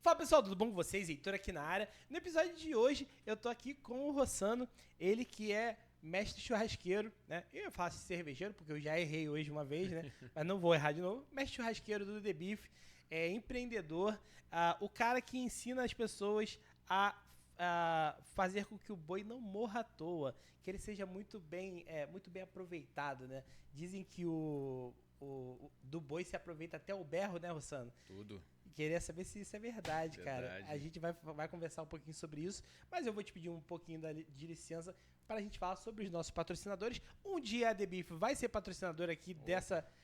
Fala pessoal, tudo bom com vocês? Heitor aqui na área. No episódio de hoje eu tô aqui com o Rossano, ele que é mestre churrasqueiro, né? Eu faço cervejeiro porque eu já errei hoje uma vez, né? Mas não vou errar de novo. Mestre churrasqueiro do The Beef, é empreendedor, o cara que ensina as pessoas a fazer com que o boi não morra à toa, que ele seja muito bem aproveitado, né? Dizem que do boi se aproveita até o berro, né, Rossano? Tudo. Queria saber se isso é verdade, cara. A Verdade. gente vai conversar um pouquinho sobre isso, mas eu vou te pedir um pouquinho de licença para a gente falar sobre os nossos patrocinadores. Um dia a The Beef vai ser patrocinador aqui Opa.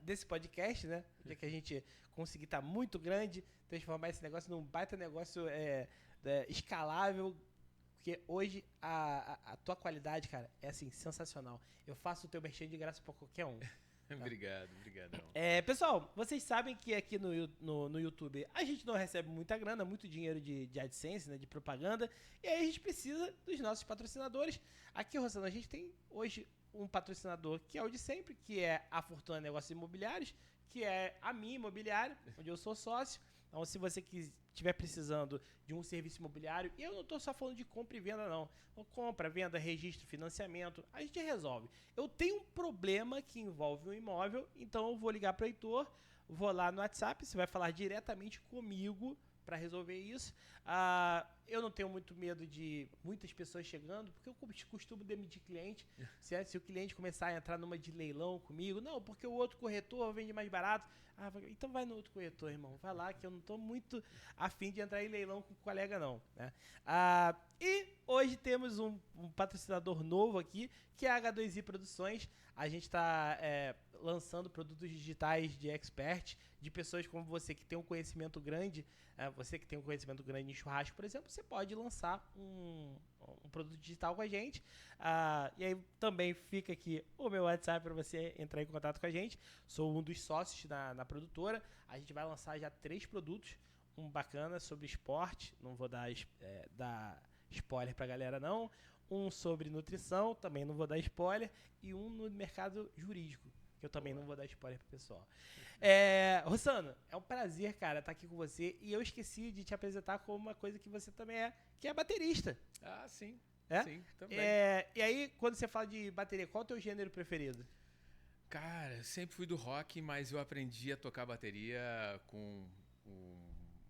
desse podcast, né? O dia que a gente conseguir estar muito grande, transformar esse negócio num baita negócio escalável, porque hoje a tua qualidade, cara, é assim, sensacional. Eu faço o teu merchan de graça para qualquer um. Tá? Obrigado, obrigadão. Pessoal, vocês sabem que aqui no YouTube a gente não recebe muita grana, muito dinheiro de AdSense, né, de propaganda, e aí a gente precisa dos nossos patrocinadores. Aqui, Rosana, a gente tem hoje um patrocinador que é o de sempre, que é a Fortuna Negócios Imobiliários, que é a minha imobiliária, onde eu sou sócio. Então, se você estiver precisando de um serviço imobiliário, e eu não estou só falando de compra e venda, não. Então, compra, venda, registro, financiamento, a gente resolve. Eu tenho um problema que envolve um imóvel, então eu vou ligar para o Heitor, vou lá no WhatsApp, você vai falar diretamente comigo para resolver isso. Eu não tenho muito medo de muitas pessoas chegando, porque eu costumo demitir cliente. Se o cliente começar a entrar numa de leilão comigo, não, porque o outro corretor vende mais barato. Então vai no outro corretor, irmão. Vai lá, que eu não estou muito afim de entrar em leilão com o colega, não. Né? E hoje temos um patrocinador novo aqui, que é a H2i Produções. A gente está lançando produtos digitais de expert, de pessoas como você que tem um conhecimento grande, você que tem um conhecimento grande em churrasco, por exemplo, você pode lançar um produto digital com a gente. E aí também fica aqui o meu WhatsApp para você entrar em contato com a gente. Sou um dos sócios na produtora. A gente vai lançar já 3 produtos. Um bacana sobre esporte, não vou dar spoiler pra galera não. Um sobre nutrição, também não vou dar spoiler. E um no mercado jurídico, que eu também não Boa. vou dar spoiler pro pessoal. Rossano, é um prazer, cara, estar aqui com você. E eu esqueci de te apresentar como uma coisa que você também que é baterista. Ah, sim. É? Sim, também. E aí, quando você fala de bateria, qual é o teu gênero preferido? Cara, eu sempre fui do rock, mas eu aprendi a tocar bateria com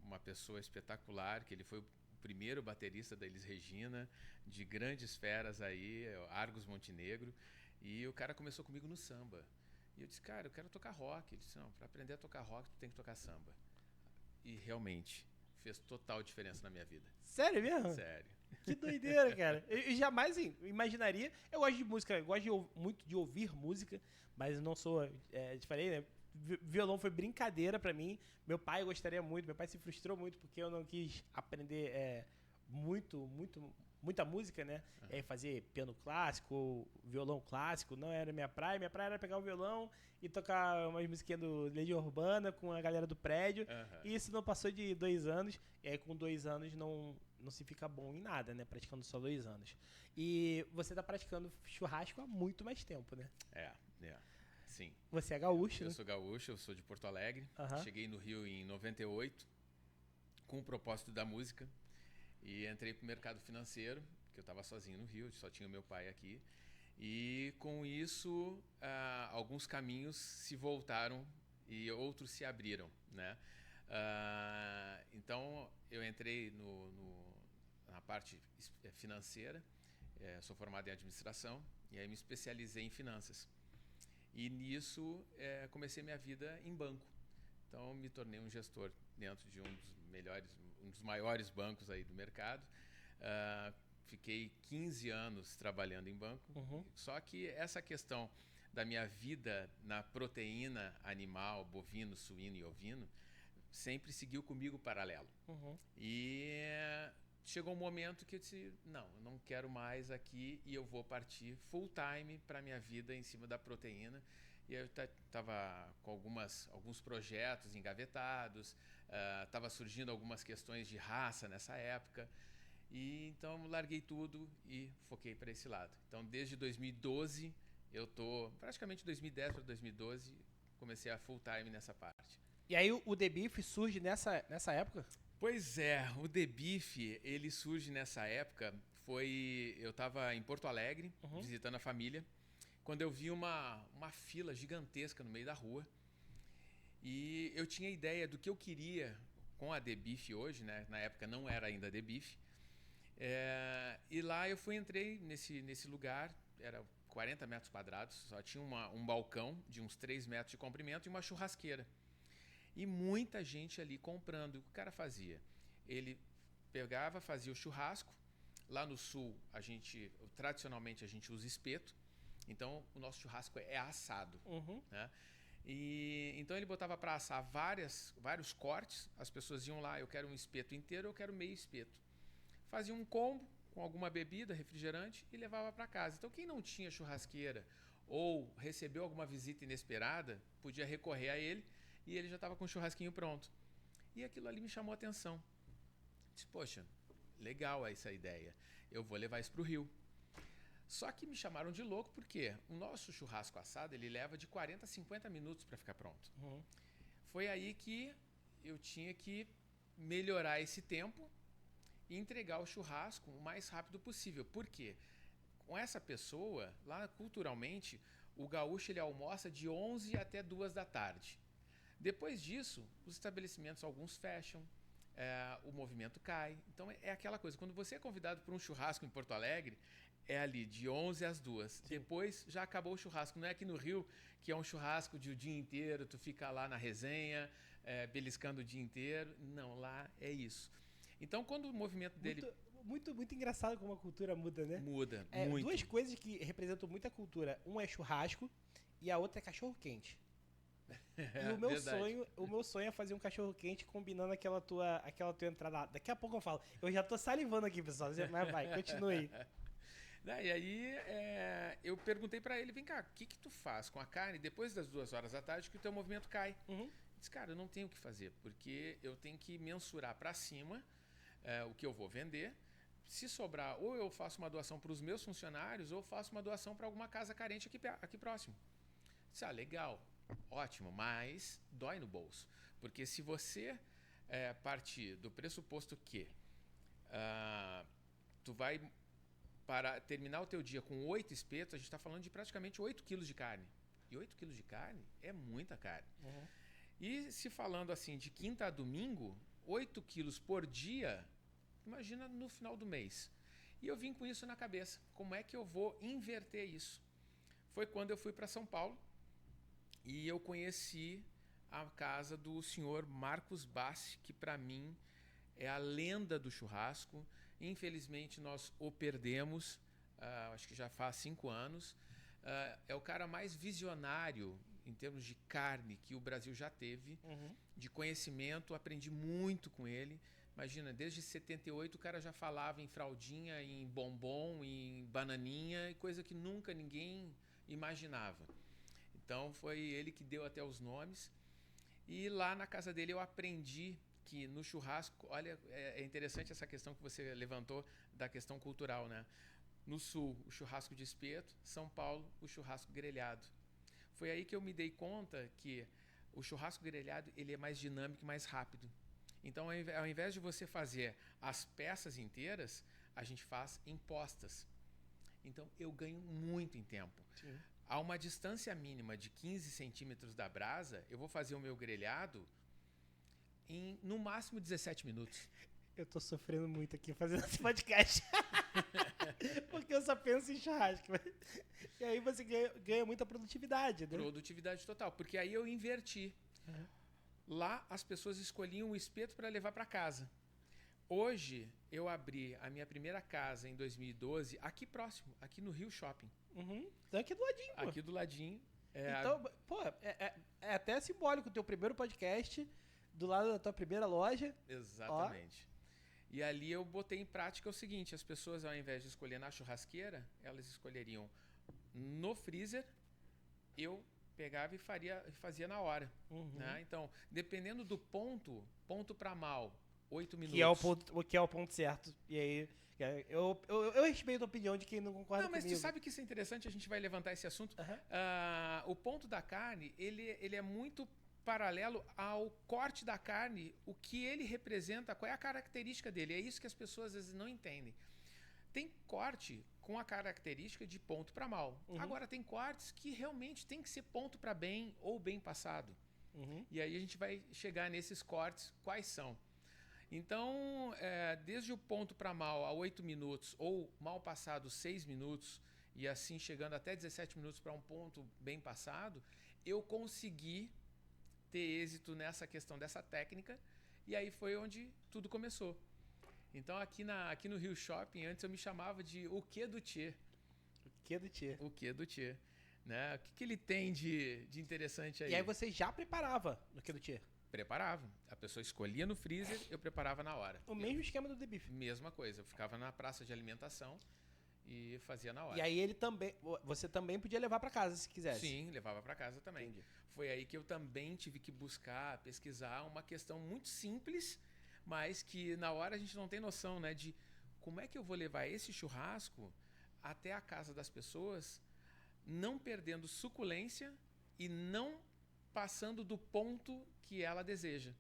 uma pessoa espetacular, que ele foi o primeiro baterista da Elis Regina, de grandes feras aí, Argos Montenegro, e o cara começou comigo no samba. E eu disse, cara, eu quero tocar rock. Ele disse, não, para aprender a tocar rock, tu tem que tocar samba. E realmente, fez total diferença na minha vida. Sério mesmo? Sério. Que doideira, cara. Eu jamais imaginaria. Eu gosto de música, eu gosto muito de ouvir música, mas eu não sou. Te falei, né? Violão foi brincadeira pra mim. Meu pai gostaria muito, meu pai se frustrou muito porque eu não quis aprender muita música, né? Fazer piano clássico, violão clássico, não era minha praia. Minha praia era pegar o violão e tocar umas musiquinhas do Legião Urbana com a galera do prédio. Aham. E isso não passou de 2 anos. E aí com 2 anos não se fica bom em nada, né? Praticando só 2 anos. E você tá praticando churrasco há muito mais tempo, né? É, é. Sim. Você é gaúcho, Eu né? sou gaúcho, eu sou de Porto Alegre. Aham. Cheguei no Rio em 98 com o propósito da música e entrei pro mercado financeiro, que eu estava sozinho no Rio, só tinha o meu pai aqui. E com isso, alguns caminhos se voltaram e outros se abriram, né? Então eu entrei na parte financeira, sou formado em administração e aí me especializei em finanças. E nisso comecei minha vida em banco. Então me tornei um gestor dentro de um dos maiores bancos aí do mercado. Fiquei 15 anos trabalhando em banco. Uhum. Só que essa questão da minha vida na proteína animal, bovino, suíno e ovino, sempre seguiu comigo paralelo. Uhum. E chegou um momento que eu disse, não, eu não quero mais aqui e eu vou partir full time para a minha vida em cima da proteína. E eu estava com alguns projetos engavetados, estava surgindo algumas questões de raça nessa época. E então larguei tudo e foquei para esse lado. Então desde 2012, eu tô praticamente 2010 para 2012, comecei a full time nessa parte. E aí o The Beef surge nessa época? Pois é, o The Beef, ele surge nessa época, eu estava em Porto Alegre, visitando a família, quando eu vi uma fila gigantesca no meio da rua, e eu tinha ideia do que eu queria com a The Beef hoje, né? Na época não era ainda The Beef, e lá entrei nesse lugar, era 40 metros quadrados, só tinha um balcão de uns 3 metros de comprimento e uma churrasqueira. E muita gente ali comprando. O que o cara fazia? Ele pegava, fazia o churrasco. Lá no sul, tradicionalmente, a gente usa espeto. Então, o nosso churrasco é assado. Né? Então, ele botava para assar vários cortes. As pessoas iam lá, eu quero um espeto inteiro, eu quero meio espeto. Fazia um combo com alguma bebida, refrigerante, e levava para casa. Então, quem não tinha churrasqueira ou recebeu alguma visita inesperada, podia recorrer a ele. E ele já estava com o churrasquinho pronto. E aquilo ali me chamou a atenção. Disse, poxa, legal essa ideia. Eu vou levar isso para o Rio. Só que me chamaram de louco porque o nosso churrasco assado, ele leva de 40 a 50 minutos para ficar pronto. Foi aí que eu tinha que melhorar esse tempo e entregar o churrasco o mais rápido possível. Por quê? Com essa pessoa, lá culturalmente, o gaúcho ele almoça de 11 até 2 da tarde. Depois disso, os estabelecimentos, alguns fecham, o movimento cai. Então, é aquela coisa, quando você é convidado para um churrasco em Porto Alegre, é ali de 11 às 2. Sim. Depois, já acabou o churrasco. Não é aqui no Rio, que é um churrasco de o dia inteiro, tu fica lá na resenha, beliscando o dia inteiro. Não, lá é isso. Então, quando o movimento dele... Muito engraçado como a cultura muda, né? Muda, muito. Duas coisas que representam muito a cultura. Um é churrasco e a outra é cachorro-quente. E o meu sonho é fazer um cachorro-quente combinando aquela tua entrada. Daqui a pouco eu falo. Eu já tô salivando aqui, pessoal. Mas vai, continue. E aí, eu perguntei pra ele, vem cá, o que tu faz com a carne depois das 2 horas da tarde que o teu movimento cai? Disse, cara, eu não tenho o que fazer, porque eu tenho que mensurar pra cima o que eu vou vender. Se sobrar, ou eu faço uma doação para os meus funcionários, ou faço uma doação para alguma casa carente aqui próximo. Disse, legal. Ótimo, mas dói no bolso. Porque se você partir do pressuposto que tu vai terminar o teu dia com 8 espetos, a gente está falando de praticamente 8 quilos de carne. E 8 quilos de carne é muita carne. E se falando assim de quinta a domingo, 8 quilos por dia, imagina no final do mês. E eu vim com isso na cabeça. Como é que eu vou inverter isso? Foi quando eu fui para São Paulo. E eu conheci a casa do senhor Marcos Bassi, que para mim é a lenda do churrasco. Infelizmente nós o perdemos, acho que já faz 5 anos. É o cara mais visionário em termos de carne que o Brasil já teve, de conhecimento, aprendi muito com ele. Imagina, desde 78 o cara já falava em fraldinha, em bombom, em bananinha, coisa que nunca ninguém imaginava. Então, foi ele que deu até os nomes. E lá na casa dele eu aprendi que no churrasco... Olha, é interessante essa questão que você levantou da questão cultural, né? No sul, o churrasco de espeto. São Paulo, o churrasco grelhado. Foi aí que eu me dei conta que o churrasco grelhado ele é mais dinâmico e mais rápido. Então, ao invés de você fazer as peças inteiras, a gente faz em postas. Então, eu ganho muito em tempo. Sim. A uma distância mínima de 15 centímetros da brasa, eu vou fazer o meu grelhado em, no máximo, 17 minutos. Eu tô sofrendo muito aqui fazendo esse podcast. Porque eu só penso em churrasco. E aí você ganha muita produtividade, né? Produtividade total. Porque aí eu inverti. Lá as pessoas escolhiam o espeto para levar para casa. Hoje eu abri a minha primeira casa em 2012 aqui próximo, aqui no Rio Shopping. Então aqui do ladinho, pô. Aqui do ladinho. Então, pô, é até simbólico o teu primeiro podcast do lado da tua primeira loja. Exatamente. E ali eu botei em prática o seguinte, as pessoas ao invés de escolher na churrasqueira, elas escolheriam no freezer, eu pegava e fazia na hora. Né? Então, dependendo do ponto para mal, 8 minutos. Que é o ponto certo. E aí, eu respeito a opinião de quem não concorda comigo. Não, mas tu sabe que isso é interessante, a gente vai levantar esse assunto. O ponto da carne, ele é muito paralelo ao corte da carne, o que ele representa, qual é a característica dele. É isso que as pessoas às vezes não entendem. Tem corte com a característica de ponto para mal. Agora, tem cortes que realmente tem que ser ponto para bem ou bem passado. E aí a gente vai chegar nesses cortes, quais são. Então, desde o ponto para mal a 8 minutos ou mal passado 6 minutos, e assim chegando até 17 minutos para um ponto bem passado, eu consegui ter êxito nessa questão dessa técnica, e aí foi onde tudo começou. Então, aqui no Rio Shopping, antes eu me chamava de o que do Tchê. O que do Tchê? O que do Tchê. Né? O que ele tem de interessante aí? E aí você já preparava no que do Tchê? Preparava. A pessoa escolhia no freezer, eu preparava na hora. O mesmo esquema do The Beef. Mesma coisa. Eu ficava na praça de alimentação e fazia na hora. E aí você também podia levar para casa se quisesse. Sim, levava para casa também. Entendi. Foi aí que eu também tive que buscar, pesquisar uma questão muito simples, mas que na hora a gente não tem noção, né, de como é que eu vou levar esse churrasco até a casa das pessoas, não perdendo suculência e não passando do ponto que ela deseja.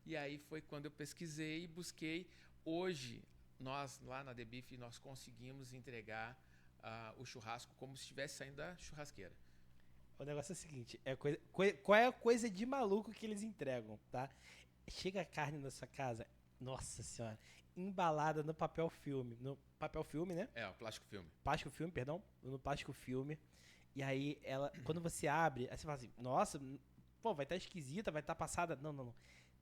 E aí foi quando eu pesquisei e busquei. Hoje, nós lá na The Beef, nós conseguimos entregar o churrasco como se estivesse saindo da churrasqueira. O negócio é o seguinte, qual é a coisa de maluco que eles entregam, tá? Chega a carne na sua casa, nossa senhora, embalada no papel filme. No papel filme, né? O plástico filme. Plástico filme, perdão. No plástico filme. E aí, quando você abre, aí você fala assim, nossa, pô, vai estar esquisita, vai estar passada. Não.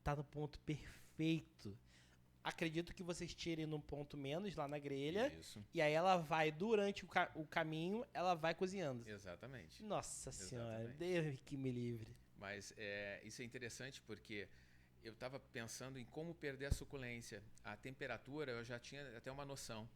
Tá no ponto perfeito. Acredito que vocês tirem num ponto menos lá na grelha. Isso. E aí ela vai, durante o caminho, ela vai cozinhando. Exatamente. Nossa senhora, Exatamente. Deus que me livre. Mas isso é interessante porque eu estava pensando em como perder a suculência. A temperatura eu já tinha até uma noção.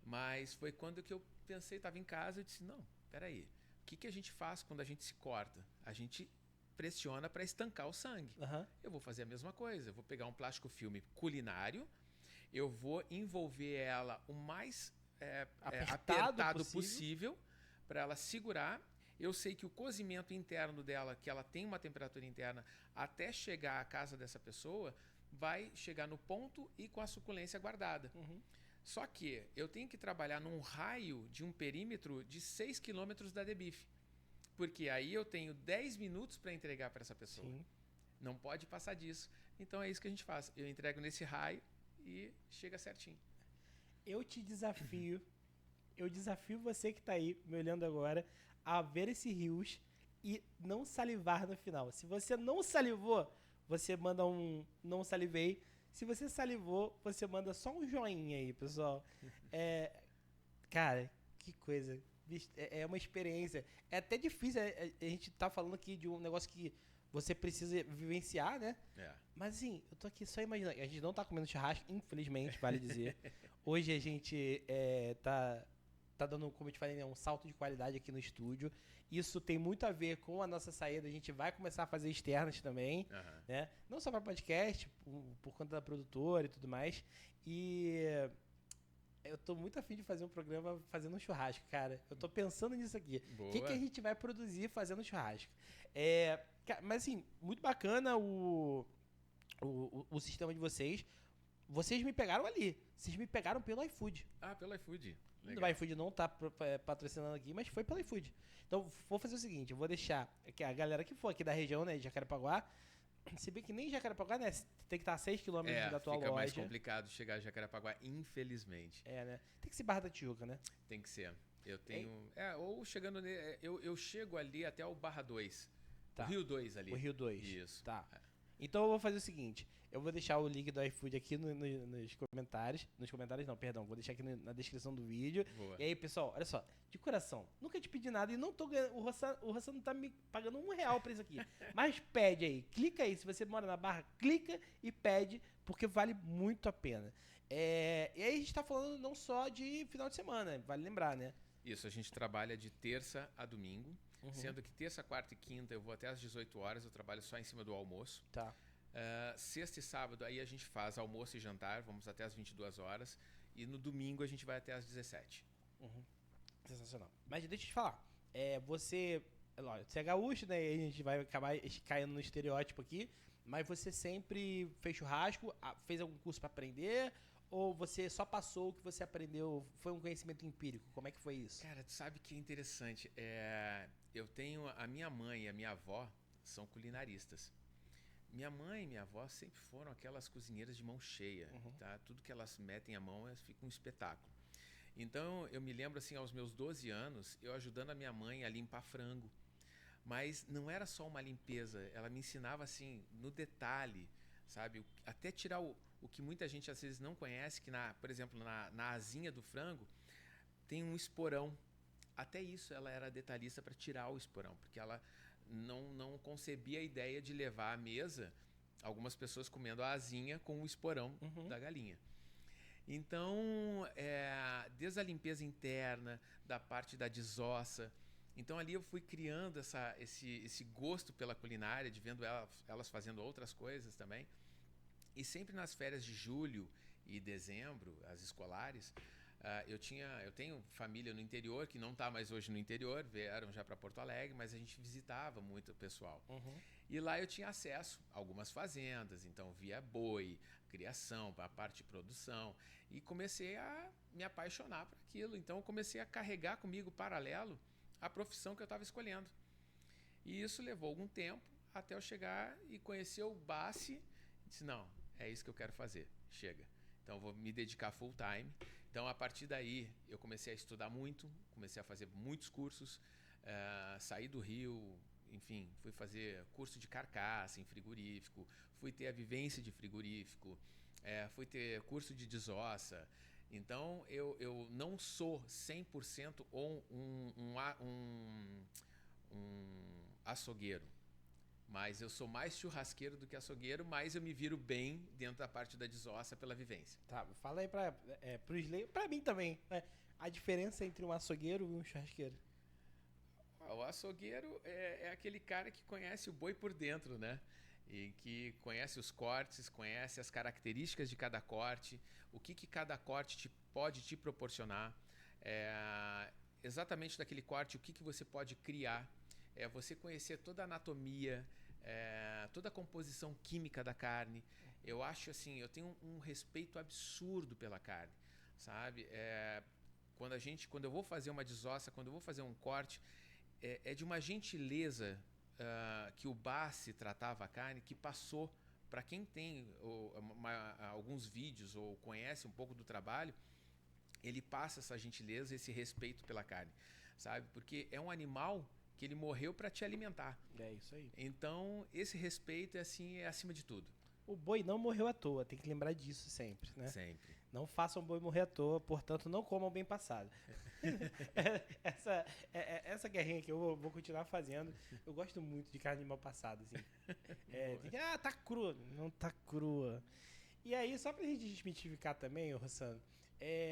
Mas foi quando que eu pensei, estava em casa, eu disse, não, peraí, o que a gente faz quando a gente se corta? A gente pressiona para estancar o sangue. Eu vou fazer a mesma coisa, eu vou pegar um plástico filme culinário, eu vou envolver ela o mais apertado possível para ela segurar. Eu sei que o cozimento interno dela, que ela tem uma temperatura interna, até chegar à casa dessa pessoa, vai chegar no ponto e com a suculência guardada. Só que eu tenho que trabalhar num raio de um perímetro de 6 km da The Beef. Porque aí eu tenho 10 minutos para entregar para essa pessoa. Sim. Não pode passar disso. Então é isso que a gente faz. Eu entrego nesse raio e chega certinho. Eu te desafio, eu desafio você que está aí me olhando agora a ver esse rios e não salivar no final. Se você não salivou, você manda um não salivei. Se você salivou, você manda só um joinha aí, pessoal. Cara, que coisa. É uma experiência. É até difícil. A gente tá falando aqui de um negócio que você precisa vivenciar, né? Mas assim, eu tô aqui só imaginando. A gente não tá comendo churrasco, infelizmente, vale dizer. Hoje a gente tá dando, como eu te falei, um salto de qualidade aqui no estúdio. Isso tem muito a ver com a nossa saída. A gente vai começar a fazer externas também, né? Não só para podcast, por conta da produtora e tudo mais. E eu tô muito afim de fazer um programa fazendo um churrasco, cara. Eu tô pensando nisso aqui. O que a gente vai produzir fazendo churrasco? Mas assim, muito bacana o sistema de vocês. Vocês me pegaram ali. Vocês me pegaram pelo iFood. Pelo iFood. Legal. O iFood não tá patrocinando aqui, mas foi pelo iFood. Então, vou fazer o seguinte, eu vou deixar que a galera que for aqui da região, né, de Jacarepaguá, se bem que nem Jacarepaguá, né, tem que estar a 6 km da tua loja. Fica mais complicado chegar a Jacarepaguá, infelizmente. Né? Tem que ser Barra da Tijuca, né? Tem que ser. Eu tenho... ou chegando... Eu chego ali até o Barra 2. Tá. O Rio 2 ali. O Rio 2. Isso. Tá. Então eu vou fazer o seguinte, eu vou deixar o link do iFood aqui nos comentários. Nos comentários não, perdão. Vou deixar aqui na descrição do vídeo. Boa. E aí, pessoal, olha só. De coração, nunca te pedi nada e não tô ganhando. O Rossan não tá me pagando R$1 pra isso aqui. Mas pede aí. Clica aí. Se você mora na Barra, clica e pede, porque vale muito a pena. E aí a gente tá falando não só de final de semana, vale lembrar, né? Isso, a gente trabalha de terça a domingo. Sendo que terça, quarta e quinta eu vou até às 18 horas, eu trabalho só em cima do almoço. Tá. Sexta e sábado aí a gente faz almoço e jantar, vamos até às 22 horas. E no domingo a gente vai até às 17. Sensacional. Mas deixa eu te falar, você Lógico, você é gaúcho, né? E a gente vai acabar caindo no estereótipo aqui. Mas você sempre fez churrasco, fez algum curso pra aprender? Ou você só passou o que você aprendeu? Foi um conhecimento empírico? Como é que foi isso? Cara, tu sabe que é interessante. Eu tenho a minha mãe e a minha avó são culinaristas. Minha mãe e minha avó sempre foram aquelas cozinheiras de mão cheia, tá? Tudo que elas metem a mão fica um espetáculo. Então, eu me lembro assim, aos meus 12 anos, eu ajudando a minha mãe a limpar frango. Mas não era só uma limpeza, ela me ensinava assim, no detalhe, sabe? Até tirar o que muita gente às vezes não conhece, que por exemplo, na asinha do frango tem um esporão. Até isso ela era detalhista para tirar o esporão, porque ela não concebia a ideia de levar à mesa algumas pessoas comendo a asinha com o esporão da galinha. Então, desde a limpeza interna, da parte da desossa. Então, ali eu fui criando esse gosto pela culinária, de vendo elas fazendo outras coisas também. E sempre nas férias de julho e dezembro, as escolares, eu tenho família no interior, que não está mais hoje no interior, vieram já para Porto Alegre, mas a gente visitava muito o pessoal. E lá eu tinha acesso a algumas fazendas, então via boi, criação, a parte de produção, e comecei a me apaixonar por aquilo. Então eu comecei a carregar comigo paralelo a profissão que eu estava escolhendo. E isso levou algum tempo até eu chegar e conhecer o Bassi e disse, não, é isso que eu quero fazer, chega. Então eu vou me dedicar full time. Então a partir daí eu comecei a estudar muito, comecei a fazer muitos cursos, saí do Rio, enfim, fui fazer curso de carcaça em frigorífico, fui ter a vivência de frigorífico, fui ter curso de desossa. Então, eu não sou 100% um açougueiro, mas eu sou mais churrasqueiro do que açougueiro, mas eu me viro bem dentro da parte da desossa pela vivência. Tá, fala aí pros leigos, pra mim também, né? A diferença entre um açougueiro e um churrasqueiro. O açougueiro é aquele cara que conhece o boi por dentro, né? E que conhece os cortes, conhece as características de cada corte, o que cada corte pode te proporcionar, exatamente daquele corte, o que você pode criar, você conhecer toda a anatomia, toda a composição química da carne. Eu acho assim, eu tenho um respeito absurdo pela carne, sabe? Quando eu vou fazer uma desossa, quando eu vou fazer um corte, é de uma gentileza que o Bassi tratava a carne, que passou para quem tem alguns vídeos ou conhece um pouco do trabalho, ele passa essa gentileza, esse respeito pela carne, sabe? Porque é um animal que ele morreu para te alimentar. É isso aí. Então, esse respeito é acima de tudo. O boi não morreu à toa, tem que lembrar disso sempre, né? Sempre. Não façam boi morrer à toa, portanto, não comam bem passado. Essa guerrinha que eu vou continuar fazendo. Eu gosto muito de carne de mal passada, assim. Tá crua. Não tá crua. E aí, só pra gente desmitificar também, Rossano,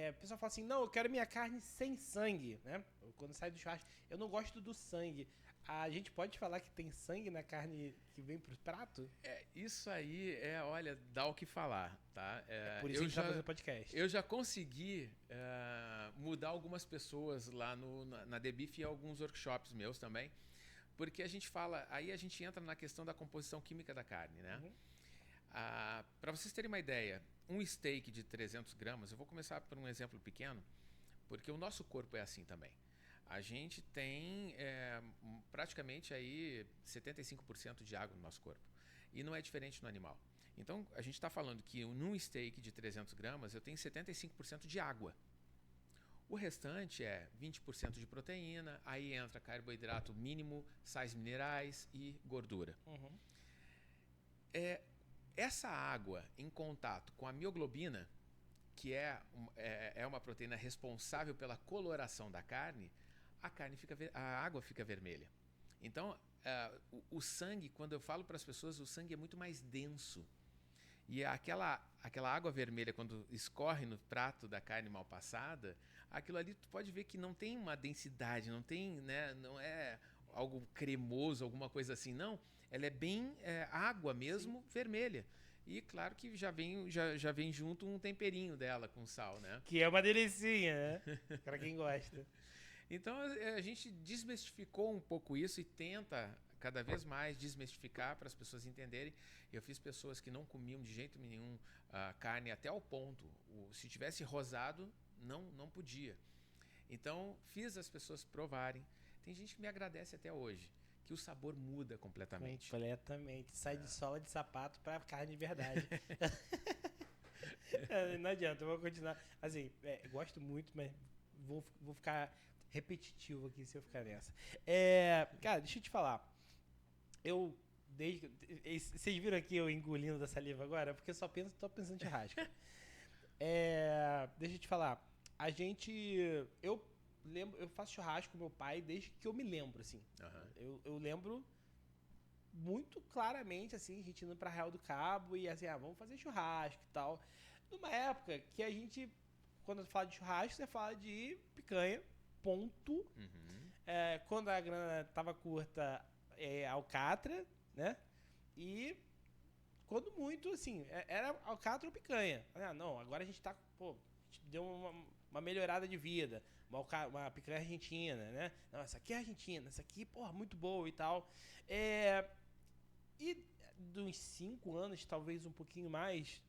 o pessoal fala assim, não, eu quero minha carne sem sangue, né? Quando sai do churrasco, eu não gosto do sangue. A gente pode falar que tem sangue na carne que vem pro prato? Isso aí olha, dá o que falar, tá? Por isso que a gente tá fazendo podcast. Eu já consegui mudar algumas pessoas lá na The Beef e alguns workshops meus também, porque a gente fala, aí a gente entra na questão da composição química da carne, né? Para vocês terem uma ideia, um steak de 300 gramas, eu vou começar por um exemplo pequeno, porque o nosso corpo é assim também. A gente tem praticamente aí 75% de água no nosso corpo. E não é diferente no animal. Então, a gente está falando que num steak de 300 gramas, eu tenho 75% de água. O restante é 20% de proteína, aí entra carboidrato mínimo, sais minerais e gordura. Essa água em contato com a mioglobina, que é uma proteína responsável pela coloração da carne, a água fica vermelha. Então, o sangue, quando eu falo para as pessoas, o sangue é muito mais denso. E aquela água vermelha, quando escorre no prato da carne mal passada, aquilo ali tu pode ver que não tem uma densidade, não tem, né, não é algo cremoso, alguma coisa assim, não. Ela é bem água mesmo, sim, vermelha. E claro que já vem junto um temperinho dela com sal, né? Que é uma delicinha, né? Para quem gosta. Então a gente desmistificou um pouco isso e tenta cada vez mais desmistificar para as pessoas entenderem. Eu fiz pessoas que não comiam de jeito nenhum carne até o ponto. Se tivesse rosado, não podia. Então fiz as pessoas provarem. Tem gente que me agradece até hoje, que o sabor muda completamente. Completamente. Sai de sola de sapato para carne de verdade. Não adianta, eu vou continuar. Assim, gosto muito, mas vou ficar repetitivo aqui se eu ficar nessa. Cara, deixa eu te falar. Vocês viram aqui eu engolindo da saliva agora? Porque eu só tô pensando em churrasco. Deixa eu te falar. Eu faço churrasco com meu pai desde que eu me lembro, assim. Uhum. Eu lembro muito claramente, assim, a gente indo pra Real do Cabo e assim, vamos fazer churrasco e tal. Numa época que a gente, quando fala de churrasco, você fala de picanha, ponto. Uhum. Quando a grana tava curta, alcatra, né? E quando muito, assim, era alcatra ou picanha. Não, agora a gente tá, a gente deu uma melhorada de vida. Uma picanha argentina, né? Não, essa aqui é argentina, essa aqui, muito boa e tal. E de uns 5 anos, talvez um pouquinho mais,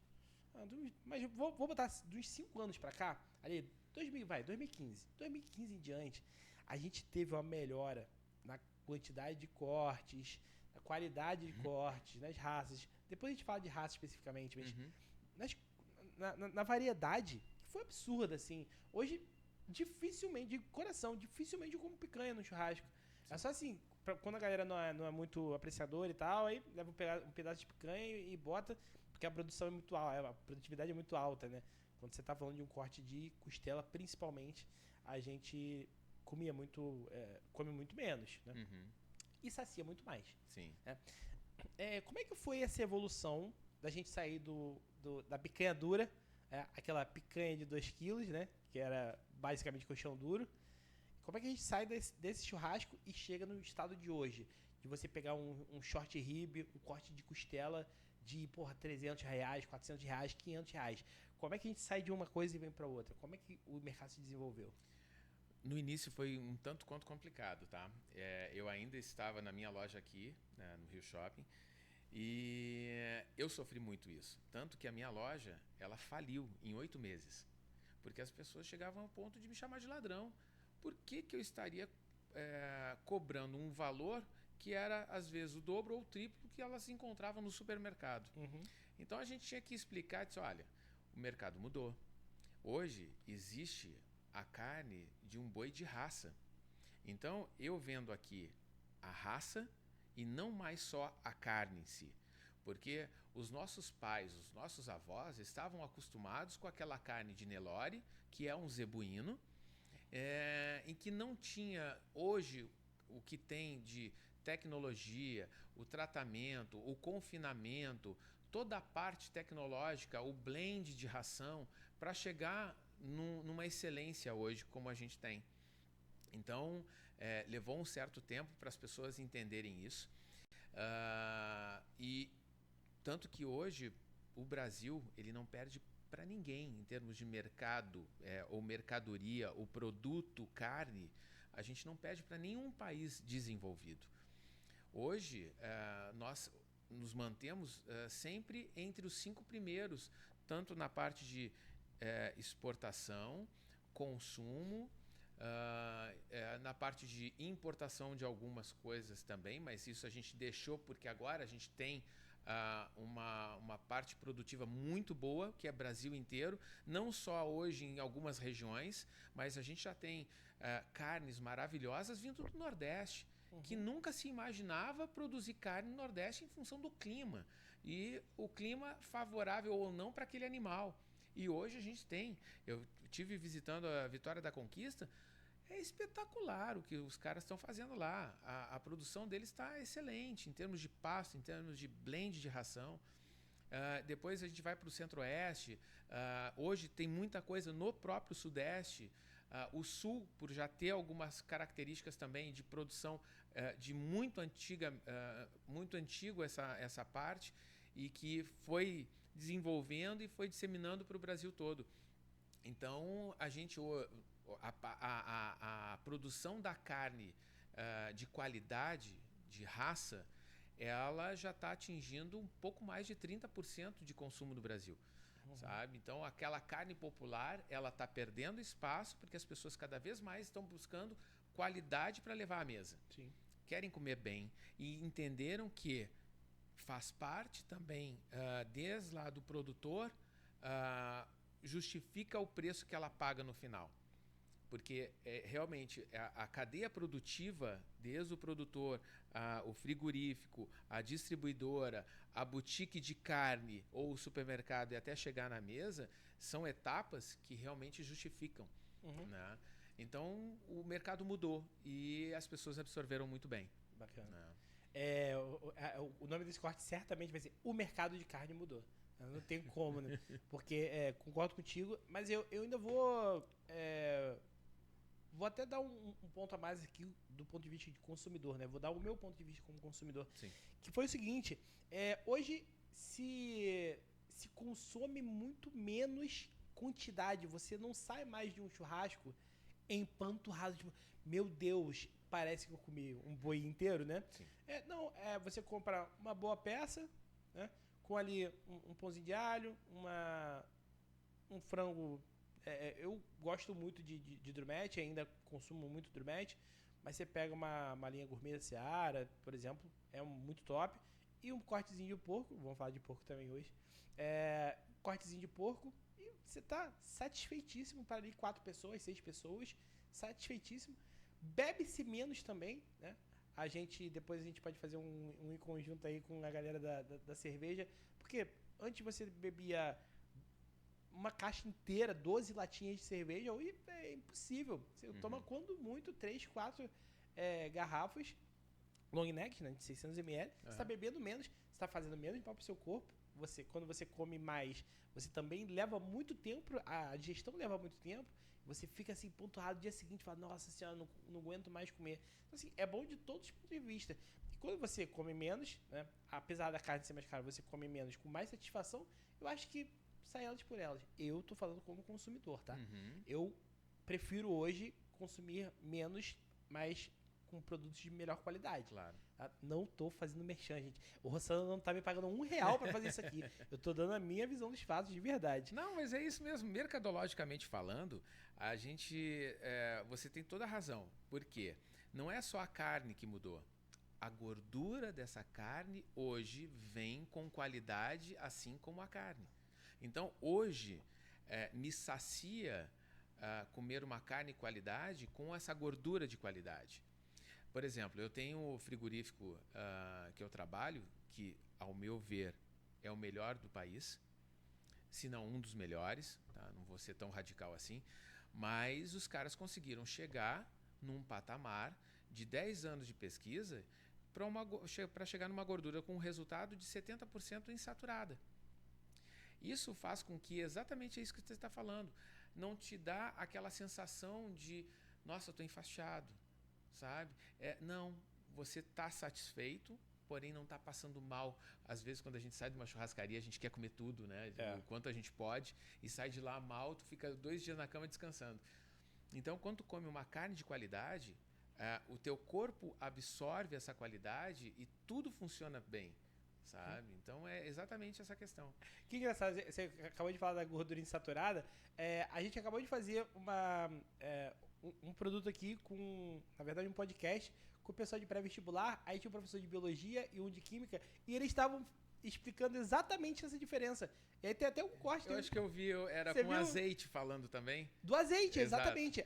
mas vou botar dos 5 anos pra cá, ali, 2015 em diante, a gente teve uma melhora na quantidade de cortes, na qualidade de cortes, nas raças. Depois a gente fala de raça especificamente, mas na variedade, que foi absurda, assim. Hoje, dificilmente eu como picanha no churrasco. Sim. É só assim, quando a galera não é muito apreciadora e tal, aí leva um pedaço de picanha e bota, porque a produção é muito alta, a produtividade é muito alta, né? Quando você tá falando de um corte de costela, principalmente, a gente come muito menos, né? Uhum. E sacia muito mais. Sim. Como é que foi essa evolução da gente sair da picanha dura, aquela picanha de 2 quilos, né? Que era basicamente colchão duro. Como é que a gente sai desse churrasco e chega no estado de hoje? De você pegar um short rib, um corte de costela de, R$300, R$400, R$500. Como é que a gente sai de uma coisa e vem para outra? Como é que o mercado se desenvolveu? No início foi um tanto quanto complicado, tá? Eu ainda estava na minha loja aqui, né, no Rio Shopping, e eu sofri muito isso. Tanto que a minha loja, ela faliu em 8 meses. Porque as pessoas chegavam ao ponto de me chamar de ladrão. Por que eu estaria cobrando um valor que era, às vezes, o dobro ou o triplo que elas encontravam no supermercado? Uhum. Então a gente tinha que explicar, disse, olha, o mercado mudou. Hoje existe a carne de um boi de raça. Então eu vendo aqui a raça e não mais só a carne em si. Porque os nossos pais, os nossos avós estavam acostumados com aquela carne de Nelore, que é um zebuíno, em que não tinha hoje o que tem de tecnologia, o tratamento, o confinamento, toda a parte tecnológica, o blend de ração, para chegar numa excelência hoje como a gente tem. Então, levou um certo tempo para as pessoas entenderem isso. E tanto que hoje o Brasil ele não perde para ninguém em termos de mercado ou mercadoria, o produto carne, a gente não perde para nenhum país desenvolvido. Hoje, nós nos mantemos sempre entre os 5 primeiros, tanto na parte de exportação, consumo, na parte de importação de algumas coisas também, mas isso a gente deixou porque agora a gente tem uma parte produtiva muito boa, que é Brasil inteiro, não só hoje em algumas regiões, mas a gente já tem carnes maravilhosas vindo do Nordeste, que nunca se imaginava produzir carne no Nordeste em função do clima, e o clima favorável ou não para aquele animal. E hoje a gente tem, eu estive visitando a Vitória da Conquista, é espetacular o que os caras estão fazendo lá. A produção deles está excelente em termos de pasto, em termos de blend de ração. Depois a gente vai para o Centro-Oeste. Hoje tem muita coisa no próprio Sudeste. O Sul, por já ter algumas características também de produção de muito antigo essa parte, e que foi desenvolvendo e foi disseminando para o Brasil todo. Então, a gente a produção da carne de qualidade, de raça, ela já está atingindo um pouco mais de 30% de consumo no Brasil. Sabe? Então, aquela carne popular, ela está perdendo espaço porque as pessoas cada vez mais estão buscando qualidade para levar à mesa. Sim. Querem comer bem e entenderam que faz parte também, desde lá do produtor, justifica o preço que ela paga no final. Porque realmente a cadeia produtiva, desde o produtor, o frigorífico, a distribuidora, a boutique de carne ou o supermercado e até chegar na mesa, são etapas que realmente justificam. Né? Então, o mercado mudou e as pessoas absorveram muito bem. Bacana. Né? O nome desse corte certamente vai ser O Mercado de Carne Mudou. Não tem como, né? Porque concordo contigo, mas eu ainda vou até dar um ponto a mais aqui do ponto de vista de consumidor, né? Vou dar o meu ponto de vista como consumidor. Sim. Que foi o seguinte, hoje se consome muito menos quantidade. Você não sai mais de um churrasco empanturrado, tipo, meu Deus, parece que eu comi um boi inteiro, né? Sim. Você compra uma boa peça, né? Com ali um pãozinho de alho, um frango. Eu gosto muito de drumete, ainda consumo muito drumete, mas você pega uma linha gourmet da Seara, por exemplo, muito top, e um cortezinho de porco, vamos falar de porco também hoje, cortezinho de porco, e você tá satisfeitíssimo para ali 4 pessoas, 6 pessoas, satisfeitíssimo. Bebe-se menos também, né? Depois a gente pode fazer um em conjunto aí com a galera da cerveja, porque antes você bebia uma caixa inteira, 12 latinhas de cerveja, hoje é impossível. Você toma quando muito 3, 4 garrafas long neck, né, de 600 ml, você está bebendo menos, você está fazendo menos mal para o seu corpo. Quando você come mais, você também leva muito tempo, a digestão leva muito tempo, você fica assim, pontuado no dia seguinte, fala, nossa senhora, não aguento mais comer. Então, assim, é bom de todos os pontos de vista. E quando você come menos, né, apesar da carne ser mais cara, você come menos com mais satisfação, eu acho que sai elas por elas. Eu tô falando como consumidor, tá? Eu prefiro hoje consumir menos, mas com produtos de melhor qualidade. Claro. Tá? Não tô fazendo merchan, gente. O Rossano não tá me pagando R$1 para fazer isso aqui. Eu tô dando a minha visão dos fatos de verdade. Não, mas é isso mesmo. Mercadologicamente falando, você tem toda a razão. Por quê? Não é só a carne que mudou. A gordura dessa carne hoje vem com qualidade, assim como a carne. Então, hoje, me sacia comer uma carne de qualidade com essa gordura de qualidade. Por exemplo, eu tenho o frigorífico que eu trabalho, que, ao meu ver, é o melhor do país, se não um dos melhores, tá? Não vou ser tão radical assim, mas os caras conseguiram chegar num patamar de 10 anos de pesquisa para chegar numa gordura com um resultado de 70% insaturada. Isso faz com que exatamente isso que você está falando. Não te dá aquela sensação de, nossa, eu estou enfastiado, sabe? Não, você está satisfeito, porém não está passando mal. Às vezes, quando a gente sai de uma churrascaria, a gente quer comer tudo, né? O quanto a gente pode, e sai de lá mal, tu fica 2 dias na cama descansando. Então, quando tu come uma carne de qualidade, o teu corpo absorve essa qualidade e tudo funciona bem. Sabe? Então é exatamente essa questão. Que engraçado, você acabou de falar da gordura insaturada. A gente acabou de fazer um produto aqui na verdade, um podcast com o pessoal de pré-vestibular. Aí tinha um professor de biologia e um de química, e eles estavam explicando exatamente essa diferença. E aí tem até um corte. Eu acho que eu vi, era Você com viu? Azeite falando também. Do azeite, Exato, exatamente.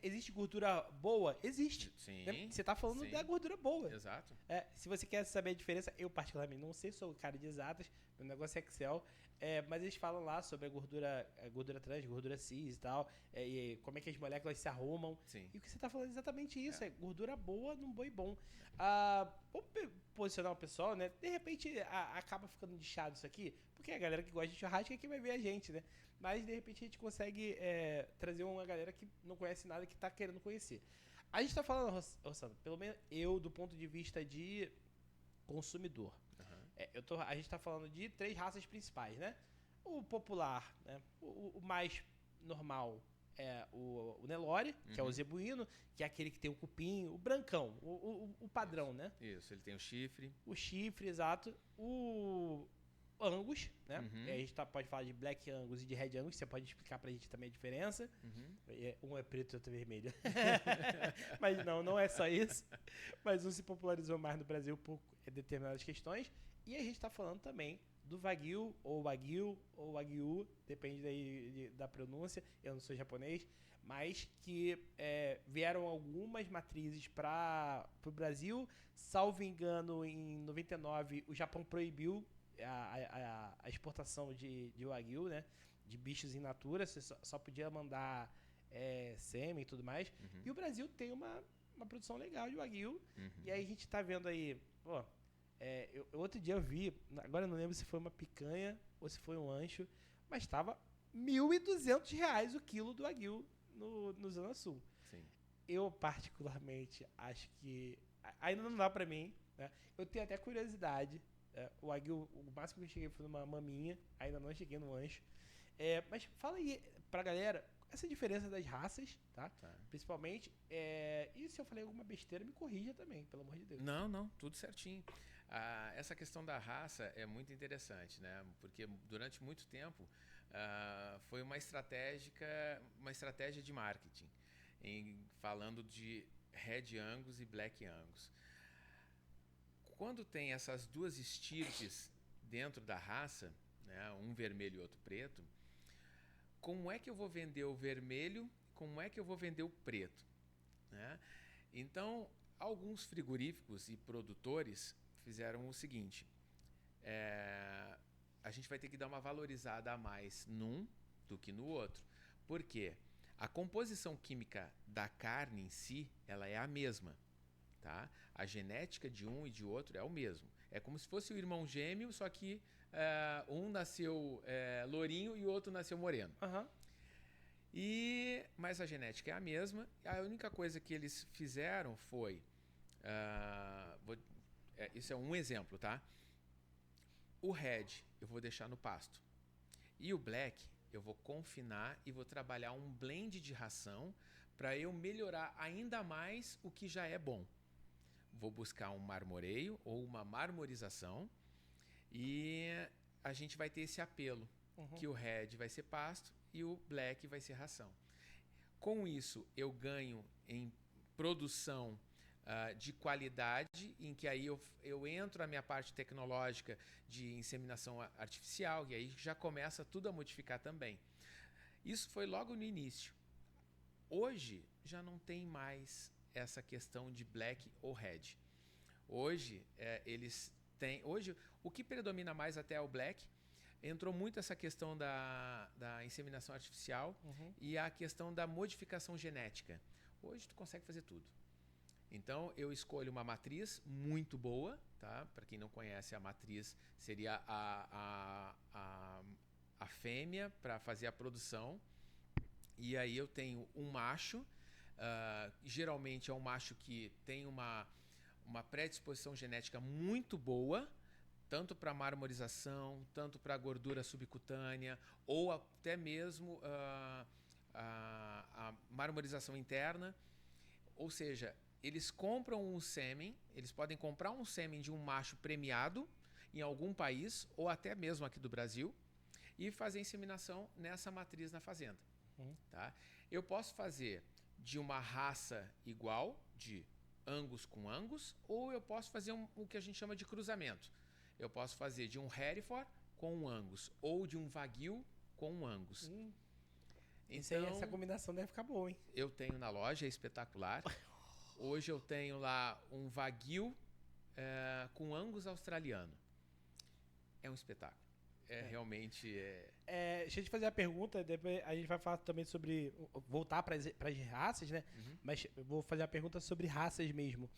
Existe gordura boa? Existe. Sim. Você está falando da gordura boa. Exato. Se você quer saber a diferença, eu particularmente não sei, sou cara de exatas, meu negócio é Excel, mas eles falam lá sobre a gordura trans, gordura cis e tal, e como é que as moléculas se arrumam. Sim. E o que você está falando é exatamente isso, é gordura boa num boi bom. Vamos posicionar o pessoal, né? De repente acaba ficando nichado isso aqui, porque a galera que gosta de churrasco é que vai ver a gente, né? Mas de repente a gente consegue trazer uma galera que não conhece nada, que está querendo conhecer. A gente está falando, Rossano, pelo menos eu, do ponto de vista de consumidor. A gente está falando de 3 raças principais, né? O popular, né? O mais normal o Nelore, que é o zebuíno, que é aquele que tem o cupim, o brancão, o padrão, né? Isso, ele tem o chifre. O chifre, exato. O Angus, né? A gente pode falar de Black Angus e de Red Angus. Você pode explicar pra gente também a diferença. Um é preto e outro é vermelho. Mas não é só isso. Mas um se popularizou mais no Brasil por determinadas questões. E a gente tá falando também do Wagyu, ou Wagyu, depende daí da pronúncia. Eu não sou japonês. Mas que vieram algumas matrizes para o Brasil. Salvo engano, em 99, o Japão proibiu a exportação de Wagyu, né? De bichos in natura. Você só podia mandar sêmen e tudo mais. E o Brasil tem uma produção legal de Wagyu. E aí a gente tá vendo aí... Pô, outro dia eu vi, agora eu não lembro se foi uma picanha ou se foi um ancho, mas estava R$ 1.200 o quilo do Wagyu no Zona Sul. Sim. Eu, particularmente, acho que ainda não dá pra mim, né? Eu tenho até curiosidade. O Wagyu, o máximo que eu cheguei foi numa maminha, ainda não cheguei no ancho. Mas fala aí pra galera essa diferença das raças, tá? Principalmente. E se eu falei alguma besteira, me corrija também, pelo amor de Deus. Não, tudo certinho. Essa questão da raça é muito interessante, né? Porque durante muito tempo foi uma estratégia de marketing, falando de Red Angus e Black Angus. Quando tem essas duas estirpes dentro da raça, né, um vermelho e outro preto, como é que eu vou vender o vermelho? Como é que eu vou vender o preto? Né? Então, alguns frigoríficos e produtores fizeram o seguinte: a gente vai ter que dar uma valorizada a mais num do que no outro. Por quê? A composição química da carne em si, ela é a mesma. Tá? A genética de um e de outro é o mesmo. É como se fosse o irmão gêmeo, só que um nasceu lourinho e o outro nasceu moreno. Mas a genética é a mesma. A única coisa que eles fizeram foi... isso é um exemplo, tá? O Red eu vou deixar no pasto. E o Black eu vou confinar e vou trabalhar um blend de ração para eu melhorar ainda mais o que já é bom. Vou buscar um marmoreio ou uma marmorização e a gente vai ter esse apelo, que o Red vai ser pasto e o Black vai ser ração. Com isso, eu ganho em produção de qualidade, em que aí eu entro na minha parte tecnológica de inseminação artificial, e aí já começa tudo a modificar também. Isso foi logo no início. Hoje, já não tem mais essa questão de Black ou Red. Hoje, Hoje, o que predomina mais até é o Black. Entrou muito essa questão da inseminação artificial e a questão da modificação genética. Hoje, tu consegue fazer tudo. Então, eu escolho uma matriz muito boa, tá? Para quem não conhece, a matriz seria a fêmea para fazer a produção. E aí eu tenho um macho, geralmente é um macho que tem uma predisposição genética muito boa, tanto para marmorização, tanto para gordura subcutânea, ou até mesmo a marmorização interna. Ou seja, eles compram um sêmen, eles podem comprar um sêmen de um macho premiado em algum país, ou até mesmo aqui do Brasil, e fazer inseminação nessa matriz na fazenda. Tá? Eu posso fazer de uma raça igual, de Angus com Angus, ou eu posso fazer o que a gente chama de cruzamento. Eu posso fazer de um Hereford com um Angus, ou de um Wagyu com um Angus. Então, essa combinação deve ficar boa, hein? Eu tenho na loja, é espetacular. Hoje eu tenho lá um Wagyu com Angus australiano. É um espetáculo. Realmente... deixa eu te fazer a pergunta, depois a gente vai falar também sobre... Voltar para as raças, né? Mas eu vou fazer a pergunta sobre raças mesmo.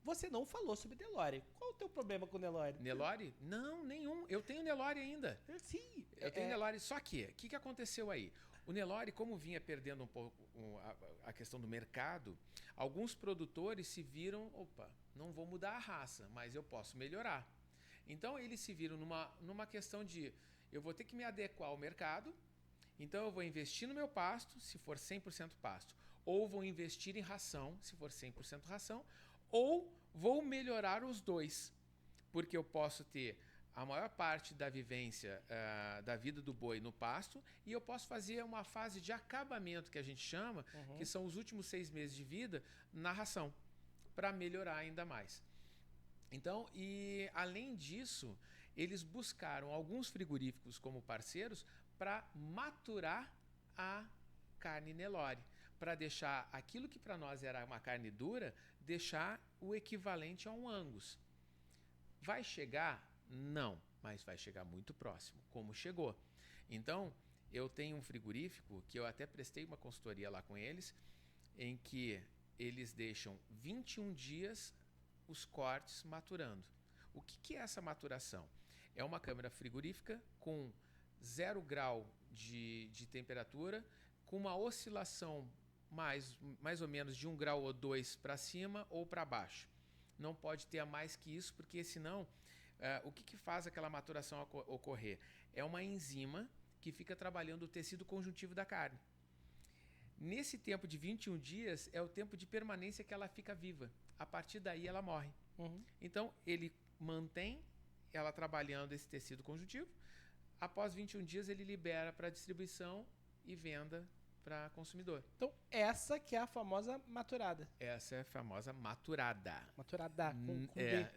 Você não falou sobre Nelore. Qual o teu problema com o Nelore? Nelore? Não, nenhum. Eu tenho Nelore ainda. Sim. Eu tenho Nelore. Só que, o que aconteceu aí? O Nelore, como vinha perdendo um pouco a questão do mercado, alguns produtores se viram, opa, não vou mudar a raça, mas eu posso melhorar. Então, eles se viram numa questão de, eu vou ter que me adequar ao mercado Então eu vou investir no meu pasto, se for 100% pasto, ou vou investir em ração, se for 100% ração, ou vou melhorar os dois, porque eu posso ter a maior parte da vivência da vida do boi no pasto e eu posso fazer uma fase de acabamento, que a gente chama, que são os últimos 6 meses de vida, na ração, para melhorar ainda mais. Então, e além disso, eles buscaram alguns frigoríficos como parceiros para maturar a carne Nelore, para deixar aquilo que para nós era uma carne dura, deixar o equivalente a um Angus. Vai chegar? Não, mas vai chegar muito próximo, como chegou. Então, eu tenho um frigorífico que eu até prestei uma consultoria lá com eles, em que eles deixam 21 dias os cortes maturando. O que é essa maturação? É uma câmara frigorífica com 0 grau de temperatura, com uma oscilação mais ou menos de 1 grau ou 2 para cima ou para baixo. Não pode ter a mais que isso, porque senão, o que faz aquela maturação ocorrer? É uma enzima que fica trabalhando o tecido conjuntivo da carne. Nesse tempo de 21 dias é o tempo de permanência que ela fica viva. A partir daí ela morre. Então ele mantém ela trabalhando esse tecido conjuntivo. Após 21 dias ele libera para distribuição e venda para consumidor. Então, essa que é a famosa maturada. Essa é a famosa maturada. Maturada, com D.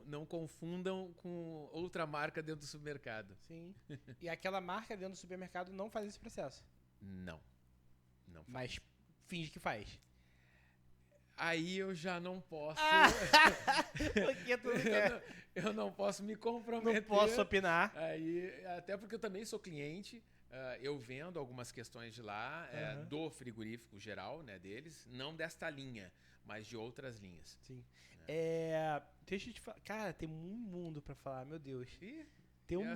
Não confundam com outra marca dentro do supermercado. Sim. E aquela marca dentro do supermercado não faz esse processo. Não faz. Mas finge que faz. Aí eu já não posso. Porque tu quer. Eu não posso me comprometer. Não posso opinar. Aí, até porque eu também sou cliente. Eu vendo algumas questões de lá, do frigorífico geral, né, deles. Não desta linha, mas de outras linhas. Sim. Deixa eu te falar. Cara, tem um mundo pra falar, meu Deus. Tem um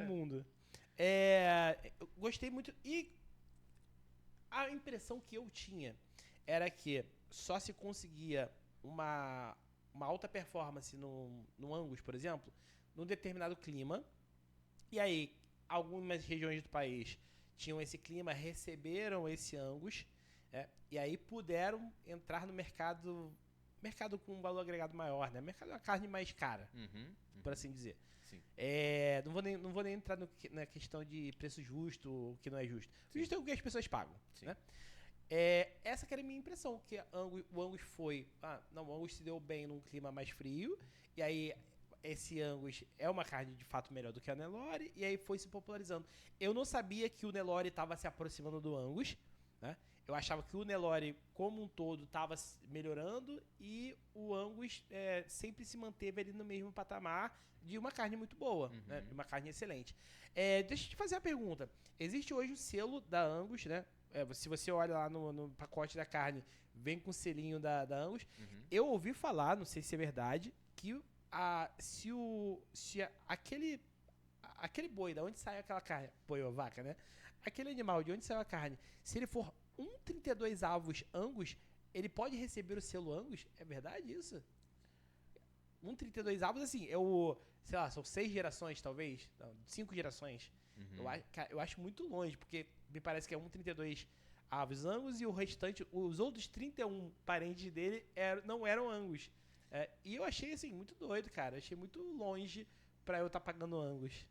mundo. Eu gostei muito. E a impressão que eu tinha era que só se conseguia uma alta performance no Angus, por exemplo, num determinado clima. E aí, algumas regiões do país tinham esse clima, receberam esse Angus, e aí puderam entrar no mercado com um valor agregado maior, né? Mercado da carne mais cara, por assim dizer. Sim. Não vou nem entrar na questão de preço justo ou que não é justo. Justo é o que as pessoas pagam, né? Essa que era a minha impressão, que o Angus foi... o Angus se deu bem num clima mais frio, e aí esse Angus é uma carne de fato melhor do que a Nelore, e aí foi se popularizando. Eu não sabia que o Nelore estava se aproximando do Angus, né? Eu achava que o Nelore, como um todo, estava melhorando, e o Angus sempre se manteve ali no mesmo patamar de uma carne muito boa, né? De uma carne excelente. Deixa eu te fazer a pergunta. Existe hoje o selo da Angus, né? Se você olha lá no pacote da carne, vem com o selinho da Angus. Eu ouvi falar, não sei se é verdade, que aquele boi, da onde sai aquela carne, boi ou vaca, né? Aquele animal de onde saiu a carne, se ele for 1,32 avos Angus, ele pode receber o selo Angus? É verdade isso? 1,32 avos, assim, sei lá, são 6 gerações, talvez? Não, 5 gerações. Eu acho muito longe, porque me parece que é 1,32 avos Angus e o restante, os outros 31 parentes dele não eram Angus. E eu achei, assim, muito doido, cara. Achei muito longe pra eu estar pagando Angus.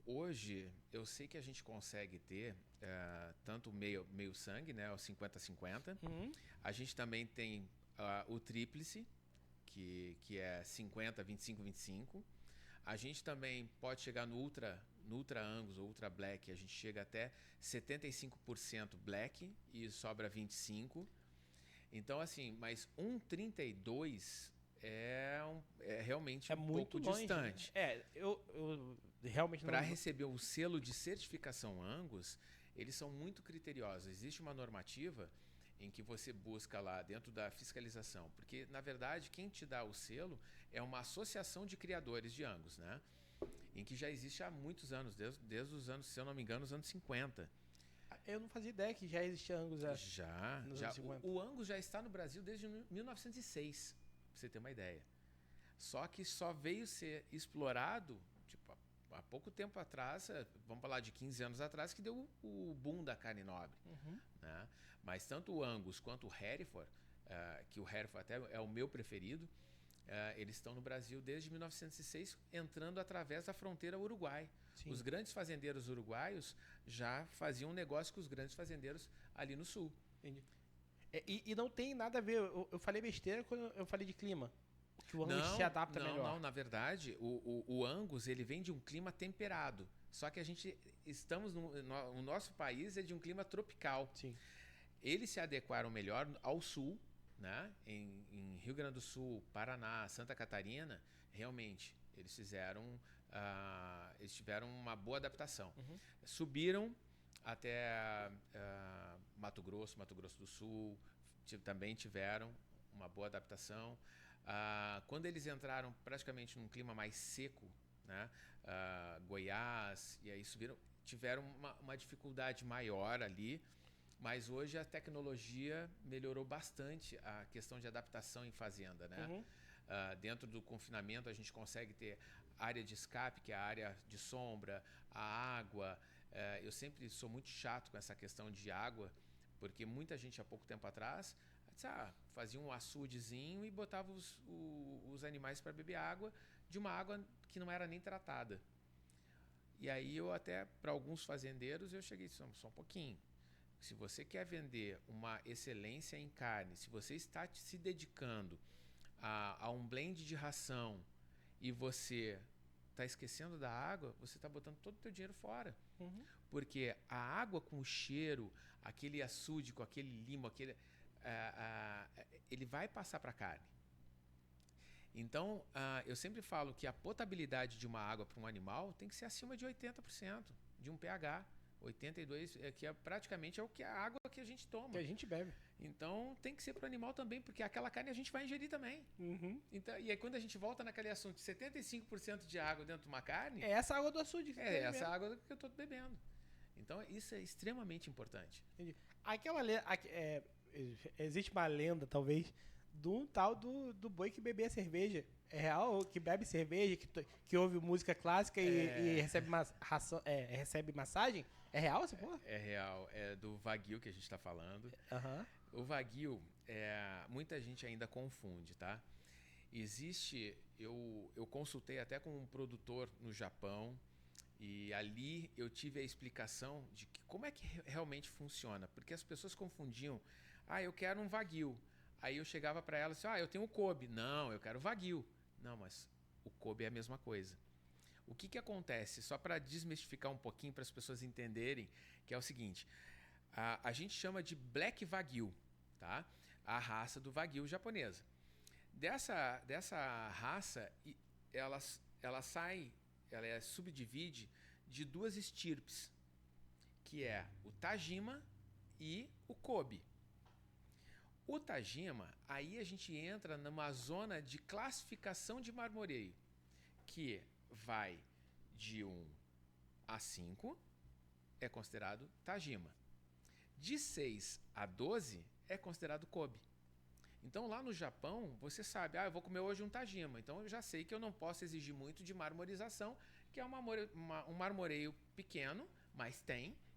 Hoje, eu sei que a gente consegue ter tanto meio sangue, né, o 50-50. A gente também tem o tríplice, que é 50, 25, 25. A gente também pode chegar no Ultra Angus ou Ultra Black, a gente chega até 75% Black e sobra 25%. Então, assim, mas 1,32 é realmente um pouco longe, distante. Né? Eu realmente não... Para receber o selo de certificação Angus, eles são muito criteriosos. Existe uma normativa em que você busca lá dentro da fiscalização, porque, na verdade, quem te dá o selo é uma associação de criadores de Angus, né? Em que já existe há muitos anos, desde os anos, se eu não me engano, os anos 50. Eu não fazia ideia que já existia Angus já. O Angus já está no Brasil desde 1906, pra você ter uma ideia. Só que só veio ser explorado, tipo, há pouco tempo atrás, vamos falar de 15 anos atrás, que deu o boom da carne nobre. Né? Mas tanto o Angus quanto o Hereford, que o Hereford até é o meu preferido, eles estão no Brasil desde 1906, entrando através da fronteira Uruguai. Sim. Os grandes fazendeiros uruguaios já faziam negócio com os grandes fazendeiros ali no sul. Entendi. E não tem nada a ver, eu falei besteira quando eu falei de clima. Que o Angus se adapta melhor. Não, na verdade, o Angus ele vem de um clima temperado. Só que o nosso país é de um clima tropical. Sim. Eles se adequaram melhor ao sul, né? Em Rio Grande do Sul, Paraná, Santa Catarina, realmente eles tiveram uma boa adaptação. Subiram até Mato Grosso do Sul, também tiveram uma boa adaptação. Quando eles entraram praticamente num clima mais seco, né? Goiás, e aí tiveram uma dificuldade maior ali, mas hoje a tecnologia melhorou bastante a questão de adaptação em fazenda, né? Dentro do confinamento a gente consegue ter área de escape, que é a área de sombra, a água. Eu sempre sou muito chato com essa questão de água, porque muita gente há pouco tempo atrás fazia um açudezinho e botava os animais para beber água de uma água que não era nem tratada. E aí eu até, para alguns fazendeiros, eu cheguei só um pouquinho. Se você quer vender uma excelência em carne, se você está se dedicando a um blend de ração e você está esquecendo da água, você está botando todo o teu dinheiro fora. Porque a água com o cheiro, aquele açude com aquele limo, ele vai passar para a carne. Então, eu sempre falo que a potabilidade de uma água para um animal tem que ser acima de 80%, de um pH. 82, que praticamente é a água que a gente toma. Que a gente bebe. Então, tem que ser para o animal também, porque aquela carne a gente vai ingerir também. Então, e aí, quando a gente volta naquele assunto de 75% de água dentro de uma carne... É essa água do açude. Essa água que eu estou bebendo. Então, isso é extremamente importante. Entendi. Existe uma lenda, talvez, do tal do boi que bebia cerveja. É real? Que bebe cerveja, que ouve música clássica e recebe massagem? É real essa porra? É real. É do Wagyu que a gente está falando. O Wagyu, muita gente ainda confunde, tá? Existe... Eu consultei até com um produtor no Japão e ali eu tive a explicação de como é que realmente funciona. Porque as pessoas confundiam. Eu quero um Wagyu. Aí eu chegava para ela e disse, eu tenho o Kobe. Não, eu quero Wagyu. Não, mas o Kobe é a mesma coisa. O que acontece? Só para desmistificar um pouquinho, para as pessoas entenderem, que é o seguinte. A gente chama de Black Wagyu, tá? A raça do Wagyu japonesa. Dessa raça, ela subdivide de duas estirpes, que é o Tajima e o Kobe. O Tajima, aí a gente entra numa zona de classificação de marmoreio, que vai de 1 a 5, é considerado Tajima. De 6 a 12, é considerado Kobe. Então, lá no Japão, você sabe, eu vou comer hoje um Tajima. Então, eu já sei que eu não posso exigir muito de marmorização, que é um marmoreio pequeno, mas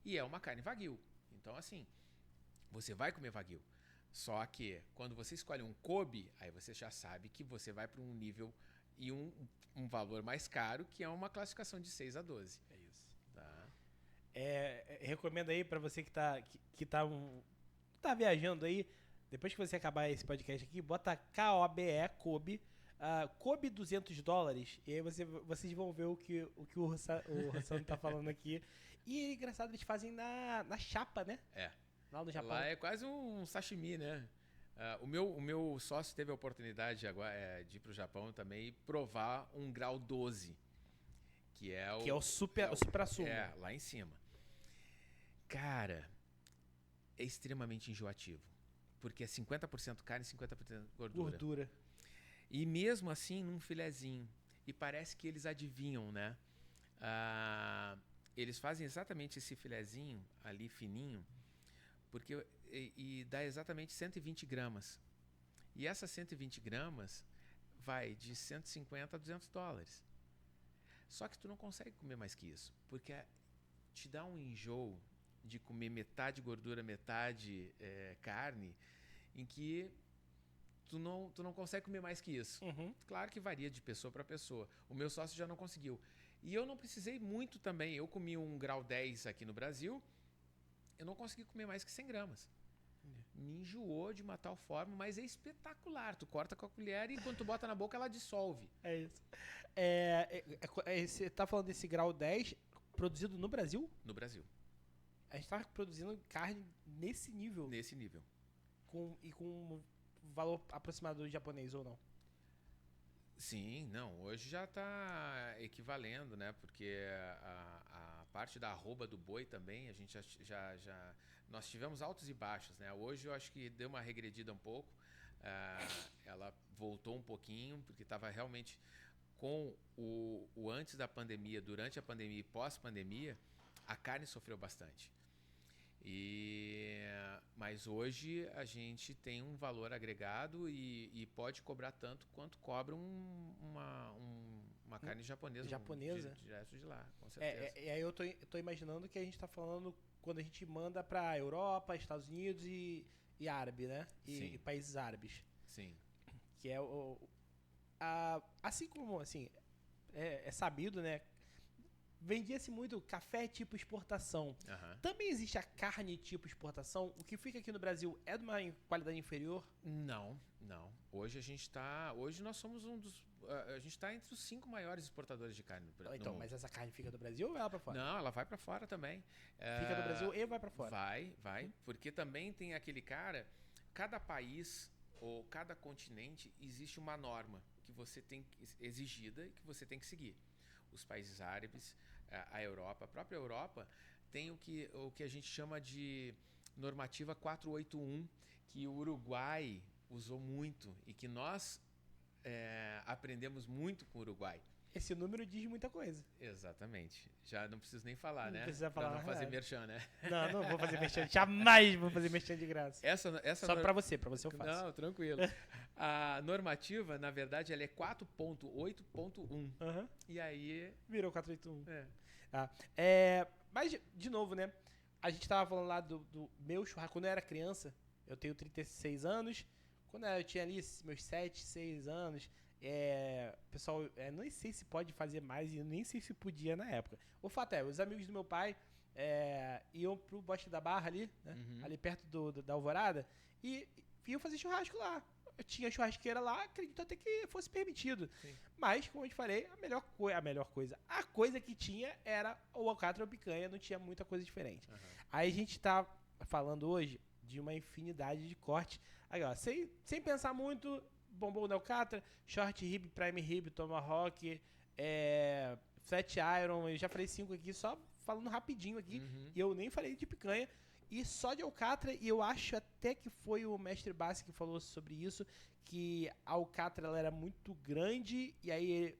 e é uma carne Wagyu. Então, assim, você vai comer Wagyu. Só que, quando você escolhe um Kobe, aí você já sabe que você vai para um nível e um valor mais caro, que é uma classificação de 6 a 12. É isso. Tá? Recomendo aí para você que tá viajando aí, depois que você acabar esse podcast aqui, bota KOBE, Kobe, Kobe $200, e aí vocês vão ver o que o Rossano tá falando aqui. E é engraçado, eles fazem na chapa, né? Lá no Japão. Lá é quase um sashimi, né? O meu sócio teve a oportunidade agora de ir pro Japão também e provar um grau 12, que é o supra-sumo. Lá em cima. Cara, é extremamente enjoativo, porque é 50% carne e 50% gordura. E mesmo assim, num filezinho. E parece que eles adivinham, né? Eles fazem exatamente esse filezinho ali fininho, porque dá exatamente 120 gramas. E essas 120 gramas vai de 150 a $200. Só que tu não consegue comer mais que isso, porque te dá um enjoo de comer metade gordura, metade carne, em que tu não consegue comer mais que isso. Uhum. Claro que varia de pessoa para pessoa. O meu sócio já não conseguiu. E eu não precisei muito também. Eu comi um grau 10 aqui no Brasil, eu não consegui comer mais que 100 gramas. Me enjoou de uma tal forma, mas é espetacular. Tu corta com a colher e quando tu bota na boca, ela dissolve. É isso. Você tá falando desse grau 10 produzido no Brasil? No Brasil. A gente tá produzindo carne nesse nível. Nesse nível. Com valor aproximado do japonês ou não? Sim, não. Hoje já está equivalendo, né? Porque a parte da arroba do boi também, a gente já nós tivemos altos e baixos, né? Hoje eu acho que deu uma regredida um pouco. Ela voltou um pouquinho, porque estava realmente com o antes da pandemia, durante a pandemia e pós-pandemia, a carne sofreu bastante. Mas hoje a gente tem um valor agregado e pode cobrar tanto quanto cobra uma carne japonesa. Direto de lá, com certeza. E aí eu tô imaginando que a gente tá falando quando a gente manda pra Europa, Estados Unidos e árabe, né? E países árabes. Sim. Que é assim como, assim, é sabido, né? Vendia-se muito café tipo exportação. Uhum. Também existe a carne tipo exportação? O que fica aqui no Brasil é de uma qualidade inferior? Não. Hoje nós somos a gente está entre os 5 maiores exportadores de carne no Então, mundo. mas essa carne fica do Brasil ou vai lá pra fora? Não, ela vai para fora também. Fica do Brasil e vai pra fora? Vai. Porque também tem aquele cara... Cada país ou cada continente existe uma norma que você tem exigida e que você tem que seguir. Os países árabes, a Europa, a própria Europa tem o que a gente chama de normativa 481, que o Uruguai usou muito e que nós aprendemos muito com o Uruguai. Esse número diz muita coisa. Exatamente. Já não preciso nem falar, né? Não precisa falar. Pra não fazer merchan, né? Não vou fazer merchan. Jamais vou fazer merchan de graça. Só pra você eu faço. Não, tranquilo. A normativa, na verdade, ela é 4.8.1. Uhum. E aí... Virou 481. Mas, de novo, né? A gente tava falando lá do meu churrasco. Quando eu era criança, eu tenho 36 anos. Quando eu tinha ali meus 7, 6 anos... pessoal, nem sei se pode fazer mais e nem sei se podia na época. O fato os amigos do meu pai iam pro Bosque da Barra ali, né? Uhum. Ali perto da Alvorada, e iam fazer churrasco lá. Eu tinha churrasqueira lá, acredito até que fosse permitido. Sim. Mas, como eu te falei, a coisa que tinha era o alcatra ou picanha, não tinha muita coisa diferente. Uhum. Aí a gente tá falando hoje de uma infinidade de cortes. Aí, ó, sem pensar muito... Bombom da alcatra, short rib, prime rib, tomahawk, flat iron, eu já falei 5 aqui, só falando rapidinho aqui, e eu nem falei de picanha, e só de alcatra, e eu acho até que foi o mestre Bassi que falou sobre isso, que a alcatra ela era muito grande, e aí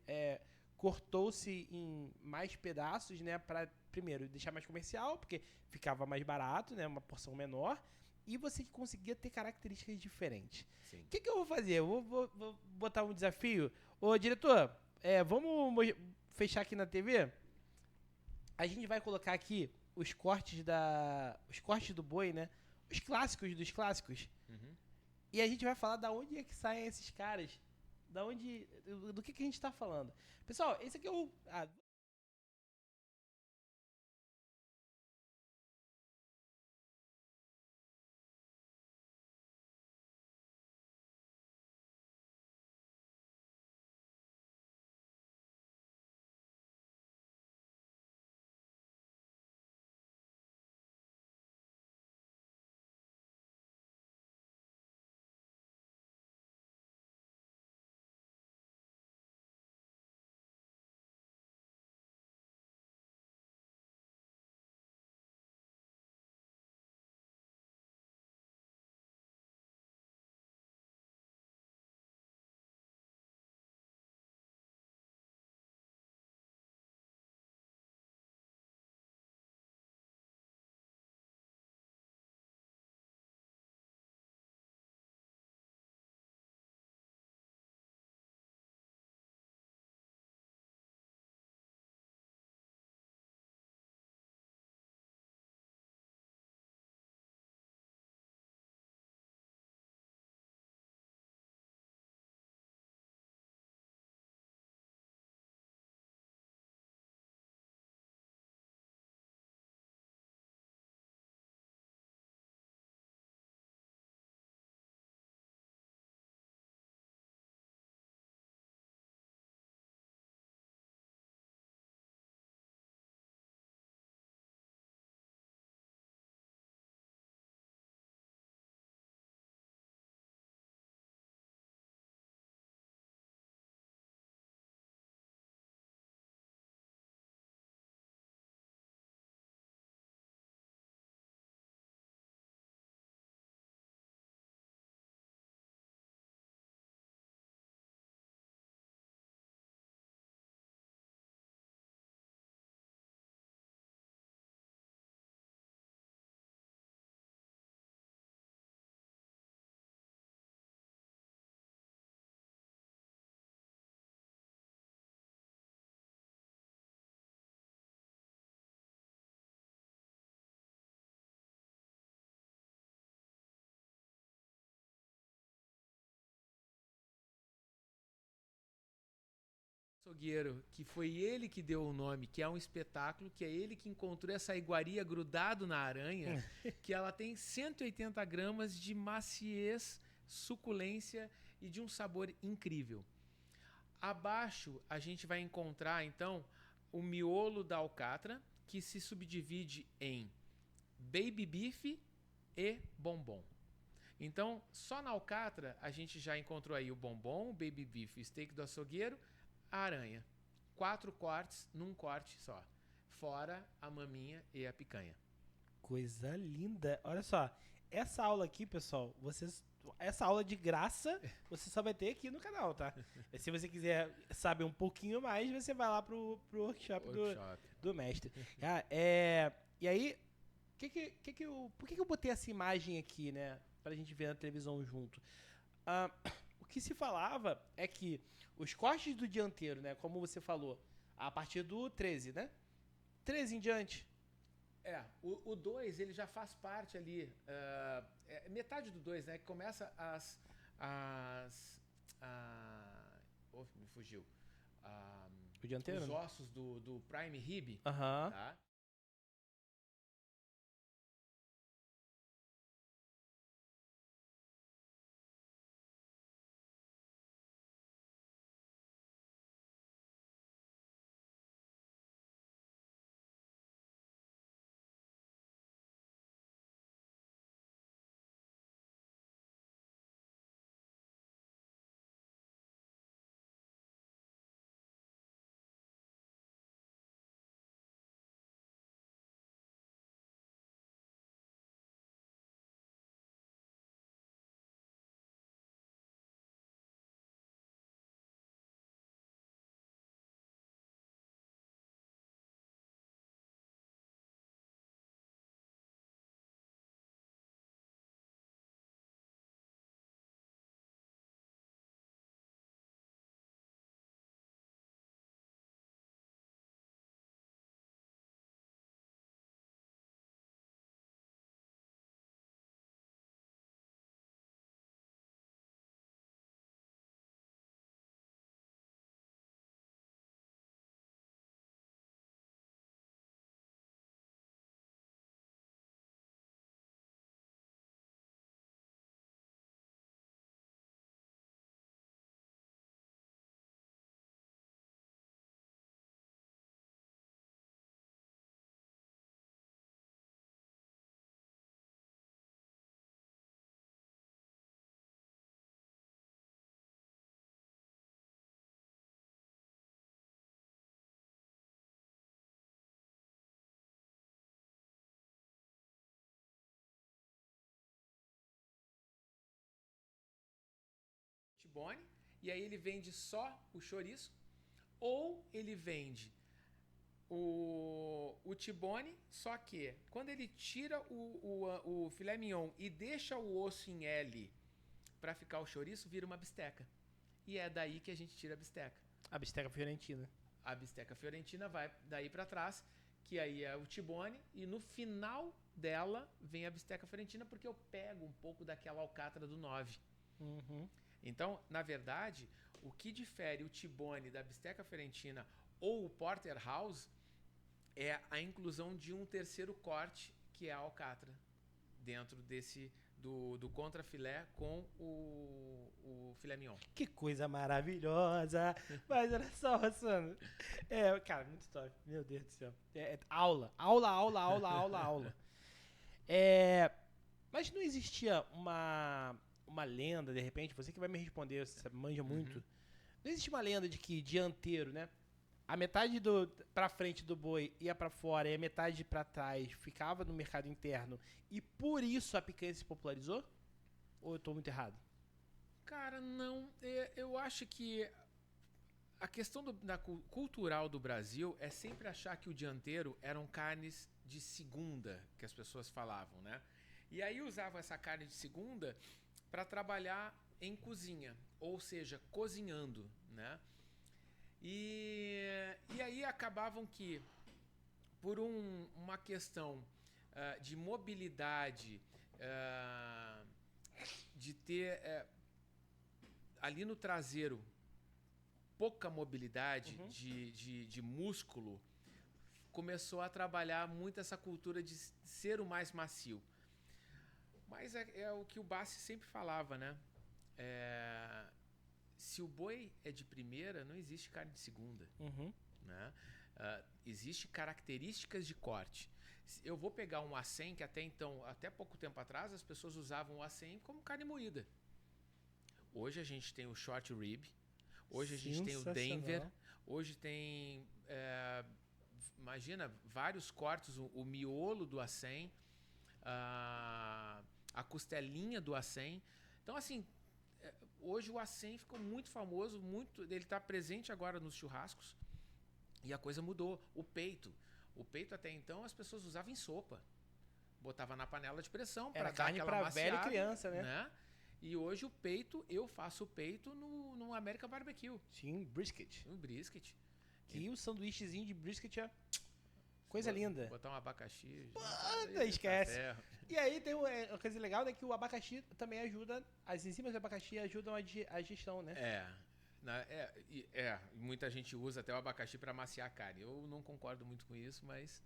cortou-se em mais pedaços, né, para primeiro deixar mais comercial, porque ficava mais barato, né, uma porção menor, e você conseguia ter características diferentes. O que eu vou fazer? Eu vou botar um desafio. Ô, diretor, vamos fechar aqui na TV? A gente vai colocar aqui os cortes do boi, né? Os clássicos dos clássicos. Uhum. E a gente vai falar da onde é que saem esses caras. Do que a gente tá falando. Pessoal, esse aqui é o... açougueiro, que foi ele que deu o nome, que é um espetáculo, que é ele que encontrou essa iguaria grudado na aranha, que ela tem 180 gramas de maciez, suculência e de um sabor incrível. Abaixo a gente vai encontrar, então, o miolo da alcatra, que se subdivide em baby beef e bombom. Então, só na alcatra a gente já encontrou aí o bombom, o baby beef, o steak do açougueiro, a aranha. 4 cortes num corte só. Fora a maminha e a picanha. Coisa linda. Olha só, essa aula aqui, pessoal, essa aula de graça, você só vai ter aqui no canal, tá? Se você quiser saber um pouquinho mais, você vai lá pro workshop do mestre. E aí, por que eu botei essa imagem aqui, né? Pra gente ver na televisão junto. O que se falava é que os cortes do dianteiro, né? Como você falou, a partir do 13, né? 13 em diante. O 2, ele já faz parte ali, metade do 2, né? Que começa me fugiu. O dianteiro? Os ossos do prime rib, Aham. tá? T-bone, e aí ele vende só o chouriço, ou ele vende o T-bone, só que quando ele tira o filé mignon e deixa o osso em L para ficar o chouriço, vira uma bisteca. E é daí que a gente tira a bisteca. A bisteca fiorentina. A bisteca fiorentina vai daí para trás, que aí é o T-bone, e no final dela vem a bisteca fiorentina, porque eu pego um pouco daquela alcatra do 9. Uhum. Então, na verdade, o que difere o T-bone da bisteca fiorentina ou o porterhouse é a inclusão de um terceiro corte, que é a alcatra, dentro do contrafilé com o filé mignon. Que coisa maravilhosa! Mas olha só, Rossano. Cara, muito top. Meu Deus do céu. Aula. Mas não existia uma lenda, de repente, você que vai me responder, você manja muito. Não existe uma lenda de que dianteiro, né? A metade pra frente do boi ia pra fora e a metade pra trás ficava no mercado interno e por isso a picanha se popularizou? Ou eu tô muito errado? Cara, não. Eu acho que a questão cultural do Brasil é sempre achar que o dianteiro eram carnes de segunda, que as pessoas falavam, né? E aí usavam essa carne de segunda para trabalhar em cozinha, ou seja, cozinhando, né? E aí acabavam que, por uma questão de mobilidade, de ter ali no traseiro pouca mobilidade de músculo, começou a trabalhar muito essa cultura de ser o mais macio. Mas é o que o Bassi sempre falava, né? Se o boi é de primeira, não existe carne de segunda. Né? Existem características de corte. Eu vou pegar um acém, que até pouco tempo atrás, as pessoas usavam o acém como carne moída. Hoje a gente tem o short rib, hoje a gente tem o Denver, hoje tem, imagina, vários cortes, o miolo do acém, a costelinha do acém. Então, assim, hoje o acém ficou muito famoso, ele está presente agora nos churrascos e a coisa mudou. O peito até então as pessoas usavam em sopa, botava na panela de pressão para dar carne aquela para velho e criança, né? E hoje eu faço o peito no American Barbecue. Sim, brisket. Um brisket. E o sanduíchezinho de brisket é coisa linda. Botar um abacaxi. Esquece. E aí tem uma coisa legal, né? Que o abacaxi também ajuda, as enzimas do abacaxi ajudam a digestão, né? Muita gente usa até o abacaxi para amaciar a carne. Eu não concordo muito com isso, mas...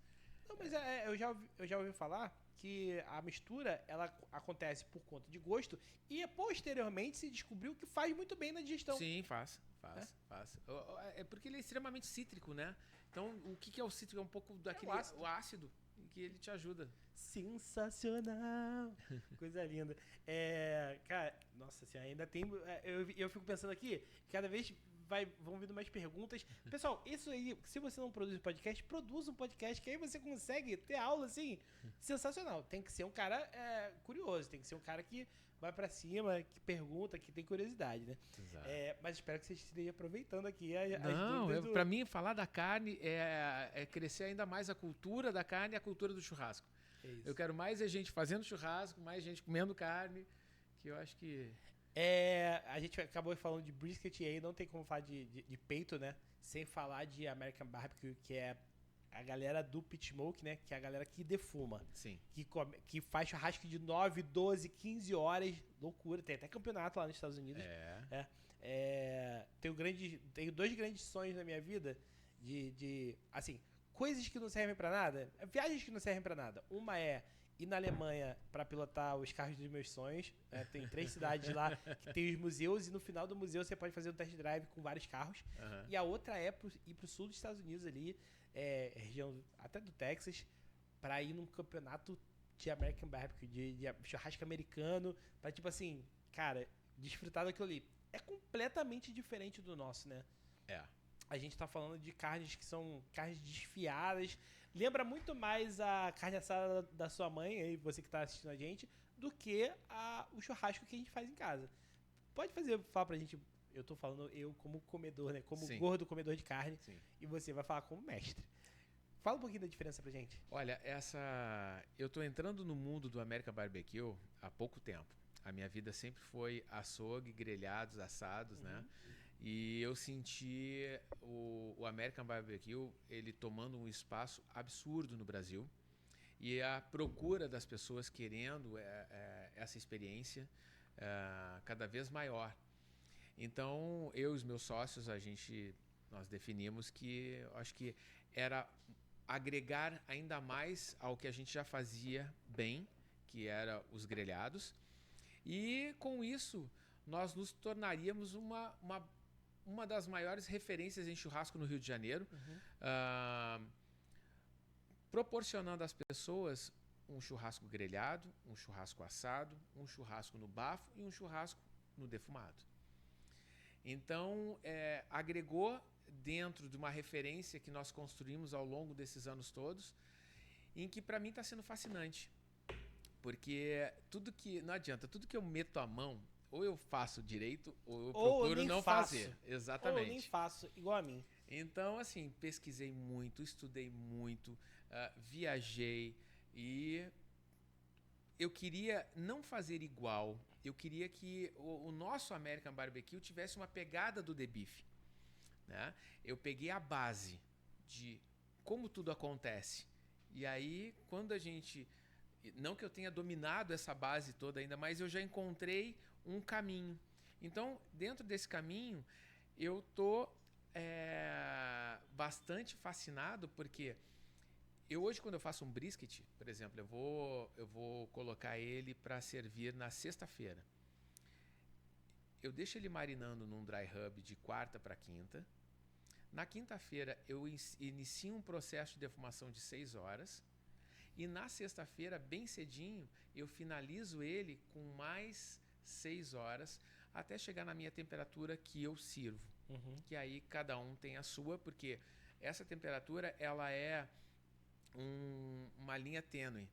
Não, mas eu já ouvi falar que a mistura, ela acontece por conta de gosto e posteriormente se descobriu que faz muito bem na digestão. Sim, faz. É porque ele é extremamente cítrico, né? Então, o que é o cítrico? É um pouco daquele o ácido que ele te ajuda. Sensacional! Coisa linda. Cara, nossa senhora, ainda tem... Eu fico pensando aqui, cada vez vão vindo mais perguntas. Pessoal, isso aí, se você não produz um podcast, produza um podcast, que aí você consegue ter aula, assim, sensacional. Tem que ser um cara curioso, tem que ser um cara que vai pra cima, que pergunta, que tem curiosidade, né? Exato. Mas espero que vocês estejam aproveitando aqui as dúvidas. Pra mim, falar da carne é crescer ainda mais a cultura da carne e a cultura do churrasco. Eu quero mais gente fazendo churrasco, mais gente comendo carne, que eu acho que... A gente acabou falando de brisket e aí não tem como falar de peito, né? Sem falar de American Barbecue, que é a galera do pit smoke, né? Que é a galera que defuma. Sim. Que faz churrasco de 9, 12, 15 horas. Loucura. Tem até campeonato lá nos Estados Unidos. Tenho 2 grandes sonhos na minha vida assim, coisas que não servem pra nada. Viagens que não servem pra nada. Uma é ir na Alemanha para pilotar os carros dos meus sonhos. Tem 3 cidades lá que tem os museus e no final do museu você pode fazer um test drive com vários carros. E a outra é ir pro sul dos Estados Unidos ali, região até do Texas, para ir num campeonato de American Barbecue, de churrasco americano, para tipo assim, cara, desfrutar daquilo ali. É completamente diferente do nosso, né? A gente tá falando de carnes que são carnes desfiadas. Lembra muito mais a carne assada da sua mãe, aí você que tá assistindo a gente, do que o churrasco que a gente faz em casa. Pode falar pra gente, eu tô falando eu como comedor, né? Como gordo comedor de carne. Sim. E você vai falar como mestre. Fala um pouquinho da diferença pra gente. Olha, eu tô entrando no mundo do American Barbecue há pouco tempo. A minha vida sempre foi açougue, grelhados, assados, né? E eu senti o American Barbecue, ele tomando um espaço absurdo no Brasil. E a procura das pessoas querendo essa experiência cada vez maior. Então, eu e os meus sócios, nós definimos que acho que era agregar ainda mais ao que a gente já fazia bem, que era os grelhados. E com isso, nós nos tornaríamos uma das maiores referências em churrasco no Rio de Janeiro, proporcionando às pessoas um churrasco grelhado, um churrasco assado, um churrasco no bafo e um churrasco no defumado. Então, agregou dentro de uma referência que nós construímos ao longo desses anos todos, em que para mim está sendo fascinante. Porque não adianta, tudo que eu meto a mão, ou eu faço direito, ou eu procuro não fazer. Exatamente. Ou eu nem faço, igual a mim. Então, assim, pesquisei muito, estudei muito, viajei e eu queria não fazer igual. Eu queria que o nosso American Barbecue tivesse uma pegada do The Beef, né? Eu peguei a base de como tudo acontece. E aí, quando a gente... Não que eu tenha dominado essa base toda ainda, mas eu já encontrei um caminho. Então, dentro desse caminho, eu estou bastante fascinado porque hoje, quando eu faço um brisket, por exemplo, eu vou colocar ele para servir na sexta-feira. Eu deixo ele marinando num dry rub de quarta para quinta. Na quinta-feira, eu inicio um processo de defumação de 6 horas. E na sexta-feira, bem cedinho, eu finalizo ele com mais 6 horas até chegar na minha temperatura que eu sirvo. Que aí cada um tem a sua, porque essa temperatura ela é uma linha tênue,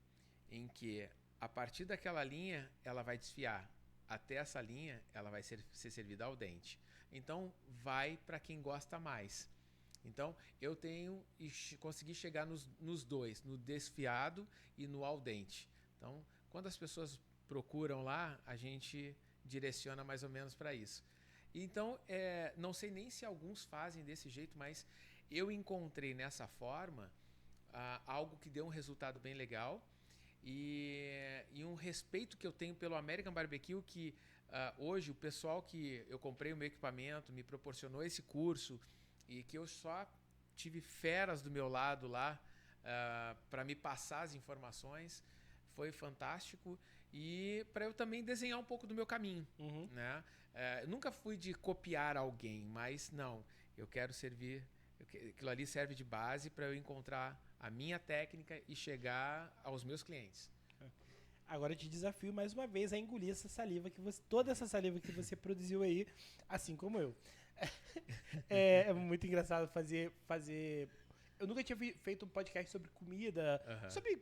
em que a partir daquela linha ela vai desfiar. Até essa linha ela vai ser servida ao dente. Então vai para quem gosta mais. Então eu consegui chegar nos dois, no desfiado e no al dente. Então quando as pessoas procuram lá, a gente direciona mais ou menos para isso. Então não sei nem se alguns fazem desse jeito, mas eu encontrei nessa forma algo que deu um resultado bem legal e um respeito que eu tenho pelo American Barbecue, que hoje o pessoal que eu comprei o meu equipamento me proporcionou esse curso e que eu só tive feras do meu lado lá para me passar as informações, foi fantástico. E para eu também desenhar um pouco do meu caminho, né? Eu nunca fui de copiar alguém, mas não, eu quero servir, aquilo ali serve de base para eu encontrar a minha técnica e chegar aos meus clientes. Agora eu te desafio mais uma vez a engolir essa saliva toda essa saliva que você produziu aí, assim como eu. É muito engraçado fazer. Eu nunca tinha feito um podcast sobre comida, sobre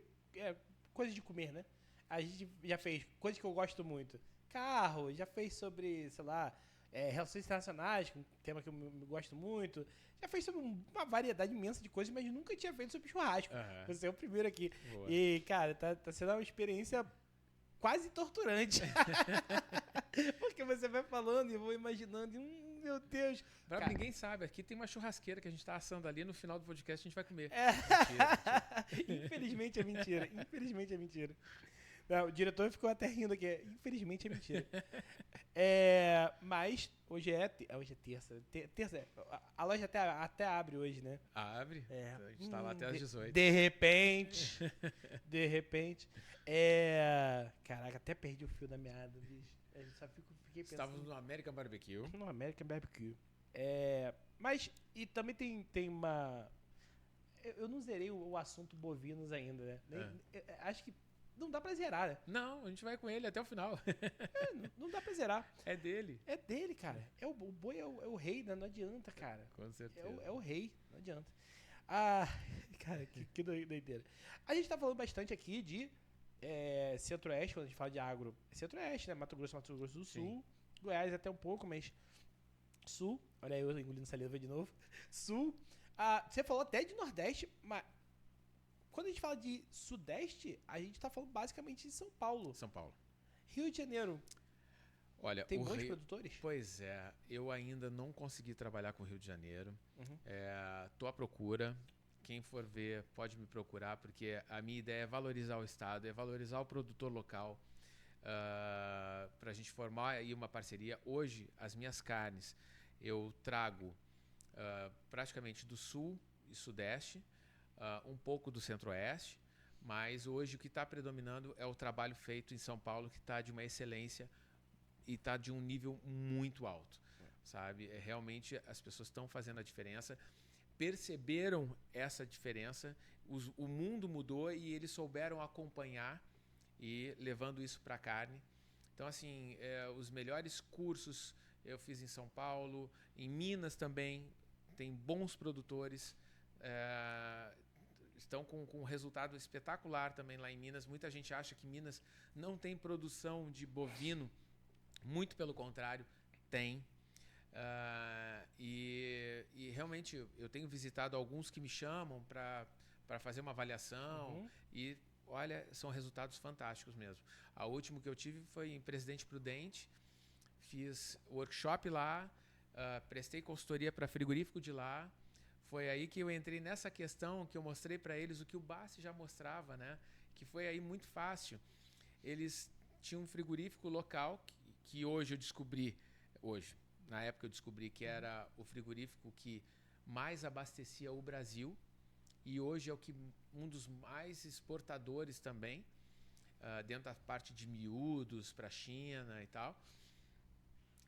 coisas de comer, né? A gente já fez coisas que eu gosto muito. Carro, já fez sobre, sei lá, relações internacionais, um tema que eu gosto muito. Já fez sobre uma variedade imensa de coisas, mas nunca tinha feito sobre churrasco. Você é o primeiro aqui. Boa. E, cara, tá sendo uma experiência quase torturante. Porque você vai falando e eu vou imaginando, meu Deus. Cara, ninguém sabe, aqui tem uma churrasqueira que a gente tá assando ali, no final do podcast a gente vai comer. Mentira. Infelizmente é mentira. Infelizmente é mentira. Não, o diretor ficou até rindo aqui. Infelizmente é mentira. Mas hoje é terça. Terça. A loja até abre hoje, né? Abre? A gente tá lá até às 18. De repente. Caraca, até perdi o fio da meada, bicho. Só fiquei pensando. Estávamos no American Barbecue. No American Barbecue. Mas, e também tem uma... Eu não zerei o assunto bovinos ainda, né? Acho que não dá pra zerar, né? Não, a gente vai com ele até o final. Não dá pra zerar. É dele. É dele, cara. O boi é o rei, né? Não adianta, cara. Com certeza. É o rei, não adianta. Cara, que doideira. A gente tá falando bastante aqui de Centro-Oeste, quando a gente fala de agro. Centro-Oeste, né? Mato Grosso do Sul. Sim. Goiás até um pouco, mas Sul. Olha aí, eu engolindo saliva de novo. Sul. Você falou até de Nordeste, mas... Quando a gente fala de Sudeste, a gente tá falando basicamente de São Paulo. São Paulo. Rio de Janeiro. Olha, tem bons produtores? Pois eu ainda não consegui trabalhar com o Rio de Janeiro. Tô à procura. Quem for ver pode me procurar, porque a minha ideia é valorizar o estado, é valorizar o produtor local, para a gente formar aí uma parceria. Hoje, as minhas carnes eu trago praticamente do Sul e Sudeste, um pouco do Centro-Oeste, mas hoje o que está predominando é o trabalho feito em São Paulo, que está de uma excelência e está de um nível muito alto, sabe? Realmente as pessoas estão fazendo a diferença, perceberam essa diferença, o mundo mudou e eles souberam acompanhar e levando isso para a carne. Então, assim, os melhores cursos eu fiz em São Paulo, em Minas também, tem bons produtores, estão com um resultado espetacular também lá em Minas. Muita gente acha que Minas não tem produção de bovino, muito pelo contrário, tem. E realmente eu tenho visitado alguns que me chamam para fazer uma avaliação e olha, são resultados fantásticos mesmo. A última que eu tive foi em Presidente Prudente, fiz workshop lá, prestei consultoria para frigorífico de lá. Foi aí que eu entrei nessa questão que eu mostrei para eles o que o Bassi já mostrava, né? Que foi aí muito fácil. Eles tinham um frigorífico local que hoje eu descobri, Na época eu descobri que era o frigorífico que mais abastecia o Brasil e hoje é um dos mais exportadores também, dentro da parte de miúdos para a China e tal.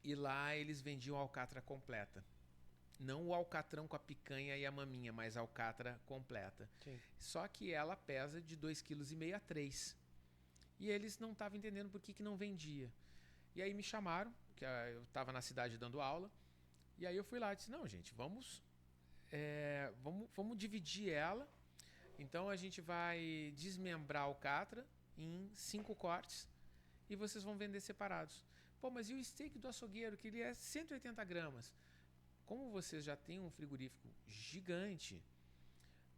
E lá eles vendiam alcatra completa. Não o alcatrão com a picanha e a maminha, mas a alcatra completa. Sim. Só que ela pesa de 2,5 kg a 3. E eles não estavam entendendo por que não vendia. E aí me chamaram, que eu estava na cidade dando aula, e aí eu fui lá e disse, não, gente, vamos dividir ela. Então a gente vai desmembrar a alcatra em 5 cortes e vocês vão vender separados. Pô, mas e o steak do açougueiro, que ele é 180 gramas? Como vocês já têm um frigorífico gigante,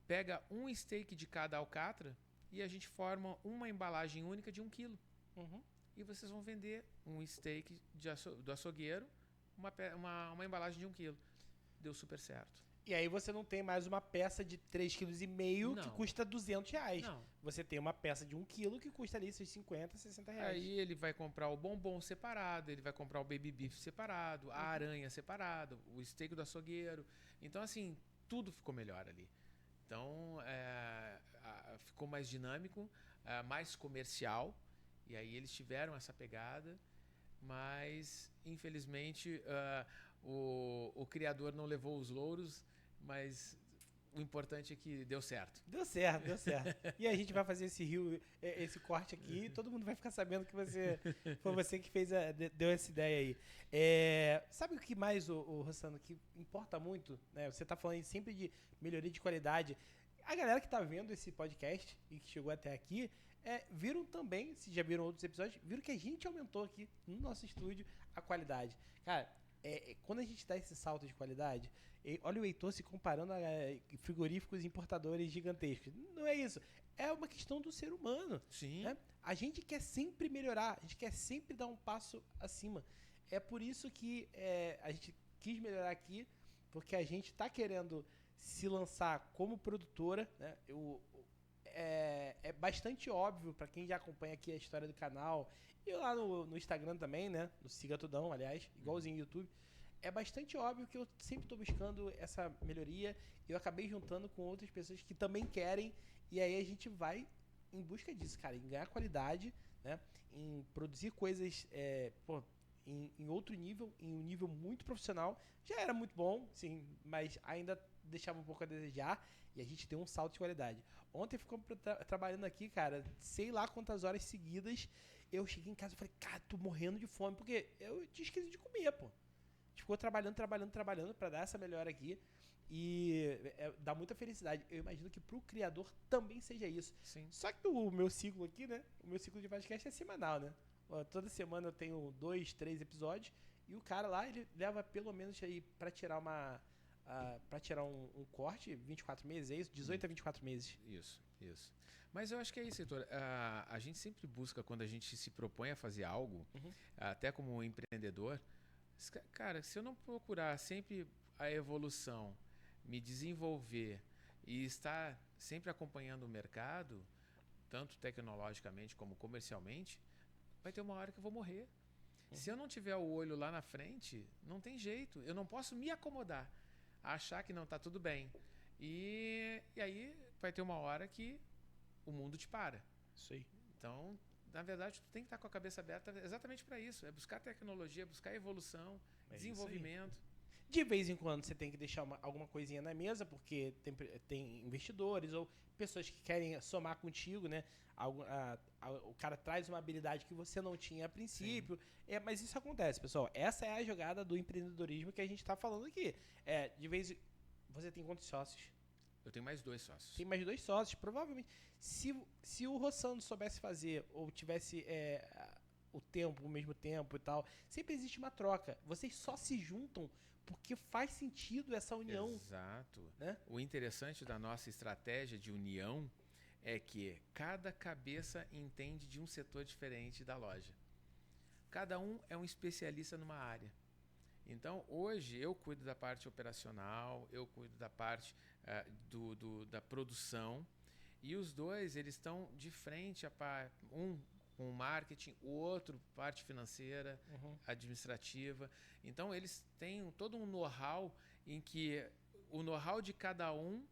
pega um steak de cada alcatra e a gente forma uma embalagem única de 1 quilo. Uhum. E vocês vão vender um steak do açougueiro, uma embalagem de 1 quilo. Deu super certo. E aí você não tem mais uma peça de 3,5 kg que custa R$200. Não. Você tem uma peça de 1 quilo que custa ali seus 50, 60 reais. Aí ele vai comprar o bombom separado, ele vai comprar o baby beef separado, a aranha separado, o steak do açougueiro. Então, assim, tudo ficou melhor ali. Então, ficou mais dinâmico, mais comercial. E aí eles tiveram essa pegada, mas, infelizmente, o criador não levou os louros, mas o importante é que deu certo. Deu certo, deu certo. E a gente vai fazer esse corte aqui e todo mundo vai ficar sabendo que foi você que deu essa ideia aí. Sabe o que mais, Rossano, que importa muito? Né? Você está falando sempre de melhoria de qualidade. A galera que está vendo esse podcast e que chegou até aqui, viram também, se já viram outros episódios, viram que a gente aumentou aqui no nosso estúdio a qualidade. Cara, quando a gente dá esse salto de qualidade, olha o Heitor se comparando a frigoríficos importadores gigantescos. Não é isso. É uma questão do ser humano. Sim. Né? A gente quer sempre melhorar, a gente quer sempre dar um passo acima. É por isso que a gente quis melhorar aqui, porque a gente está querendo se lançar como produtora. Né? É bastante óbvio para quem já acompanha aqui a história do canal e lá no Instagram também, né? No Siga Tudão, aliás, igualzinho no YouTube. É bastante óbvio que eu sempre estou buscando essa melhoria e eu acabei juntando com outras pessoas que também querem e aí a gente vai em busca disso, cara, em ganhar qualidade, né? Em produzir coisas em outro nível, em um nível muito profissional. Já era muito bom, sim, mas ainda deixava um pouco a desejar e a gente deu um salto de qualidade. Ontem ficamos trabalhando aqui, cara, sei lá quantas horas seguidas. Eu cheguei em casa e falei, cara, tô morrendo de fome, porque eu tinha esquecido de comer, pô. A gente ficou trabalhando pra dar essa melhora aqui. E dá muita felicidade. Eu imagino que pro criador também seja isso. Sim. Só que o meu ciclo aqui, né? O meu ciclo de podcast é semanal, né? Toda semana eu tenho 2, 3 episódios. E o cara lá, ele leva pelo menos aí pra tirar um corte, 24 meses, é isso? 18 a 24 meses. Isso. Mas eu acho que é isso, Heitor. A gente sempre busca, quando a gente se propõe a fazer algo, até como empreendedor, cara, se eu não procurar sempre a evolução, me desenvolver e estar sempre acompanhando o mercado, tanto tecnologicamente como comercialmente, vai ter uma hora que eu vou morrer. Se eu não tiver o olho lá na frente, não tem jeito. Eu não posso me acomodar a achar que não está tudo bem. E aí vai ter uma hora que o mundo te para. Isso aí. Então, na verdade, tu tem que estar com a cabeça aberta exatamente para isso. É buscar tecnologia, buscar evolução, desenvolvimento. De vez em quando você tem que deixar alguma coisinha na mesa, porque tem investidores ou pessoas que querem somar contigo, né? O cara traz uma habilidade que você não tinha a princípio. Mas isso acontece, pessoal. Essa é a jogada do empreendedorismo que a gente está falando aqui. Você tem quantos sócios? Eu tenho mais 2 sócios. Tem mais 2 sócios. Provavelmente, se o Rossano soubesse fazer ou tivesse o mesmo tempo e tal, sempre existe uma troca. Vocês só se juntam porque faz sentido essa união. Exato. Né? O interessante da nossa estratégia de união é que cada cabeça entende de um setor diferente da loja. Cada um é um especialista numa área. Então, hoje, eu cuido da parte operacional, eu cuido da parte da produção, e os dois, eles estão de frente, um com o marketing, o outro parte financeira, Uhum. administrativa. Então eles têm todo um know-how em que o know-how de cada um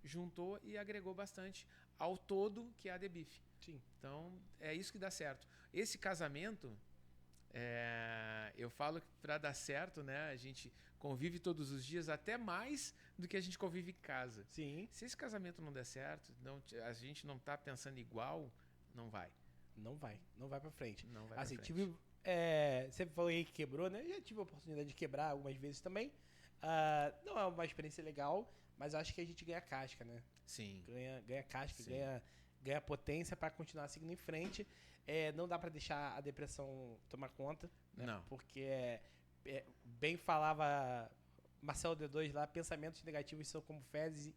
juntou e agregou bastante ao todo que é a Debif. Sim. Então é isso que dá certo. Esse casamento, eu falo que para dar certo, né, a gente convive todos os dias, até mais do que a gente convive em casa. Sim. Se esse casamento não der certo, a gente não tá pensando igual, não vai. Não vai pra frente. Não vai Assim, pra frente. você falou aí que quebrou, né? Eu já tive a oportunidade de quebrar algumas vezes também. Não é uma experiência legal, mas eu acho que a gente ganha casca, né? Sim. Ganha casca, Sim. ganha potência pra continuar seguindo em frente. Não dá pra deixar a depressão tomar conta, né? Não. Porque bem falava Marcelo D2 lá, pensamentos negativos são como fezes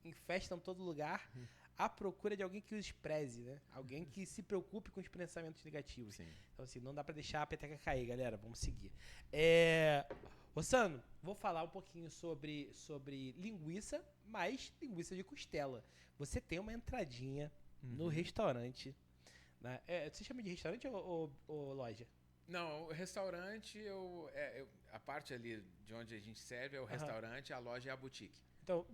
infestam todo lugar. À procura de alguém que os preze, né? Alguém que se preocupe com os pensamentos negativos. Sim. Então, assim, não dá pra deixar a peteca cair, galera. Vamos seguir. Rossano, vou falar um pouquinho sobre linguiça, mas linguiça de costela. Você tem uma entradinha no restaurante. Né? Você chama de restaurante ou loja? Não, o restaurante, a parte ali de onde a gente serve é o restaurante, a loja é a boutique. Então,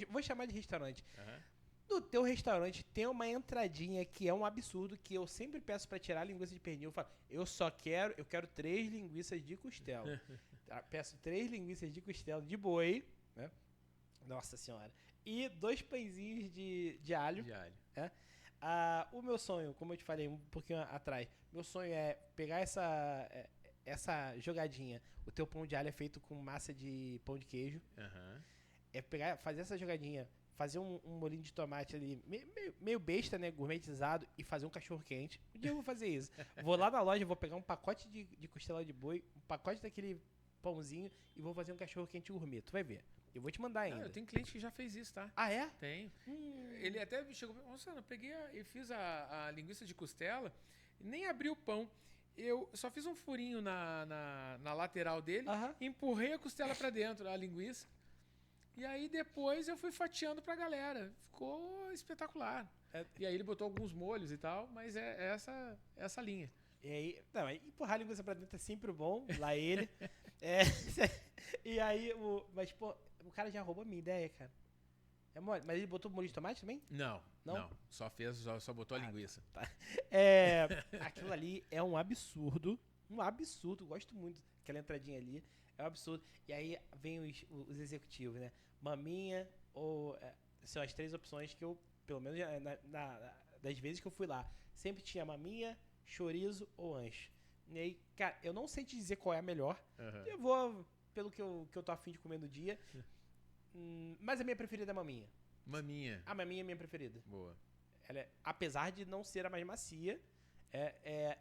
vou chamar de restaurante. Aham. No teu restaurante tem uma entradinha que é um absurdo, que eu sempre peço pra tirar a linguiça de pernil. Eu falo, eu quero 3 linguiças de costela. Peço 3 linguiças de costela de boi, né? Nossa senhora. E 2 pãezinhos de alho. De alho. O meu sonho, como eu te falei um pouquinho atrás, meu sonho é pegar essa jogadinha. O teu pão de alho é feito com massa de pão de queijo. Aham. Fazer essa jogadinha, fazer um molhinho de tomate ali, meio besta, né, gourmetizado, e fazer um cachorro quente. Um dia eu vou fazer isso. Vou lá na loja, vou pegar um pacote de costela de boi, um pacote daquele pãozinho e vou fazer um cachorro quente gourmet. Tu vai ver. Eu vou te mandar ainda. Eu tenho cliente que já fez isso, tá? Ah, é? Tenho. Ele até chegou e falou, nossa, eu peguei e fiz a linguiça de costela, nem abri o pão. Eu só fiz um furinho na lateral dele, Aham. empurrei a costela pra dentro, a linguiça. E aí depois eu fui fatiando pra galera. Ficou espetacular. E aí ele botou alguns molhos e tal, mas é essa linha. E aí, não, empurrar a linguiça pra dentro é sempre bom, lá ele. E aí, mas pô, o cara já roubou a minha ideia, cara. É mole. Mas ele botou molho de tomate também? Não, Não? não. Só botou a linguiça. Tá. Aquilo ali é um absurdo. Um absurdo. Gosto muito daquela entradinha ali. É um absurdo. E aí vem os executivos, né? Maminha ou... são as 3 opções que eu, pelo menos das vezes que eu fui lá, sempre tinha maminha, chorizo ou ancho. E aí, cara, eu não sei te dizer qual é a melhor. Aham. Eu vou pelo que eu tô afim de comer no dia. Mas a minha preferida é a maminha. Maminha. A maminha é a minha preferida. Boa. Ela apesar de não ser a mais macia,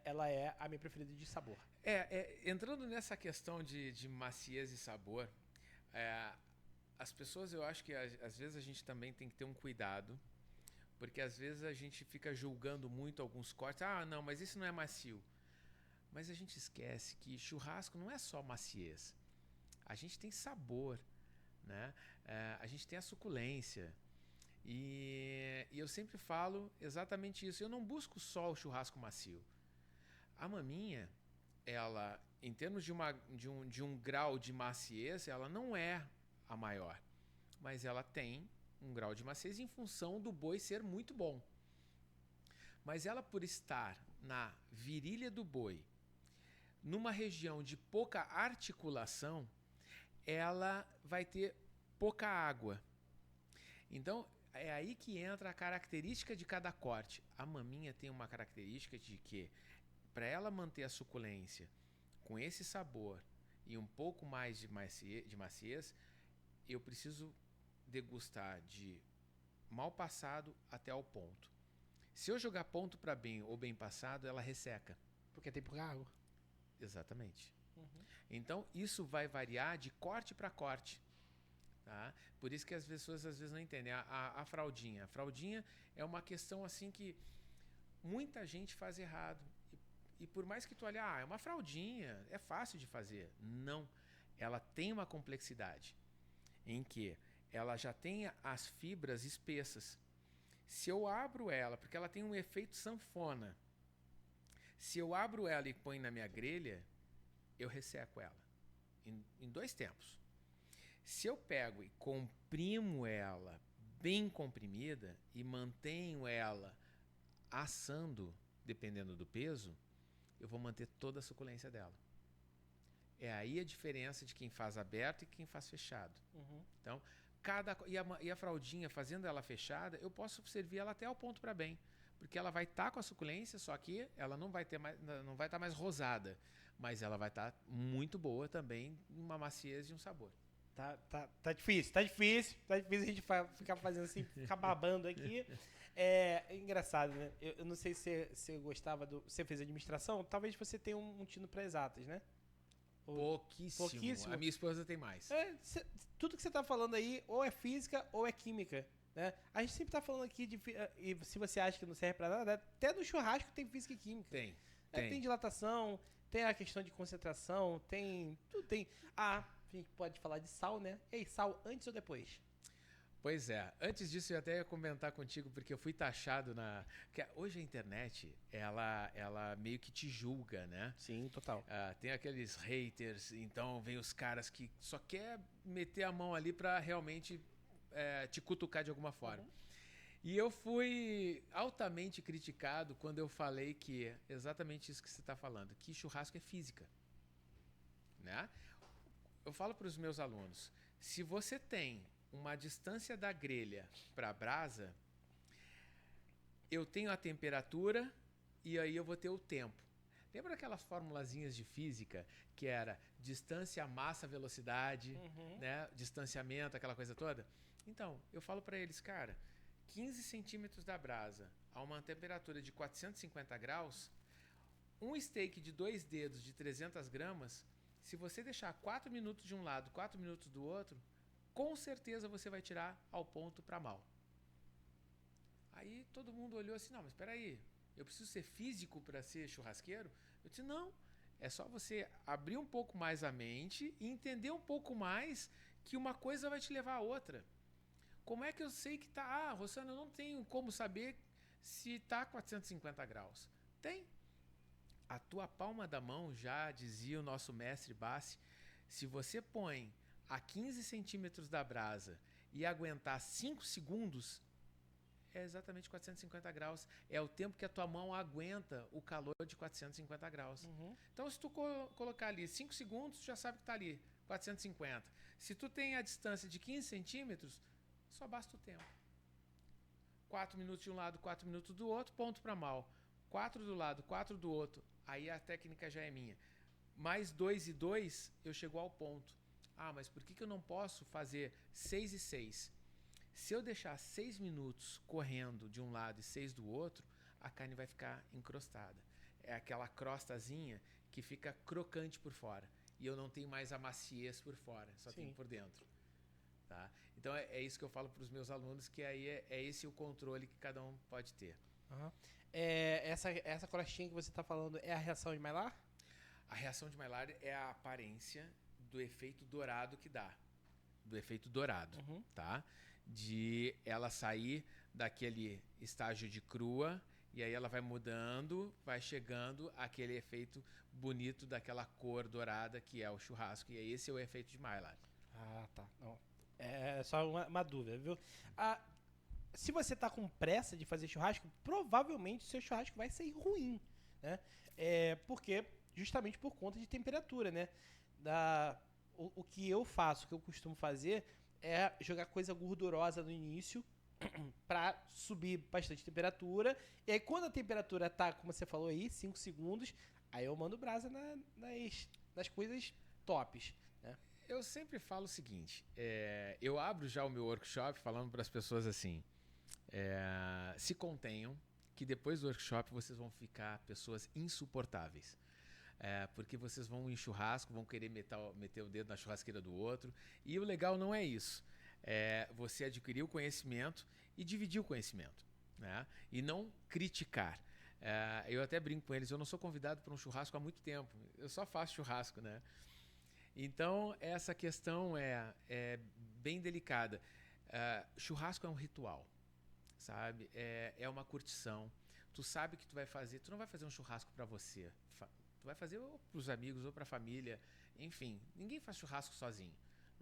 ela é a minha preferida de sabor. Entrando nessa questão de maciez e sabor, as pessoas, eu acho que às vezes a gente também tem que ter um cuidado, porque às vezes a gente fica julgando muito alguns cortes. Ah, não, mas isso não é macio. Mas a gente esquece que churrasco não é só maciez. A gente tem sabor, né? A gente tem a suculência. E eu sempre falo exatamente isso. Eu não busco só o churrasco macio. A maminha, ela, em termos de um grau de maciez, ela não é a maior. Mas ela tem um grau de maciez em função do boi ser muito bom. Mas ela, por estar na virilha do boi, numa região de pouca articulação, ela vai ter pouca água. Então, é aí que entra a característica de cada corte. A maminha tem uma característica de que, para ela manter a suculência com esse sabor e um pouco mais de maciez, eu preciso degustar de mal passado até ao ponto. Se eu jogar ponto para bem ou bem passado, ela resseca. Porque tem pouca água. Exatamente. Então, isso vai variar de corte para corte. Tá? Por isso que as pessoas às vezes não entendem. A fraldinha. A fraldinha é uma questão assim que muita gente faz errado. E por mais que tu olhe, é uma fraldinha, é fácil de fazer. Não. Ela tem uma complexidade em que ela já tem as fibras espessas. Se eu abro ela, porque ela tem um efeito sanfona, se eu abro ela e ponho na minha grelha, eu resseco ela em 2 tempos. Se eu pego e comprimo ela bem comprimida e mantenho ela assando, dependendo do peso, eu vou manter toda a suculência dela. É aí a diferença de quem faz aberto e quem faz fechado. Então, e a fraldinha, fazendo ela fechada, eu posso servir ela até ao ponto para bem. Porque ela vai estar com a suculência, só que ela não vai estar mais rosada. Mas ela vai estar muito boa também, uma maciez e um sabor. Tá difícil a gente ficar fazendo assim, ficar babando aqui. É engraçado, né? Eu não sei se você gostava você fez administração, talvez você tenha um tino para exatas, né? Pouquíssimo. A minha esposa tem mais. Tudo que você tá falando aí, ou é física ou é química, né? A gente sempre tá falando aqui e se você acha que não serve pra nada, até no churrasco tem física e química. Tem dilatação, tem a questão de concentração, tudo tem. A gente pode falar de sal, né? Ei, sal antes ou depois? Pois é. Antes disso, eu até ia comentar contigo, porque eu fui taxado porque hoje a internet, ela meio que te julga, né? Sim, total. Tem aqueles haters, então vem os caras que só quer meter a mão ali pra realmente te cutucar de alguma forma. E eu fui altamente criticado quando eu falei que exatamente isso que você está falando, que churrasco é física, né? Eu falo para os meus alunos, se você tem uma distância da grelha para a brasa, eu tenho a temperatura e aí eu vou ter o tempo. Lembra aquelas formulazinhas de física que era distância, massa, velocidade, né? Distanciamento, aquela coisa toda? Então, eu falo para eles, cara, 15 centímetros da brasa a uma temperatura de 450 graus, um steak de 2 dedos de 300 gramas, se você deixar 4 minutos de um lado, 4 minutos do outro, com certeza você vai tirar ao ponto para mal. Aí todo mundo olhou assim, não, mas espera aí, eu preciso ser físico para ser churrasqueiro? Eu disse, não, é só você abrir um pouco mais a mente e entender um pouco mais que uma coisa vai te levar a outra. Como é que eu sei que tá... Rossano, eu não tenho como saber se tá 450 graus. Tem. A tua palma da mão, já dizia o nosso mestre Bassi, se você põe a 15 centímetros da brasa e aguentar 5 segundos, é exatamente 450 graus. É o tempo que a tua mão aguenta o calor de 450 graus. Então, se tu colocar ali 5 segundos, tu já sabe que tá ali, 450. Se tu tem a distância de 15 centímetros, só basta o tempo. 4 minutos de um lado, 4 minutos do outro, ponto para mal. 4 do lado, 4 do outro, aí a técnica já é minha. Mais 2 e 2, eu chego ao ponto. Mas por que eu não posso fazer 6 e 6? Se eu deixar 6 minutos correndo de um lado e 6 do outro, a carne vai ficar encrostada. É aquela crostazinha que fica crocante por fora. E eu não tenho mais a maciez por fora, só tenho por dentro. Tá? Então é isso que eu falo para os meus alunos, que aí é esse o controle que cada um pode ter. Essa crostinha que você está falando é a reação de Maillard? A reação de Maillard é a aparência do efeito dourado que dá. Do efeito dourado, tá? De ela sair daquele estágio de crua e aí ela vai mudando, vai chegando àquele efeito bonito daquela cor dourada que é o churrasco. E esse é o efeito de Maillard. Tá. Não. É só uma dúvida, viu? Se você tá com pressa de fazer churrasco, provavelmente o seu churrasco vai sair ruim, né? Porque justamente por conta de temperatura, né? O que eu faço, o que eu costumo fazer é jogar coisa gordurosa no início para subir bastante temperatura. E aí quando a temperatura tá, como você falou aí, 5 segundos, aí eu mando brasa nas coisas tops, né? Eu sempre falo o seguinte, eu abro já o meu workshop falando para as pessoas assim, se contenham, que depois do workshop vocês vão ficar pessoas insuportáveis. Porque vocês vão em churrasco, vão querer meter o dedo na churrasqueira do outro. E o legal não é isso. Você adquirir o conhecimento e dividir o conhecimento, né? E não criticar. Eu até brinco com eles, eu não sou convidado para um churrasco há muito tempo. Eu só faço churrasco, né? Então, essa questão é bem delicada. Churrasco é um ritual. sabe? É uma curtição. Tu sabe que tu vai fazer, tu não vai fazer um churrasco para você. Tu vai fazer ou pros amigos ou pra família. Enfim, ninguém faz churrasco sozinho,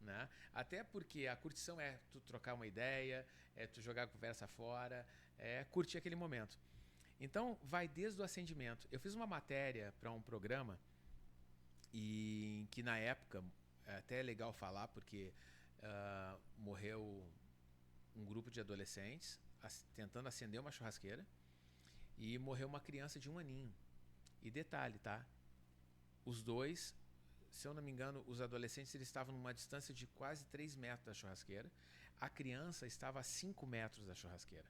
né? Até porque a curtição é tu trocar uma ideia, é tu jogar a conversa fora, é curtir aquele momento. Então, vai desde o acendimento. Eu fiz uma matéria para um programa e que na época, é até legal falar, porque morreu um grupo de adolescentes tentando acender uma churrasqueira e morreu uma criança de 1 aninho. E detalhe, tá? Os dois, se eu não me engano, os adolescentes eles estavam numa distância de quase 3 metros da churrasqueira. A criança estava a 5 metros da churrasqueira.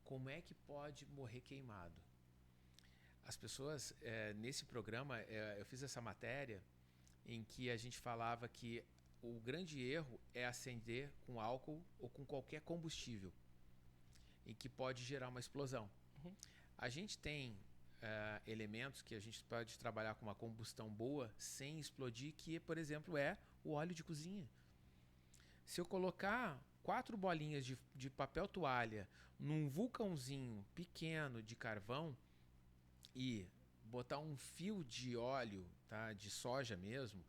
Como é que pode morrer queimado? As pessoas, nesse programa, eu fiz essa matéria em que a gente falava que o grande erro é acender com álcool ou com qualquer combustível e que pode gerar uma explosão. Uhum. A gente tem elementos que a gente pode trabalhar com uma combustão boa sem explodir, que, por exemplo, é o óleo de cozinha. Se eu colocar 4 bolinhas de papel toalha num vulcãozinho pequeno de carvão e botar um fio de óleo, tá, de soja mesmo,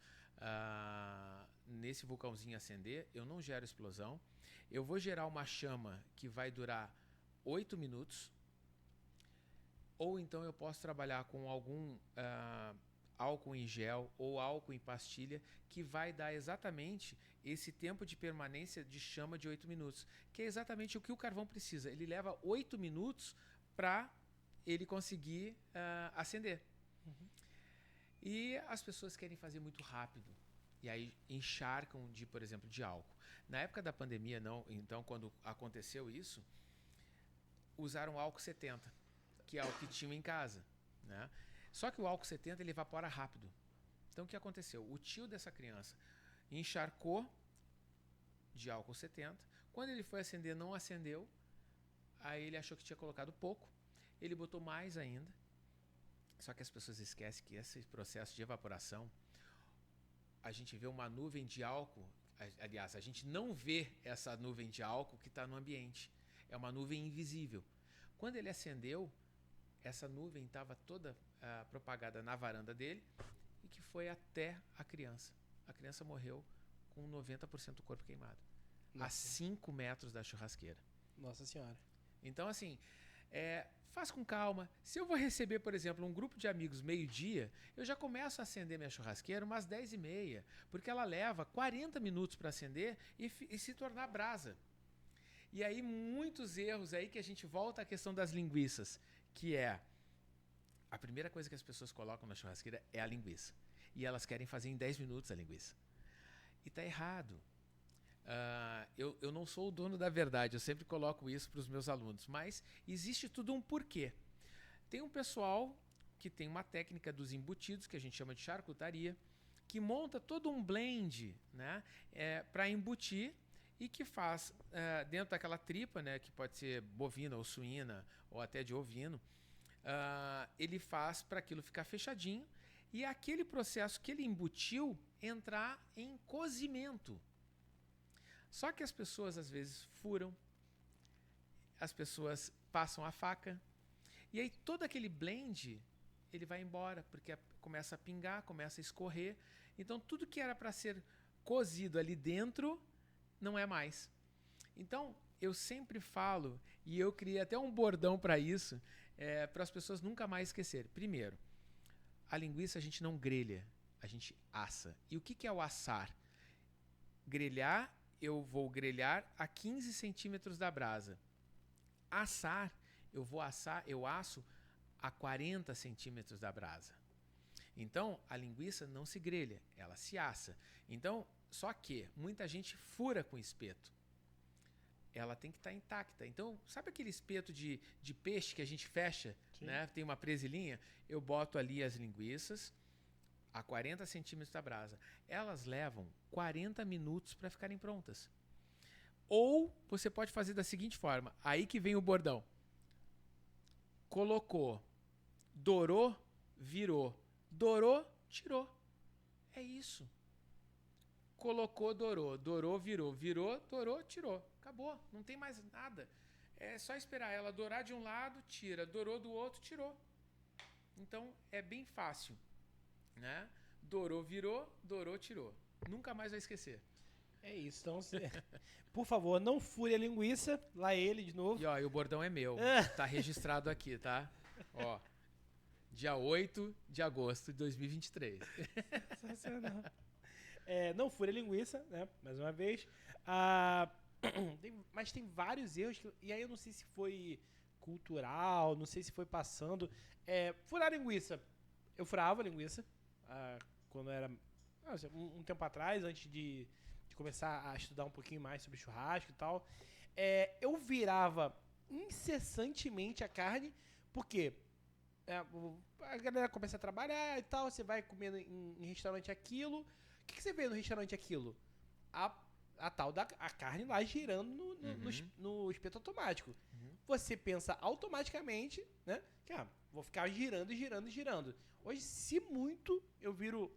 nesse vulcãozinho acender, eu não gero explosão. Eu vou gerar uma chama que vai durar 8 minutos. Ou então eu posso trabalhar com algum álcool em gel ou álcool em pastilha que vai dar exatamente esse tempo de permanência de chama de 8 minutos, que é exatamente o que o carvão precisa. Ele leva 8 minutos para ele conseguir acender. Uhum. E as pessoas querem fazer muito rápido. E aí encharcam por exemplo, de álcool. Na época da pandemia, não. Então, quando aconteceu isso, usaram álcool 70, que é o que tinham em casa, né? Só que o álcool 70 ele evapora rápido. Então, o que aconteceu? O tio dessa criança encharcou de álcool 70. Quando ele foi acender, não acendeu. Aí ele achou que tinha colocado pouco. Ele botou mais ainda. Só que as pessoas esquecem que esse processo de evaporação, a gente vê uma nuvem de álcool. Aliás, a gente não vê essa nuvem de álcool que está no ambiente. É uma nuvem invisível. Quando ele acendeu, essa nuvem estava toda propagada na varanda dele e que foi até a criança. A criança morreu com 90% do corpo queimado. Nossa. A 5 metros da churrasqueira. Nossa Senhora. Então, assim, faz com calma. Se eu vou receber, por exemplo, um grupo de amigos meio-dia, eu já começo a acender minha churrasqueira umas 10h30, porque ela leva 40 minutos para acender e se tornar brasa. E aí, muitos erros aí que a gente volta à questão das linguiças, que é a primeira coisa que as pessoas colocam na churrasqueira é a linguiça. E elas querem fazer em 10 minutos a linguiça. E tá errado. Eu não sou o dono da verdade, eu sempre coloco isso para os meus alunos, mas existe tudo um porquê. Tem um pessoal que tem uma técnica dos embutidos, que a gente chama de charcutaria, que monta todo um blend, né, para embutir e que faz dentro daquela tripa, né, que pode ser bovina ou suína ou até de ovino, ele faz para aquilo ficar fechadinho e aquele processo que ele embutiu entrar em cozimento. Só que as pessoas às vezes furam, as pessoas passam a faca e aí todo aquele blend ele vai embora porque começa a pingar, começa a escorrer. Então tudo que era para ser cozido ali dentro não é mais. Então eu sempre falo, e eu criei até um bordão para isso, para as pessoas nunca mais esquecerem. Primeiro, a linguiça a gente não grelha, a gente assa. E o que é o assar? Grelhar, eu vou grelhar a 15 centímetros da brasa. Assar, eu asso a 40 centímetros da brasa. Então, a linguiça não se grelha, ela se assa. Então, só que muita gente fura com espeto. Ela tem que estar intacta. Então, sabe aquele espeto de peixe que a gente fecha, né? Tem uma presilhinha? Eu boto ali as linguiças a 40 centímetros da brasa. Elas levam 40 minutos para ficarem prontas. Ou você pode fazer da seguinte forma. Aí que vem o bordão. Colocou, dourou, virou. Dourou, tirou. É isso. Colocou, dourou. Dourou, virou. Virou, dourou, tirou. Acabou. Não tem mais nada. É só esperar ela dourar de um lado, tira. Dourou do outro, tirou. Então, é bem fácil, né? Dourou, virou, dourou, tirou. Nunca mais vai esquecer. É isso. Então, por favor, não fure a linguiça. Lá ele de novo. E ó, e o bordão é meu. Tá registrado aqui, tá? Ó. Dia 8 de agosto de 2023. Sensacional. Não fure a linguiça, né? Mais uma vez. Mas tem vários erros. E aí eu não sei se foi cultural, não sei se foi passando. Furar a linguiça. Eu furava a linguiça quando era um tempo atrás, antes de começar a estudar um pouquinho mais sobre churrasco e tal. Eu virava incessantemente a carne, porque a galera começa a trabalhar e tal, você vai comendo em restaurante aquilo. O que você vê no restaurante aquilo? A tal da a carne lá girando no espeto automático. Você pensa automaticamente, né? Que vou ficar girando, girando, girando. Hoje, se muito, eu viro.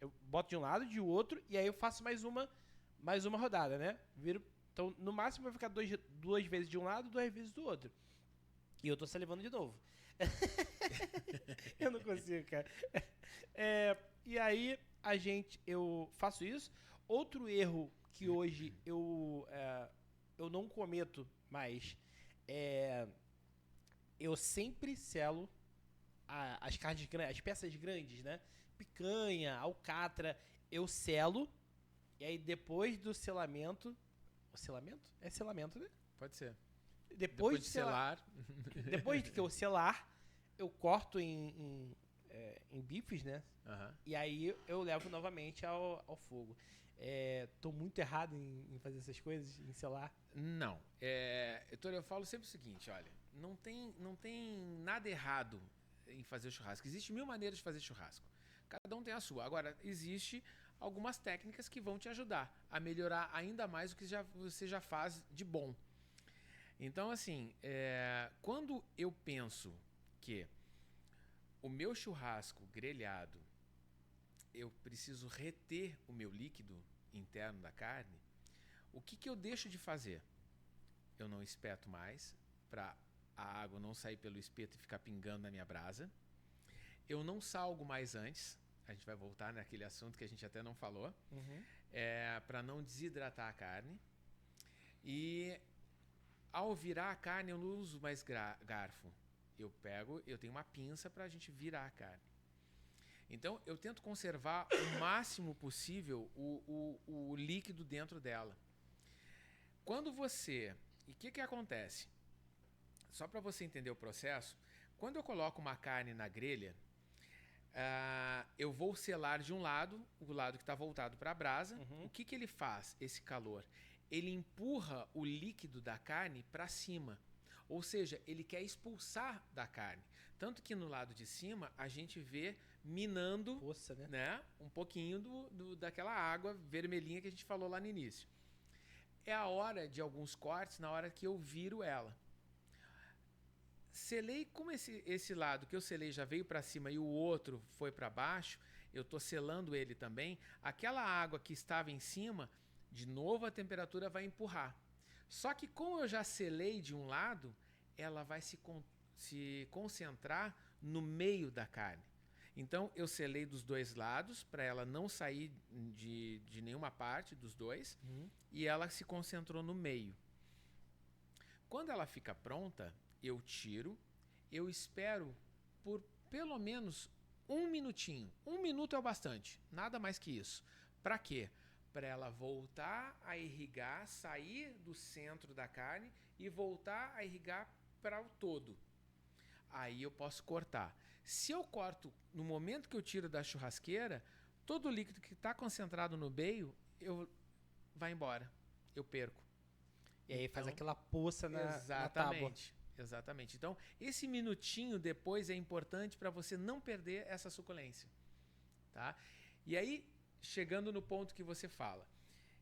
Eu boto de um lado, de outro, e aí eu faço mais uma rodada, né? Então, no máximo, vai ficar duas vezes de um lado, 2 vezes do outro. E eu tô salivando de novo. Eu não consigo, cara. E aí, eu faço isso. Outro erro que hoje eu não cometo mais eu sempre selo as carnes grandes, as peças grandes, né? Picanha, alcatra, eu selo. E aí, depois do selamento. O selamento? É selamento, né? Pode ser. Depois de selar. Depois de que eu selar, eu corto em bifes, né? Uhum. E aí eu levo novamente ao fogo. Tô muito errado em fazer essas coisas, em selar? Não. Heitor, eu falo sempre o seguinte, olha, não tem nada errado em fazer churrasco. Existem 1000 maneiras de fazer churrasco. Cada um tem a sua. Agora, existe algumas técnicas que vão te ajudar a melhorar ainda mais o que você já faz de bom. Então, assim, quando eu penso que o meu churrasco grelhado, eu preciso reter o meu líquido interno da carne, o que eu deixo de fazer? Eu não espeto mais, para a água não sair pelo espeto e ficar pingando na minha brasa. Eu não salgo mais antes, a gente vai voltar naquele assunto que a gente até não falou, para não desidratar a carne. E ao virar a carne, eu não uso mais garfo. Eu tenho uma pinça para a gente virar a carne. Então, eu tento conservar o máximo possível o líquido dentro dela. Quando você... E o que acontece? Só para você entender o processo, quando eu coloco uma carne na grelha, eu vou selar de um lado, o lado que está voltado para a brasa. O que ele faz, esse calor? Ele empurra o líquido da carne para cima. Ou seja, ele quer expulsar da carne. Tanto que no lado de cima, a gente vê minando poça, né? Um pouquinho daquela água vermelhinha que a gente falou lá no início. É a hora de alguns cortes, na hora que eu viro ela. Selei, como esse lado que eu selei já veio para cima e o outro foi para baixo, eu estou selando ele também, aquela água que estava em cima, de novo a temperatura vai empurrar. Só que como eu já selei de um lado, ela vai se concentrar no meio da carne. Então eu selei dos dois lados para ela não sair de nenhuma parte dos dois e ela se concentrou no meio. Quando ela fica pronta, eu tiro, eu espero por pelo menos 1 minutinho. 1 minuto é o bastante, nada mais que isso. Para quê? Para ela voltar a irrigar, sair do centro da carne e voltar a irrigar para o todo. Aí eu posso cortar. Se eu corto no momento que eu tiro da churrasqueira, todo o líquido que está concentrado no meio, vai embora. Eu perco. E aí faz aquela poça na tábua. Exatamente. Então, esse minutinho depois é importante para você não perder essa suculência. Tá? E aí, chegando no ponto que você fala,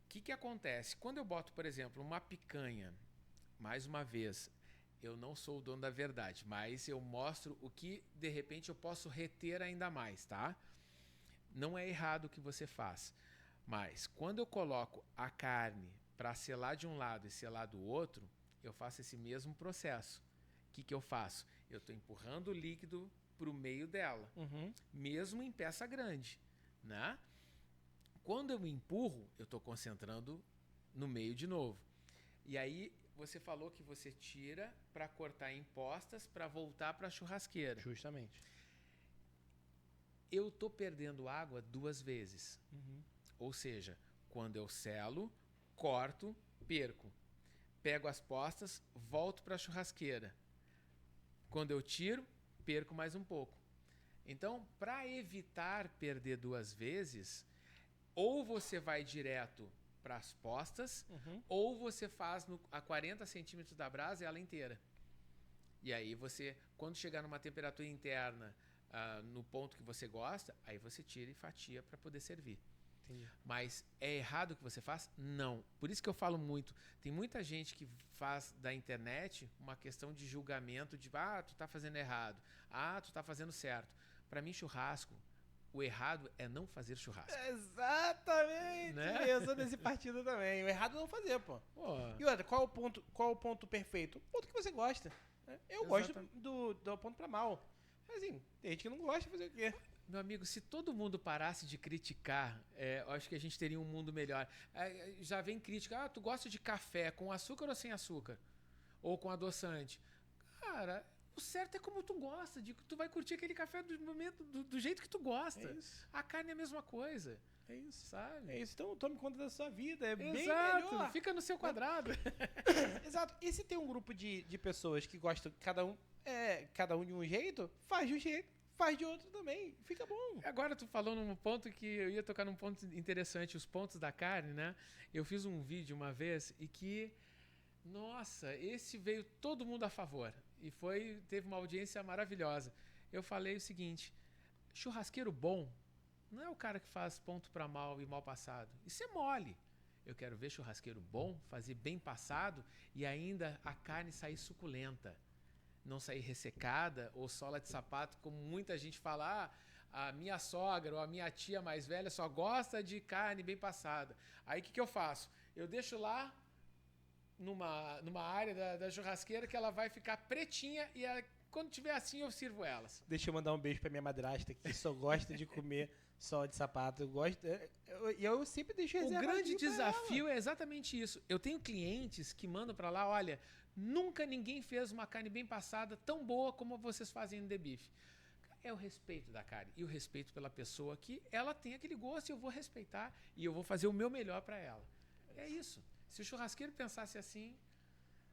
o que acontece? Quando eu boto, por exemplo, uma picanha, mais uma vez, eu não sou o dono da verdade, mas eu mostro o que, de repente, eu posso reter ainda mais, tá? Não é errado o que você faz, mas quando eu coloco a carne para selar de um lado e selar do outro, eu faço esse mesmo processo. O que eu faço? Eu estou empurrando o líquido para o meio dela, mesmo em peça grande, né? Quando eu empurro, eu estou concentrando no meio de novo. E aí você falou que você tira para cortar em postas para voltar para a churrasqueira. Justamente. Eu estou perdendo água 2 vezes. Ou seja, quando eu selo, corto, perco. Pego as postas, volto para a churrasqueira. Quando eu tiro, perco mais um pouco. Então, para evitar perder 2 vezes, ou você vai direto para as postas, ou você faz a 40 centímetros da brasa ela inteira. E aí você, quando chegar numa temperatura interna, no ponto que você gosta, aí você tira e fatia para poder servir. Entendi. Mas é errado o que você faz? Não. Por isso que eu falo muito. Tem muita gente que faz da internet uma questão de julgamento de tu tá fazendo errado, tu tá fazendo certo. Para mim, churrasco, o errado é não fazer churrasco. Exatamente! Né? Eu sou desse partido também. O errado é não fazer, pô. Pô. E outra, qual o ponto perfeito? O ponto que você gosta. Eu gosto do ponto pra mal. Mas assim, tem gente que não gosta, fazer o quê? Meu amigo, se todo mundo parasse de criticar, eu acho que a gente teria um mundo melhor. Já vem crítica, tu gosta de café com açúcar ou sem açúcar? Ou com adoçante? Cara, o certo é como tu gosta, tu vai curtir aquele café do momento, do jeito que tu gosta. É isso. A carne é a mesma coisa. É isso. Sabe? É isso. Então tome conta da sua vida. É bem Exato, melhor. fica no seu quadrado. Exato. E se tem um grupo de pessoas que gostam, cada um de um jeito, faz de um jeito, faz de outro também. Fica bom. Agora tu falou num ponto que eu ia tocar num ponto interessante, os pontos da carne, né? Eu fiz um vídeo uma vez e que, nossa, esse veio todo mundo a favor. E teve uma audiência maravilhosa. Eu falei o seguinte, churrasqueiro bom não é o cara que faz ponto para mal e mal passado. Isso é mole. Eu quero ver churrasqueiro bom, fazer bem passado e ainda a carne sair suculenta. Não sair ressecada ou sola de sapato, como muita gente fala, a minha sogra ou a minha tia mais velha só gosta de carne bem passada. Aí o que eu faço? Eu deixo lá numa área da churrasqueira que ela vai ficar pretinha e quando tiver assim eu sirvo elas. Deixa eu mandar um beijo pra minha madrasta que só gosta de comer sola de sapato. Eu sempre deixo reservadinho. O grande desafio é exatamente isso. Eu tenho clientes que mandam pra lá, olha, nunca ninguém fez uma carne bem passada tão boa como vocês fazem no The Beef. É o respeito da carne e o respeito pela pessoa que ela tem aquele gosto e eu vou respeitar e eu vou fazer o meu melhor para ela. É isso. Se o churrasqueiro pensasse assim...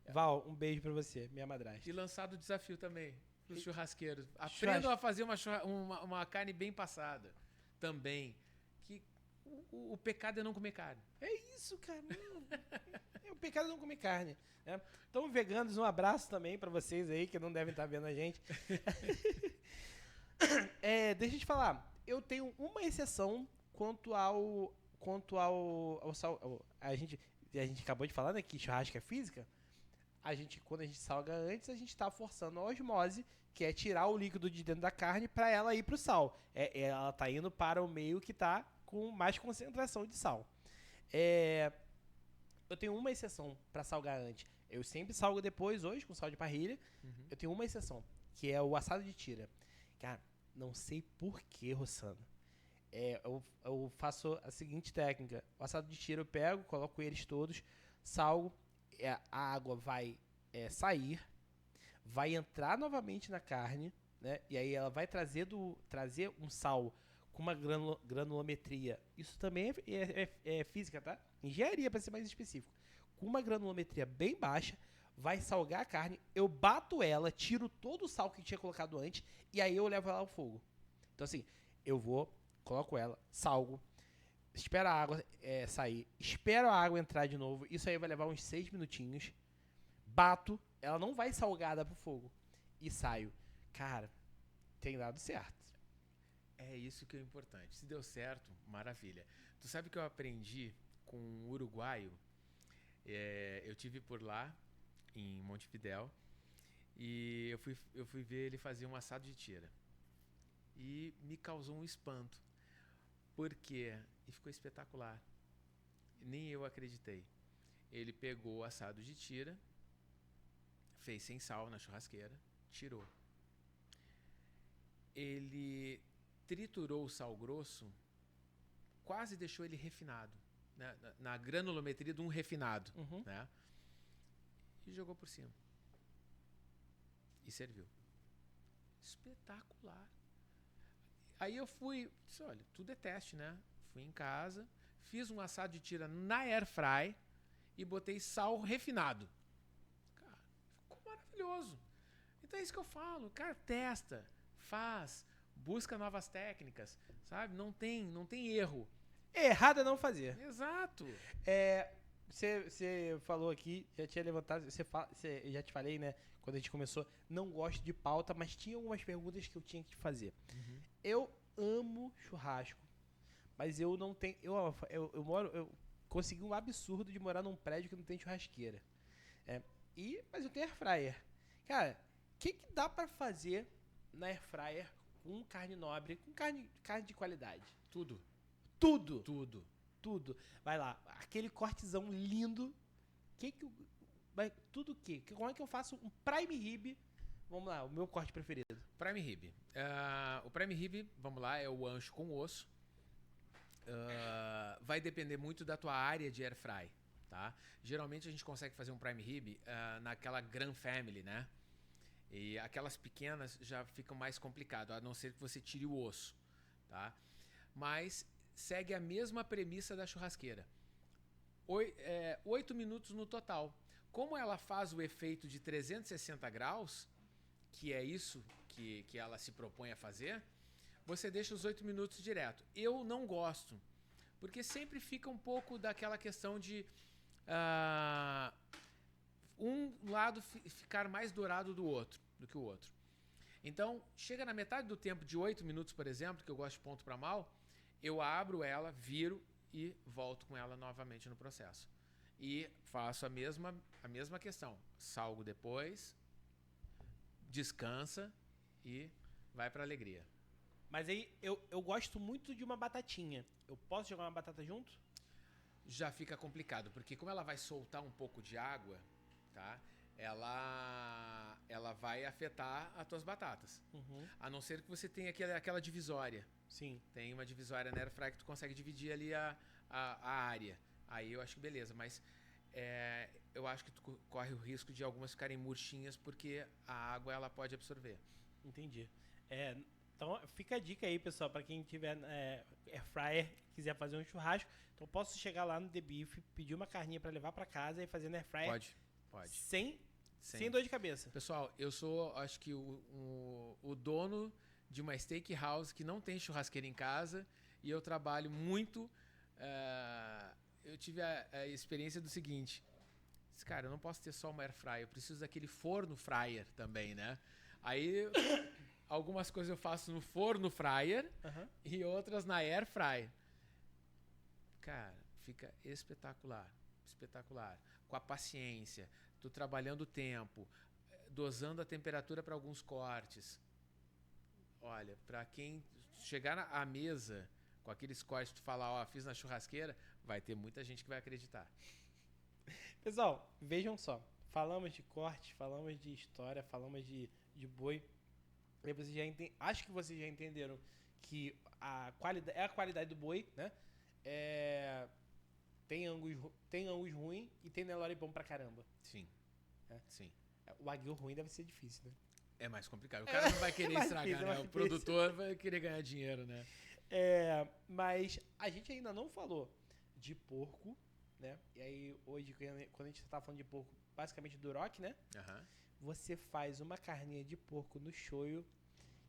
Val, um beijo pra você, minha madrasta. E lançado o desafio também pros churrasqueiros. Aprendam a fazer uma carne bem passada também. Que o pecado é não comer carne. É isso, cara. O pecado é não comer carne. Né? Então, veganos, um abraço também pra vocês aí que não devem estar vendo a gente. Deixa eu te falar. Eu tenho uma exceção quanto ao a gente acabou de falar, né, que churrasco é física. Quando a gente salga antes, a gente tá forçando a osmose, que é tirar o líquido de dentro da carne para ela ir pro sal. Ela tá indo para o meio que tá com mais concentração de sal. Eu tenho uma exceção para salgar antes. Eu sempre salgo depois, hoje, com sal de parrilha. Eu tenho uma exceção, que é o assado de tira. Cara, não sei por que, Rossano. Eu faço a seguinte técnica. O assado de tira eu pego, coloco eles todos, salgo, a água vai sair, vai entrar novamente na carne, né? E aí ela vai trazer um sal com uma granulometria. Isso também é física, tá? Engenharia, para ser mais específico. Com uma granulometria bem baixa, vai salgar a carne, eu bato ela, tiro todo o sal que tinha colocado antes, e aí eu levo ela ao fogo. Então assim, eu coloco ela, salgo, espero a água sair, espero a água entrar de novo, isso aí vai levar uns 6 minutinhos, bato, ela não vai salgada pro fogo, e saio. Cara, tem dado certo. É isso que é importante. Se deu certo, maravilha. Tu sabe que eu aprendi com um uruguaio, eu tive por lá, em Montevidéu, e eu fui ver ele fazer um assado de tira. E me causou um espanto. Por quê? E ficou espetacular. Nem eu acreditei. Ele pegou o assado de tira, fez sem sal na churrasqueira, tirou. Ele triturou o sal grosso, quase deixou ele refinado, né? Na granulometria de um refinado, né? E jogou por cima. E serviu. Espetacular. Aí eu disse, olha, tudo é teste, né? Fui em casa, fiz um assado de tira na air fry e botei sal refinado. Cara, ficou maravilhoso. Então é isso que eu falo, cara, testa, faz, busca novas técnicas, sabe? Não tem erro. Errado é não fazer. Exato. Você falou aqui, já tinha levantado, eu já te falei, né? Quando a gente começou, não gosto de pauta, mas tinha algumas perguntas que eu tinha que te fazer. Eu amo churrasco, mas eu não tenho. Eu consegui um absurdo de morar num prédio que não tem churrasqueira. Mas eu tenho air fryer. Cara, o que dá pra fazer na air fryer com carne nobre, com carne de qualidade? Tudo. Vai lá, aquele cortezão lindo. Tudo o quê? Como é que eu faço um prime rib? Vamos lá, o meu corte preferido. Prime rib. O prime rib, vamos lá, é o ancho com osso. Vai depender muito da tua área de air fry, tá? Geralmente a gente consegue fazer um prime rib naquela Grand Family, né? E aquelas pequenas já ficam mais complicado, a não ser que você tire o osso, tá? Mas segue a mesma premissa da churrasqueira. 8 minutos no total. Como ela faz o efeito de 360 graus, que é isso que ela se propõe a fazer, você deixa os 8 minutos direto. Eu não gosto, porque sempre fica um pouco daquela questão de um lado ficar mais dourado do que o outro. Então, chega na metade do tempo de 8 minutos, por exemplo, que eu gosto de ponto para mal, eu abro ela, viro e volto com ela novamente no processo. E faço a mesma questão. Salgo depois, descansa e vai pra alegria. Mas aí eu gosto muito de uma batatinha. Eu posso jogar uma batata junto? Já fica complicado, porque como ela vai soltar um pouco de água, tá? Ela vai afetar as tuas batatas. A não ser que você tenha aquela divisória. Sim. Tem uma divisória na air fry que tu consegue dividir ali a área. Aí eu acho que beleza, mas eu acho que tu corre o risco de algumas ficarem murchinhas porque a água ela pode absorver. Entendi. Então fica a dica aí, pessoal, para quem tiver air fryer, quiser fazer um churrasco. Então eu posso chegar lá no The Beef, pedir uma carninha para levar para casa e fazer no air fryer. Pode. Sem dor de cabeça. Pessoal, eu sou, acho que o dono de uma steakhouse que não tem churrasqueira em casa e eu trabalho muito. Eu tive a experiência do seguinte: cara, eu não posso ter só uma air fryer, eu preciso daquele forno fryer também, né? Aí algumas coisas eu faço no forno fryer e outras na air fryer. Cara, fica espetacular. Com a paciência, tu trabalhando o tempo, dosando a temperatura para alguns cortes. Olha, para quem chegar à mesa com aqueles cortes, tu falar, fiz na churrasqueira, vai ter muita gente que vai acreditar. Pessoal, vejam só. Falamos de corte, falamos de história, falamos de boi. E vocês acho que vocês já entenderam que a qualidade do boi, né? Tem angus ruim e tem Nelore bom pra caramba. Sim. Sim. O aguil ruim deve ser difícil, né? É mais complicado. O cara não vai querer estragar, né? O produtor vai querer ganhar dinheiro, né? Mas a gente ainda não falou de porco, né? E aí, hoje, quando a gente tá falando de porco, basicamente do rock, né? Você faz uma carninha de porco no shoyu,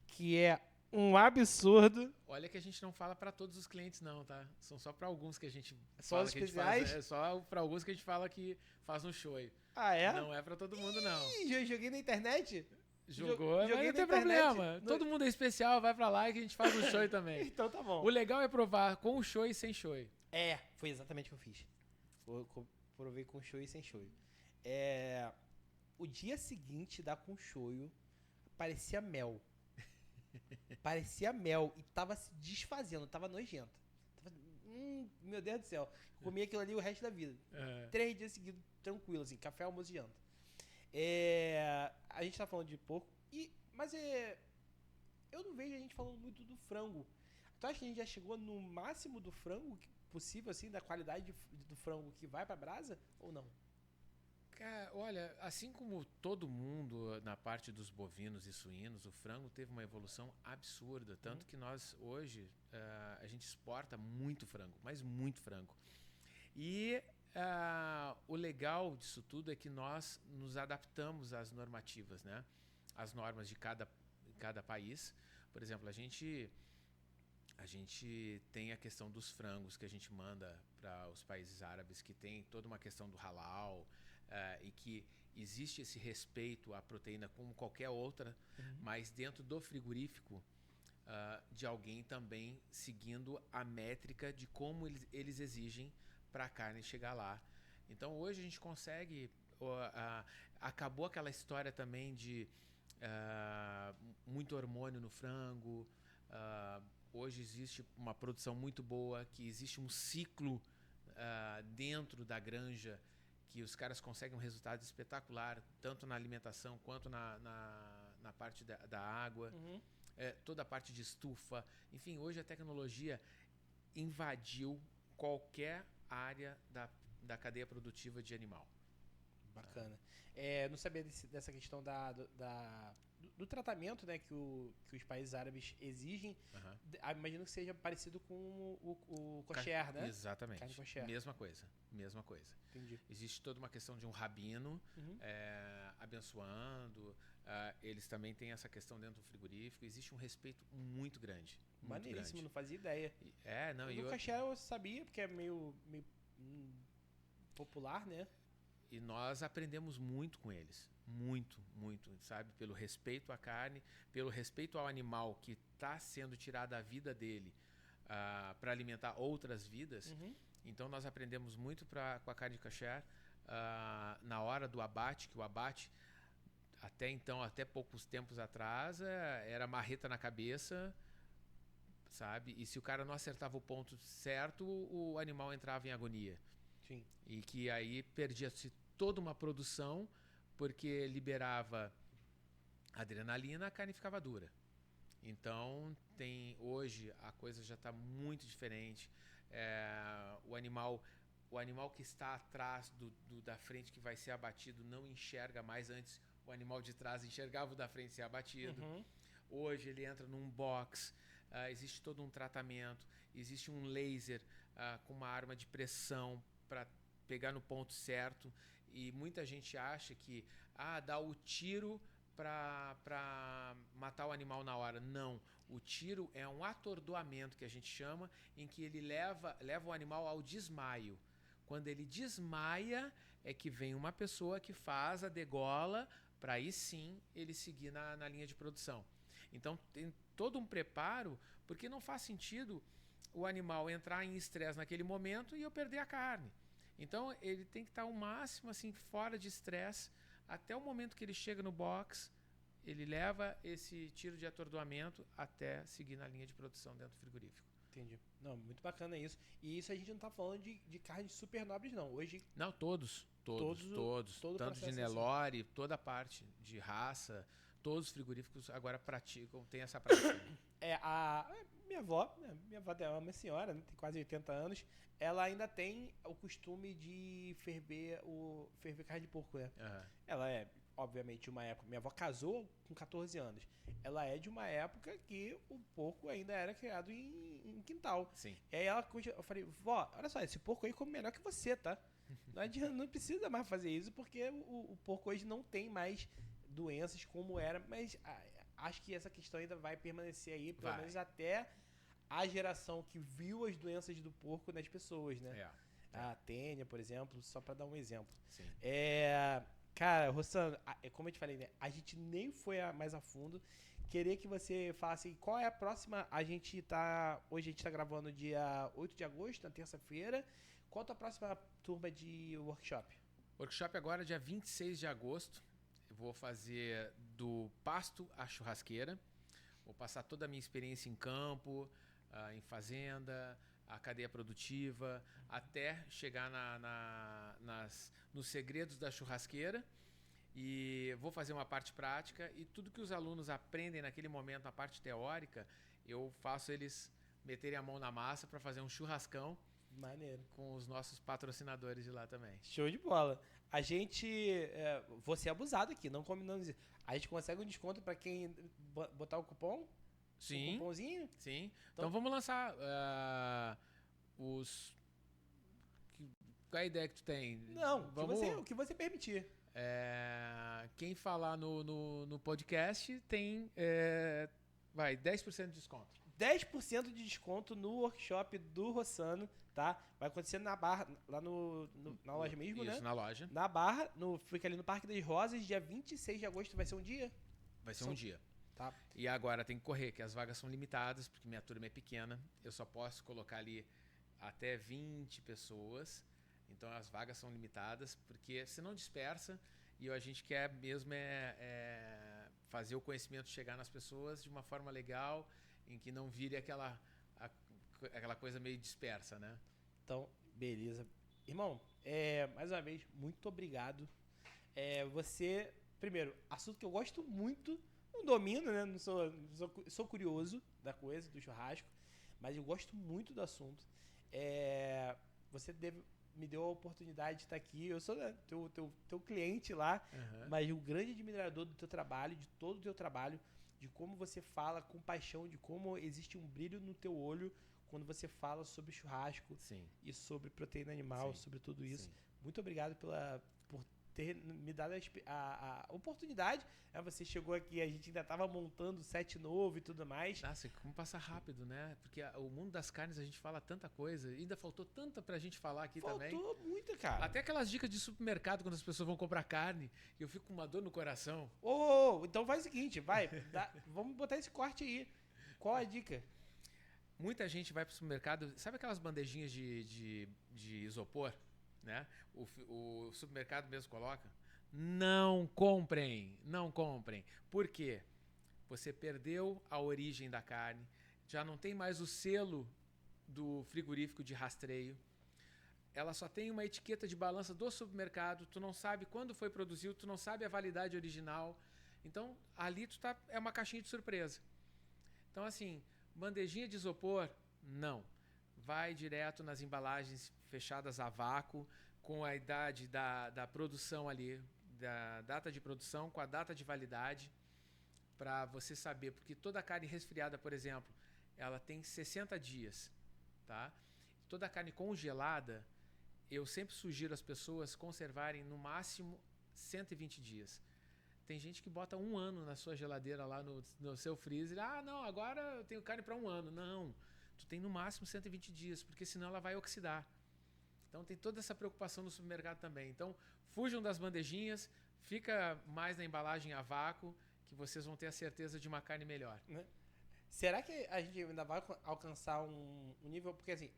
que é um absurdo. Olha que a gente não fala pra todos os clientes, não, tá? São só pra alguns que a gente fala que especiais? A gente faz. Só pra alguns que a gente fala que faz no shoyu. Ah, é? Não é pra todo mundo, não. Eu joguei na internet? Jogou, mas não tem problema. Todo mundo é especial, vai pra lá que a gente faz o shoyu também. Então tá bom. O legal é provar com o shoyu e sem shoyu. Foi exatamente o que eu fiz. Provei com shoyu e sem shoyu. O dia seguinte da com shoyu parecia mel. Parecia mel e tava se desfazendo, tava nojento. Meu Deus do céu. Comi aquilo ali o resto da vida. 3 dias seguidos, tranquilo, assim, café, almoço e janta. A gente tá falando de porco, mas eu não vejo a gente falando muito do frango. Tu acha que a gente já chegou no máximo do frango possível, assim, da qualidade do frango que vai pra brasa, ou não? Cara, olha, assim como todo mundo na parte dos bovinos e suínos, o frango teve uma evolução absurda. Tanto que nós, hoje, a gente exporta muito frango, mas muito frango. E o legal disso tudo é que nós nos adaptamos às normativas, né? Às normas de cada país. Por exemplo, a gente tem a questão dos frangos que a gente manda para os países árabes, que tem toda uma questão do halal, e que existe esse respeito à proteína como qualquer outra, mas dentro do frigorífico, de alguém também seguindo a métrica de como eles exigem para a carne chegar lá. Então hoje a gente consegue. Acabou aquela história também de muito hormônio no frango. Hoje existe uma produção muito boa, que existe um ciclo dentro da granja, que os caras conseguem um resultado espetacular, tanto na alimentação quanto na parte da água, toda a parte de estufa. Enfim, hoje a tecnologia invadiu qualquer área da cadeia produtiva de animal. Bacana. Não sabia dessa questão do tratamento, né, que os países árabes exigem. Imagino que seja parecido com o kosher, né? Exatamente. Carne kosher. Mesma coisa. Entendi. Existe toda uma questão de um rabino abençoando. Eles também têm essa questão dentro do frigorífico. Existe um respeito muito grande. Maneiríssimo, não fazia ideia. O kosher eu sabia, porque é meio popular, né? E nós aprendemos muito com eles. Muito, sabe? Pelo respeito à carne, pelo respeito ao animal que está sendo tirado a vida dele para alimentar outras vidas. Então nós aprendemos muito com a carne de kosher na hora do abate, que o abate, até poucos tempos atrás, era marreta na cabeça, sabe? E se o cara não acertava o ponto certo, o animal entrava em agonia. Sim. E que aí perdia-se toda uma produção, porque liberava adrenalina, a carne ficava dura. Então, hoje a coisa já está muito diferente. O animal que está atrás da frente, que vai ser abatido, não enxerga mais. Antes, o animal de trás enxergava o da frente ser abatido. Hoje ele entra num box, existe todo um tratamento, existe um laser com uma arma de pressão para pegar no ponto certo. E muita gente acha que dá o tiro para matar o animal na hora. Não, o tiro é um atordoamento, que a gente chama, em que ele leva o animal ao desmaio. Quando ele desmaia, é que vem uma pessoa que faz a degola, para aí sim ele seguir na linha de produção. Então tem todo um preparo, porque não faz sentido o animal entrar em estresse naquele momento e eu perder a carne. Então ele tem que estar ao máximo assim, fora de estresse, até o momento que ele chega no box, ele leva esse tiro de atordoamento até seguir na linha de produção dentro do frigorífico. Entendi. Não, muito bacana isso. E isso a gente não está falando de carnes super nobres, não. Hoje... Não, todos. Tanto de Nelore, assim. Toda a parte de raça, todos os frigoríficos agora têm essa prática. Minha avó é uma senhora, né, tem quase 80 anos, ela ainda tem o costume de ferver carne de porco, né? Ela é, obviamente, uma época... Minha avó casou com 14 anos. Ela é de uma época que o porco ainda era criado em quintal. Sim. E aí eu falei, vó, olha só, esse porco aí come melhor que você, tá? Não precisa mais fazer isso, porque o porco hoje não tem mais doenças como era, mas acho que essa questão ainda vai permanecer aí, pelo menos até a geração que viu as doenças do porco nas pessoas, né? A tênia, por exemplo, só para dar um exemplo. Sim. Cara, Rossano, como eu te falei, né? A gente nem foi mais a fundo. Queria que você falasse qual é a próxima. Hoje a gente tá gravando dia 8 de agosto, na terça-feira. Qual é a próxima turma de workshop? Workshop agora, dia 26 de agosto. Eu vou fazer do pasto à churrasqueira. Vou passar toda a minha experiência em campo, em fazenda, a cadeia produtiva, até chegar nos segredos da churrasqueira. e vou fazer uma parte prática e tudo que os alunos aprendem naquele momento, na parte teórica, eu faço eles meterem a mão na massa para fazer um churrascão Maneiro. com os nossos patrocinadores de lá também. Show de bola. A gente. Vou ser abusado aqui, não combinamos isso. A gente consegue um desconto pra quem botar o cupom? Sim. O cupomzinho? Sim. Então vamos lançar os. Qual é a ideia que tu tem? Não, vamos... o que você permitir. Quem falar no podcast tem 10% de desconto. 10% de desconto no workshop do Rossano, tá? Vai acontecer na Barra, lá na loja mesmo, né? Isso, na loja. Na Barra, fica ali no Parque das Rosas, dia 26 de agosto vai ser um dia? Vai ser um dia. Tá. E agora tem que correr, que as vagas são limitadas, porque minha turma é pequena. Eu só posso colocar ali até 20 pessoas. Então as vagas são limitadas, porque senão dispersa. E a gente quer mesmo fazer o conhecimento chegar nas pessoas de uma forma legal, em que não vire aquela coisa meio dispersa, né? Então, beleza. Irmão, mais uma vez, muito obrigado. Você, primeiro, assunto que eu gosto muito, não domino, né? Não sou curioso da coisa, do churrasco, mas eu gosto muito do assunto. Você me deu a oportunidade de estar aqui. Eu sou teu cliente lá, mas um grande admirador do teu trabalho, de todo o teu trabalho, de como você fala com paixão, de como existe um brilho no teu olho quando você fala sobre churrasco. Sim. E sobre proteína animal, Sim. sobre tudo isso. Sim. Muito obrigado por ter me dado a oportunidade. Você chegou aqui, a gente ainda estava montando o set novo e tudo mais. Nossa, como passa rápido, né? Porque o mundo das carnes a gente fala tanta coisa. Ainda faltou tanta pra gente falar aqui também. Faltou muita, cara. Até aquelas dicas de supermercado quando as pessoas vão comprar carne. Eu fico com uma dor no coração. Então faz o seguinte, vamos botar esse corte aí. Qual a dica? Muita gente vai pro supermercado, sabe aquelas bandejinhas de isopor, né? O supermercado mesmo coloca. Não comprem. Por quê? Você perdeu a origem da carne, já não tem mais o selo do frigorífico de rastreio. Ela só tem uma etiqueta de balança do supermercado, tu não sabe quando foi produzido, tu não sabe a validade original. Então, ali é uma caixinha de surpresa. Então, assim, bandejinha de isopor, não. Vai direto nas embalagens fechadas a vácuo, com a idade da produção ali, da data de produção, com a data de validade, para você saber, porque toda carne resfriada, por exemplo, ela tem 60 dias, tá? Toda carne congelada, eu sempre sugiro às pessoas conservarem no máximo 120 dias. Tem gente que bota 1 ano na sua geladeira lá no seu freezer. Não, agora eu tenho carne para 1 ano. Não, tu tem no máximo 120 dias, porque senão ela vai oxidar. Então tem toda essa preocupação no supermercado também. Então fujam das bandejinhas, fica mais na embalagem a vácuo, que vocês vão ter a certeza de uma carne melhor. Será que a gente ainda vai alcançar um nível... Porque assim,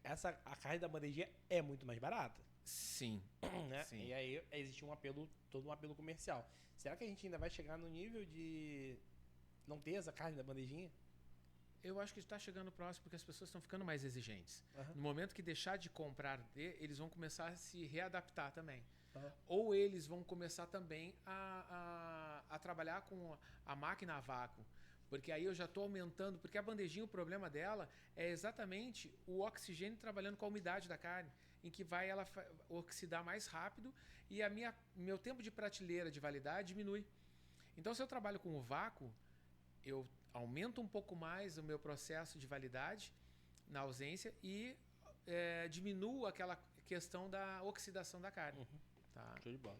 a carne da bandejinha é muito mais barata. Sim. Né? Sim. E aí existe todo um apelo comercial. Será que a gente ainda vai chegar no nível de não ter essa carne da bandejinha? Eu acho que está chegando próximo, porque as pessoas estão ficando mais exigentes. Uhum. No momento que deixar de comprar, eles vão começar a se readaptar também. Uhum. Ou eles vão começar também a trabalhar com a máquina a vácuo. Porque aí eu já estou aumentando, porque a bandejinha, o problema dela é exatamente o oxigênio trabalhando com a umidade da carne, em que vai ela oxidar mais rápido e meu tempo de prateleira de validade diminui. Então, se eu trabalho com o vácuo, eu aumento um pouco mais o meu processo de validade na ausência e diminuo aquela questão da oxidação da carne. Uhum. Tá? Show de bola.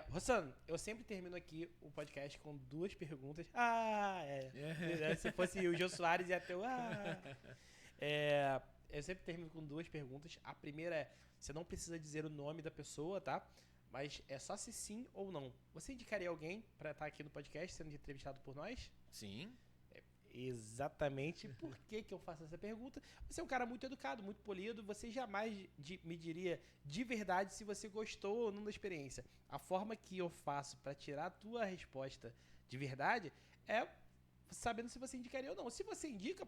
Rossano, eu sempre termino aqui o podcast com 2 perguntas. Se fosse o Jô Soares ia ter eu sempre termino com 2 perguntas. A primeira é, você não precisa dizer o nome da pessoa, tá? Mas é só se sim ou não. Você indicaria alguém para estar aqui no podcast sendo entrevistado por nós? Sim. Exatamente por que eu faço essa pergunta. Você é um cara muito educado, muito polido. Você jamais me diria de verdade se você gostou ou não da experiência. A forma que eu faço para tirar a tua resposta de verdade é sabendo se você indicaria ou não. Se você indica,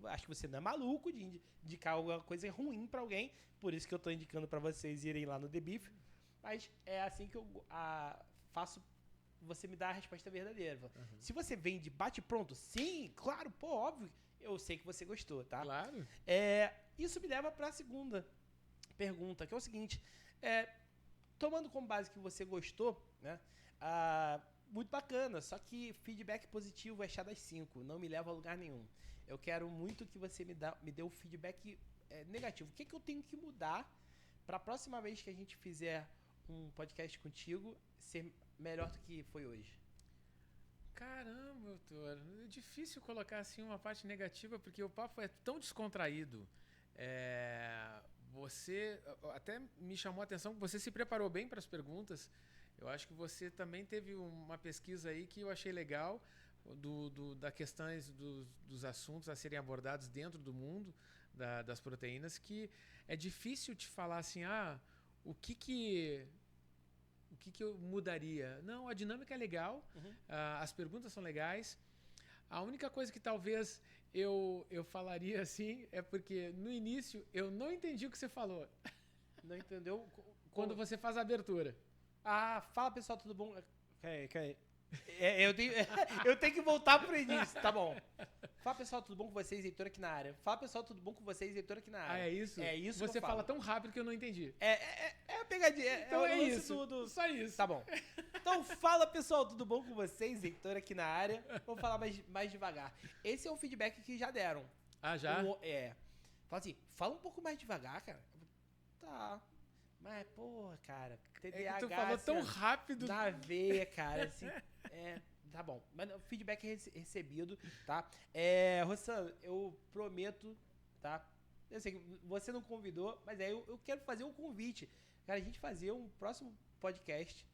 acho que você não é maluco de indicar alguma coisa ruim para alguém. Por isso que eu estou indicando para vocês irem lá no The Beef. Mas é assim que eu faço você me dá a resposta verdadeira. Se você vem de bate-pronto, sim, claro, pô, óbvio, eu sei que você gostou, tá? Claro. Isso me leva para a segunda pergunta, que é o seguinte, tomando como base que você gostou, né? Muito bacana, só que feedback positivo é chá das 5, não me leva a lugar nenhum. Eu quero muito que você me dê um feedback negativo. O que eu tenho que mudar para a próxima vez que a gente fizer um podcast contigo ser melhor do que foi hoje? Caramba, doutor, é difícil colocar assim uma parte negativa, porque o papo é tão descontraído. Você até me chamou a atenção que você se preparou bem para as perguntas. Eu acho que você também teve uma pesquisa aí que eu achei legal, das questões dos assuntos a serem abordados dentro do mundo das proteínas, que é difícil te falar assim, o que eu mudaria? Não, a dinâmica é legal, as perguntas são legais. A única coisa que talvez eu falaria assim é porque no início eu não entendi o que você falou. Não entendeu? Quando você faz a abertura. Fala pessoal, tudo bom? Cai. Eu tenho que voltar pro início, tá bom. Fala pessoal, tudo bom com vocês, Heitor aqui na área. Fala pessoal, tudo bom com vocês, Heitor aqui na área. É isso? É isso Você que eu fala falo. tão rápido que eu não entendi. É a pegadinha. Então é isso. Só isso. Tá bom. Então fala pessoal, tudo bom com vocês, Heitor aqui na área. Vou falar mais devagar. Esse é um feedback que já deram. Já? Fala assim, fala um pouco mais devagar, cara. Tá. Mas, porra, cara, TDAH... tu falou assim, tão rápido. Na veia, cara, assim, tá bom. Mas o feedback é recebido, tá? Rossano, eu prometo, tá? Eu sei que você não convidou, mas eu quero fazer um convite. Cara, a gente fazer um próximo podcast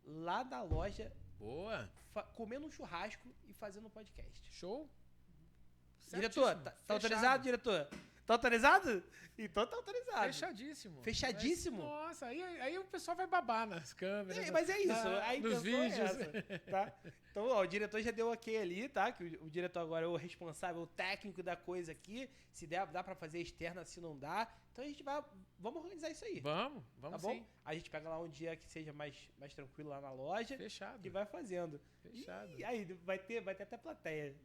lá na loja. Boa. Comendo um churrasco e fazendo um podcast. Show. Diretor, tá autorizado, diretor? Tá autorizado? Então tá autorizado. Fechadíssimo. Fechadíssimo? Nossa, aí o pessoal vai babar nas câmeras. Mas é isso. Nos vídeos. Tá? Então, o diretor já deu ok ali, tá? Que o diretor agora é o responsável, o técnico da coisa aqui. Se der, dá pra fazer externa, se não dá. Então a gente vamos organizar isso aí. Vamos tá sim. Bom? A gente pega lá um dia que seja mais tranquilo lá na loja. Fechado. E vai fazendo. Fechado. E aí, vai ter até plateia.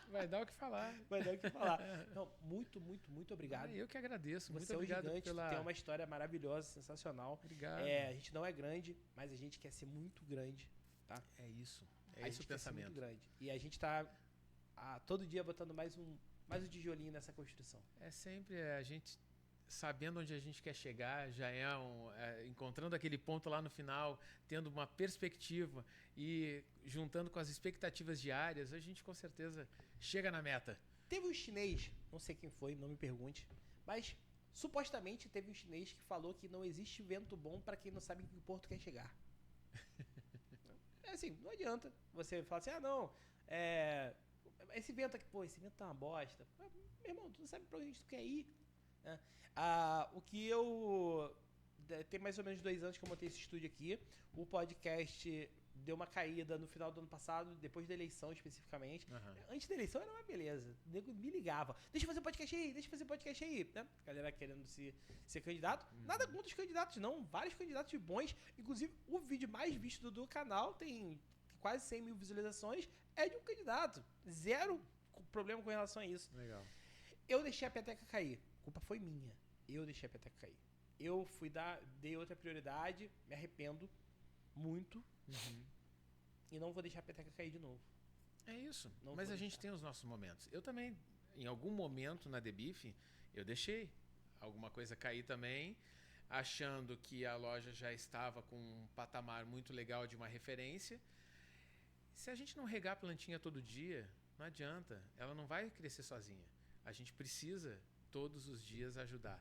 Vai dar o que falar. Vai dar o que falar. Então, muito, muito, muito obrigado. Eu que agradeço. Você muito obrigado é um gigante, pela... tem uma história maravilhosa, sensacional. Obrigado. A gente não é grande, mas a gente quer ser muito grande, tá? É isso. É esse o pensamento. Muito grande. E a gente tá todo dia botando mais um tijolinho nessa construção. É sempre a gente sabendo onde a gente quer chegar, já encontrando aquele ponto lá no final, tendo uma perspectiva e juntando com as expectativas diárias, a gente com certeza chega na meta. Teve um chinês, não sei quem foi, não me pergunte, mas supostamente teve um chinês que falou que não existe vento bom para quem não sabe em que porto quer chegar. Assim, não adianta você falar assim, esse vento aqui, esse vento tá uma bosta. Meu irmão, tu não sabe pra onde tu quer ir, né? O que eu... Tem mais ou menos 2 anos que eu montei esse estúdio aqui. O podcast deu uma caída no final do ano passado, depois da eleição especificamente. Antes da eleição era uma beleza. O nego me ligava. Deixa eu fazer podcast aí, né? A galera querendo ser candidato. Nada contra os candidatos, não. Vários candidatos bons. Inclusive, o vídeo mais visto do canal tem quase 100 mil visualizações. É de um candidato. Zero problema com relação a isso. Legal. Eu deixei a peteca cair. A culpa foi minha. Eu deixei a peteca cair. Eu dei outra prioridade, me arrependo muito. E não vou deixar a peteca cair de novo. É isso. Mas a gente tem os nossos momentos. Eu também, em algum momento na The Beef, eu deixei alguma coisa cair também, achando que a loja já estava com um patamar muito legal de uma referência. Se a gente não regar a plantinha todo dia, não adianta. Ela não vai crescer sozinha. A gente precisa, todos os dias, ajudar.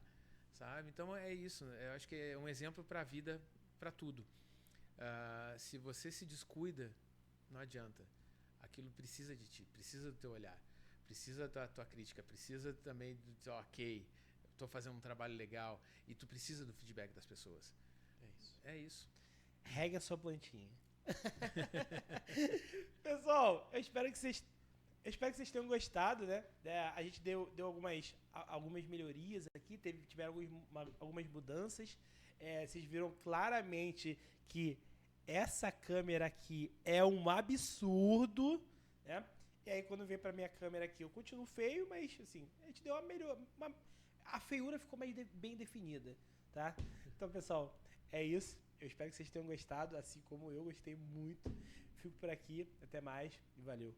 Sabe? Então é isso. Eu acho que é um exemplo para a vida, para tudo. Se você se descuida, não adianta. Aquilo precisa de ti, precisa do teu olhar, precisa da tua crítica, precisa também do teu ok, estou fazendo um trabalho legal, e tu precisa do feedback das pessoas. É isso. Rega a sua plantinha. Pessoal, eu espero que vocês tenham gostado, né? A gente deu algumas melhorias aqui, tiveram algumas mudanças. Vocês viram claramente que essa câmera aqui é um absurdo, né? E aí quando vem pra minha câmera aqui, eu continuo feio, mas assim, a gente deu uma melhor... a feiura ficou mais bem definida, tá? Então, pessoal, é isso. Eu espero que vocês tenham gostado, assim como eu gostei muito. Fico por aqui, até mais e valeu.